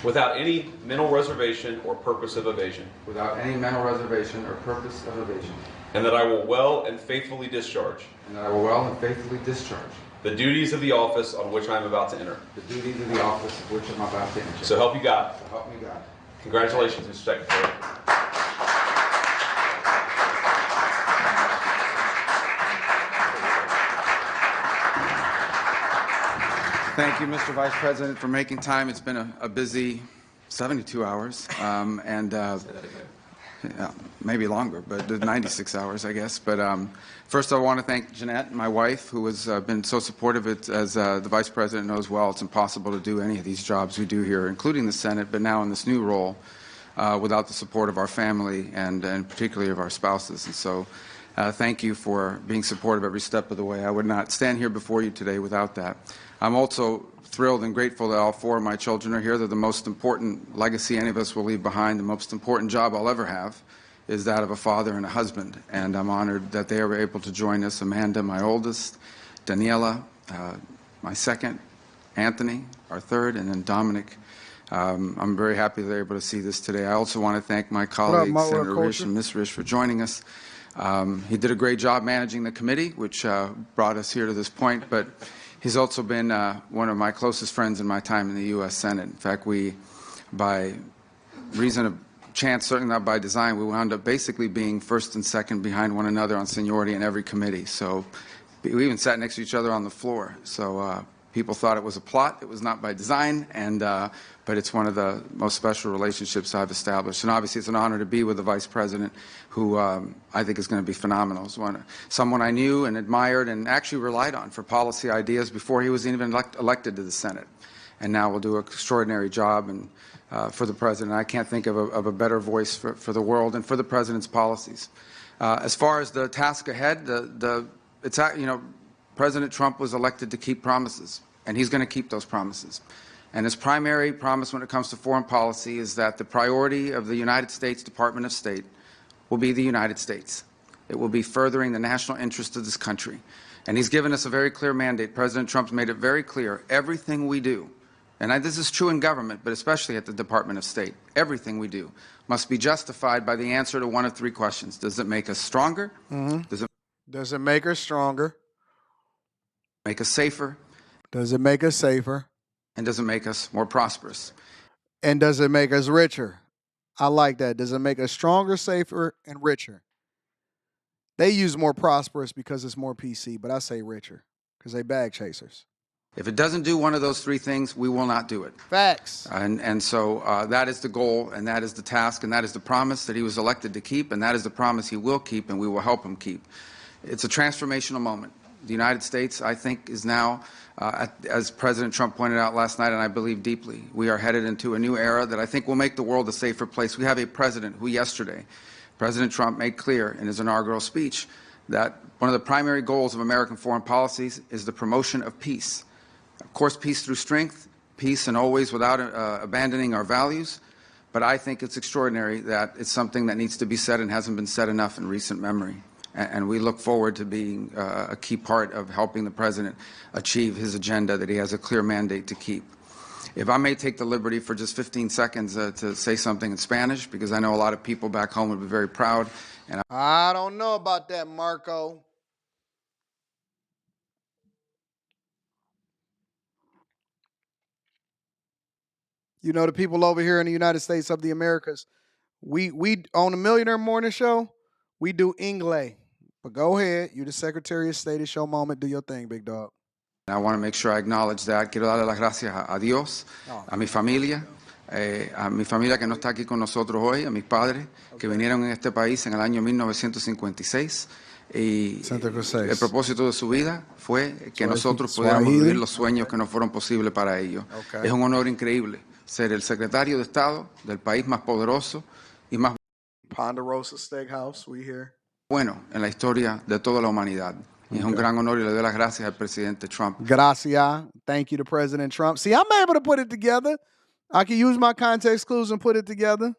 N: Without any mental reservation or purpose of evasion.
O: Without any mental reservation or purpose of evasion.
N: And that I will well and faithfully discharge.
O: And that I will well and faithfully discharge.
N: The duties of the office on which I am about to enter.
O: The duties of the office of which I'm about to enter.
N: So help you God.
O: So help me God.
N: Congratulations, Mr. Secretary.
O: Thank you, Mr. Vice President, for making time. It's been a busy 72 hours, maybe longer, but 96 hours, I guess. But first, I want to thank Jeanette, my wife, who has been so supportive. As the Vice President knows well, it's impossible to do any of these jobs we do here, including the Senate, but now in this new role, without the support of our family and particularly of our spouses. And so thank you for being supportive every step of the way. I would not stand here before you today without that. I'm also thrilled and grateful that all four of my children are here. They're the most important legacy any of us will leave behind. The most important job I'll ever have is that of a father and a husband. And I'm honored that they are able to join us. Amanda, my oldest, Daniela, my second, Anthony, our third, and then Dominic. I'm very happy they're able to see this today. I also want to thank my colleagues, Senator Risch and Ms. Risch, for joining us. He did a great job managing the committee, which brought us here to this point, but he's also been one of my closest friends in my time in the U.S. Senate. In fact, we, by reason of chance, certainly not by design, we wound up basically being first and second behind one another on seniority in every committee. So we even sat next to each other on the floor. So people thought it was a plot. It was not by design, but it's one of the most special relationships I've established. And obviously, it's an honor to be with the Vice President, who I think is going to be phenomenal. Someone I knew and admired and actually relied on for policy ideas before he was even elected to the Senate. And now will do an extraordinary job for the President. I can't think of a better voice for the world and for the President's policies. As far as the task ahead, President Trump was elected to keep promises, and he's going to keep those promises. And his primary promise when it comes to foreign policy is that the priority of the United States Department of State will be the United States. It will be furthering the national interest of this country. And he's given us a very clear mandate. President Trump's made it very clear. Everything we do, and this is true in government, but especially at the Department of State, everything we do must be justified by the answer to one of three questions. Does it make us stronger?
A: Does it make us stronger?
O: Make us safer?
A: Does it make us safer?
O: And does it make us more prosperous?
A: And does it make us richer? I like that. Does it make us stronger, safer, and richer? They use more prosperous because it's more PC, but I say richer because they bag chasers.
O: If it doesn't do one of those three things, we will not do it.
A: Facts.
O: And so that is the goal, and that is the task, and that is the promise that he was elected to keep, and that is the promise he will keep, and we will help him keep. It's a transformational moment. The United States, I think, is now, as President Trump pointed out last night, and I believe deeply, we are headed into a new era that I think will make the world a safer place. We have a president who yesterday, President Trump made clear in his inaugural speech that one of the primary goals of American foreign policies is the promotion of peace. Of course, peace through strength, peace and always without abandoning our values. But I think it's extraordinary that it's something that needs to be said and hasn't been said enough in recent memory. And we look forward to being a key part of helping the president achieve his agenda that he has a clear mandate to keep. If I may take the liberty for just 15 seconds to say something in Spanish, because I know a lot of people back home would be very proud. And
A: I don't know about that, Marco. You know, the people over here in the United States of the Americas, we on the Millionaire Morning Show, we do English. But go ahead, you're the Secretary of State. It's your moment. Do your thing, big dog.
O: I want to make sure I acknowledge that. Quiero darle las gracias a Dios, a mi familia que no está aquí con nosotros hoy, a mis padres que vinieron en este país en el año 1956. Y el propósito de su vida fue que nosotros pudiéramos vivir los sueños que no fueron posibles para ellos. Es un honor increíble ser el secretario de Estado del país más poderoso y más
A: Ponderosa Steakhouse, we here.
O: Bueno en la historia de toda la humanidad. Y es un gran honor y le doy las gracias al presidente Trump.
A: Gracias. Thank you to President Trump. See, I'm able to put it together. I can use my context clues and put it together.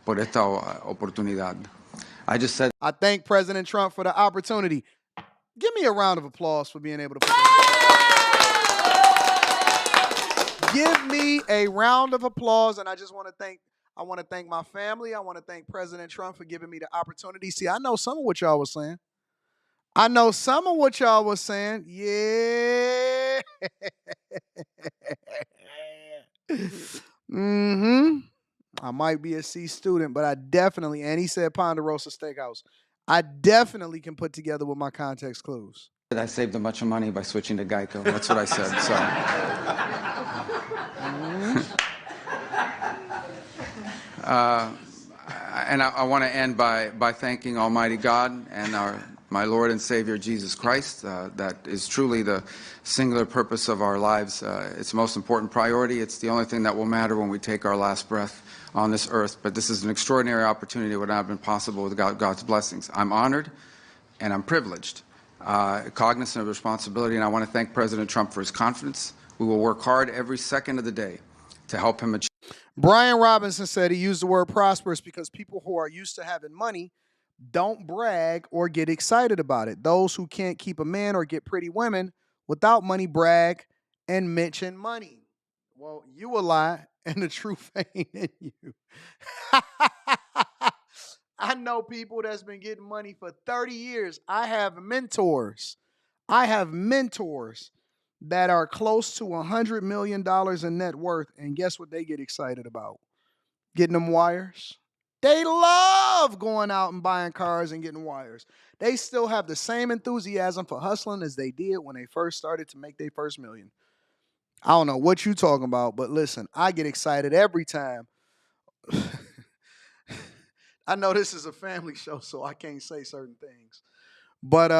O: Por esta oportunidad. I just said.
A: I thank President Trump for the opportunity. Give me a round of applause for being able to put that together. Give me a round of applause, and I want to thank my family. I want to thank President Trump for giving me the opportunity. See, I know some of what y'all was saying. Yeah. I might be a C student, but I definitely, and he said Ponderosa Steakhouse, I definitely can put together with my context clues.
O: I saved a bunch of money by switching to Geico. That's what I said. So. And I want to end by thanking Almighty God and my Lord and Savior Jesus Christ. That is truly the singular purpose of our lives. It's the most important priority. It's the only thing that will matter when we take our last breath on this earth. But this is an extraordinary opportunity that would not have been possible without God's blessings. I'm honored and I'm privileged, cognizant of responsibility, and I want to thank President Trump for his confidence. We will work hard every second of the day to help him achieve.
A: Brian Robinson said he used the word prosperous because people who are used to having money don't brag or get excited about it. Those who can't keep a man or get pretty women without money brag and mention money. Well, you a lie and the truth ain't in you. I know people that's been getting money for 30 years. I have mentors that are close to $100 million in net worth. And guess what they get excited about? Getting them wires. They love going out and buying cars and getting wires. They still have the same enthusiasm for hustling as they did when they first started to make their first million. I don't know what you talking about, but listen, I get excited every time. I know this is a family show, so I can't say certain things. But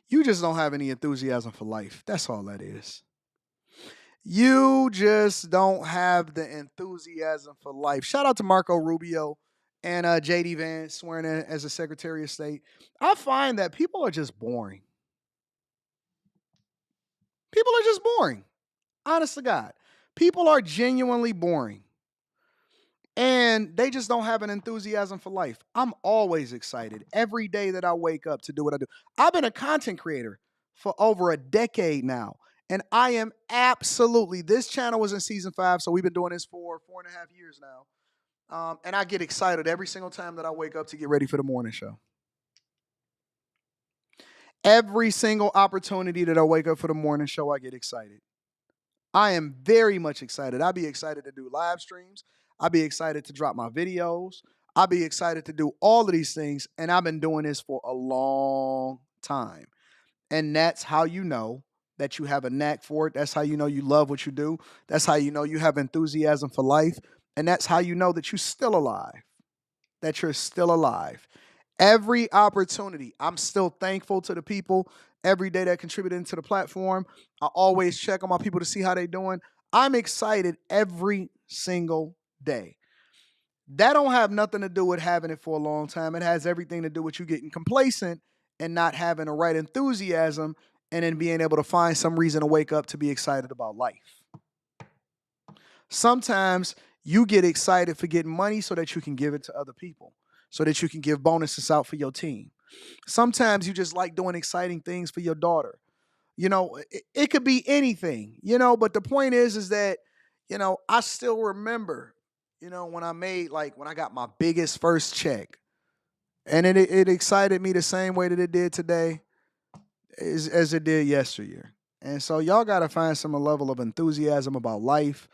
A: you just don't have any enthusiasm for life. That's all that is. You just don't have the enthusiasm for life. Shout out to Marco Rubio and JD Vance swearing in as a Secretary of State. I find that people are just boring. People are just boring. Honest to God. People are genuinely boring. and they just don't have an enthusiasm for life. I'm always excited every day that I wake up to do what I do. I've been a content creator for over a decade now, and I am absolutely, this channel was in season 5, so we've been doing this for 4.5 years now. And I get excited every single time that I wake up to get ready for the morning show. Every single opportunity that I wake up for the morning show, I get excited. I am very much excited. I'll be excited to do live streams. I'll be excited to drop my videos. I'll be excited to do all of these things. And I've been doing this for a long time. And that's how you know that you have a knack for it. That's how you know you love what you do. That's how you know you have enthusiasm for life. And that's how you know that you're still alive. That you're still alive. Every opportunity, I'm still thankful to the people every day that contributed into the platform. I always check on my people to see how they're doing. I'm excited every single day. That don't have nothing to do with having it for a long time. It has everything to do with you getting complacent and not having the right enthusiasm, and then being able to find some reason to wake up to be excited about life. Sometimes you get excited for getting money so that you can give it to other people, so that you can give bonuses out for your team. Sometimes you just like doing exciting things for your daughter. You know, it could be anything, you know, but the point is that, you know, I still remember, you know, when I got my biggest first check, and it excited me the same way that it did today as it did yesteryear. And so y'all got to find some level of enthusiasm about life,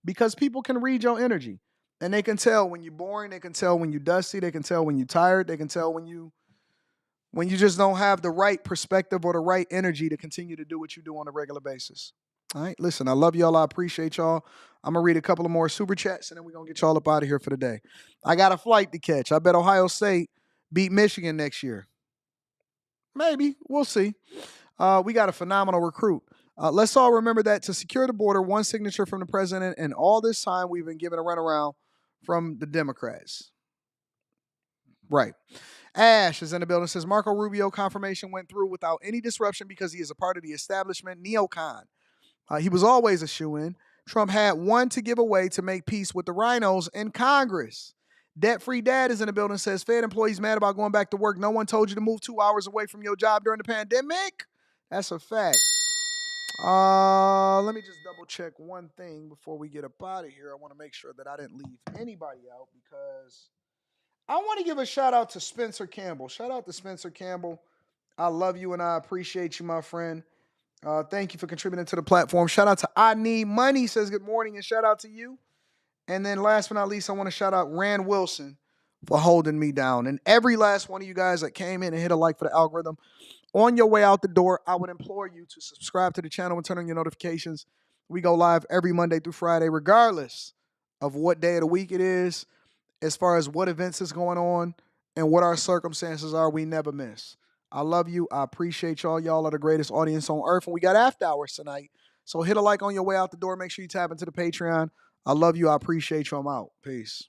A: because people can read your energy. And they can tell when you're boring, they can tell when you're dusty, they can tell when you're tired, they can tell when you just don't have the right perspective or the right energy to continue to do what you do on a regular basis. All right, listen, I love y'all. I appreciate y'all. I'm going to read a couple of more super chats, and then we're going to get y'all up out of here for the day. I got a flight to catch. I bet Ohio State beat Michigan next year. Maybe. We'll see. We got a phenomenal recruit. Let's all remember that to secure the border, one signature from the president, and all this time we've been given a runaround from the Democrats. Right. Ash is in the building, says Marco Rubio confirmation went through without any disruption because he is a part of the establishment neocon. He was always a shoo-in. Trump had one to give away to make peace with the rhinos in Congress. Debt-free dad is in the building, says Fed employees mad about going back to work. No one told you to move 2 hours away from your job during the pandemic. That's a fact. Let me just double check one thing before we get up out of here. I want to make sure that I didn't leave anybody out, because I want to give a shout out to Spencer Campbell. Shout out to Spencer Campbell. I love you and I appreciate you, my friend. Thank you for contributing to the platform. Shout out to I Need Money, says good morning, and shout out to you. And then last but not least, I want to shout out Rand Wilson for holding me down. And every last one of you guys that came in and hit a like for the algorithm. On your way out the door, I would implore you to subscribe to the channel and turn on your notifications. We go live every Monday through Friday, regardless of what day of the week it is, as far as what events is going on and what our circumstances are. We never miss. I love you. I appreciate y'all. Y'all are the greatest audience on earth. And we got after hours tonight. So hit a like on your way out the door. Make sure you tap into the Patreon. I love you. I appreciate you. I'm out. Peace.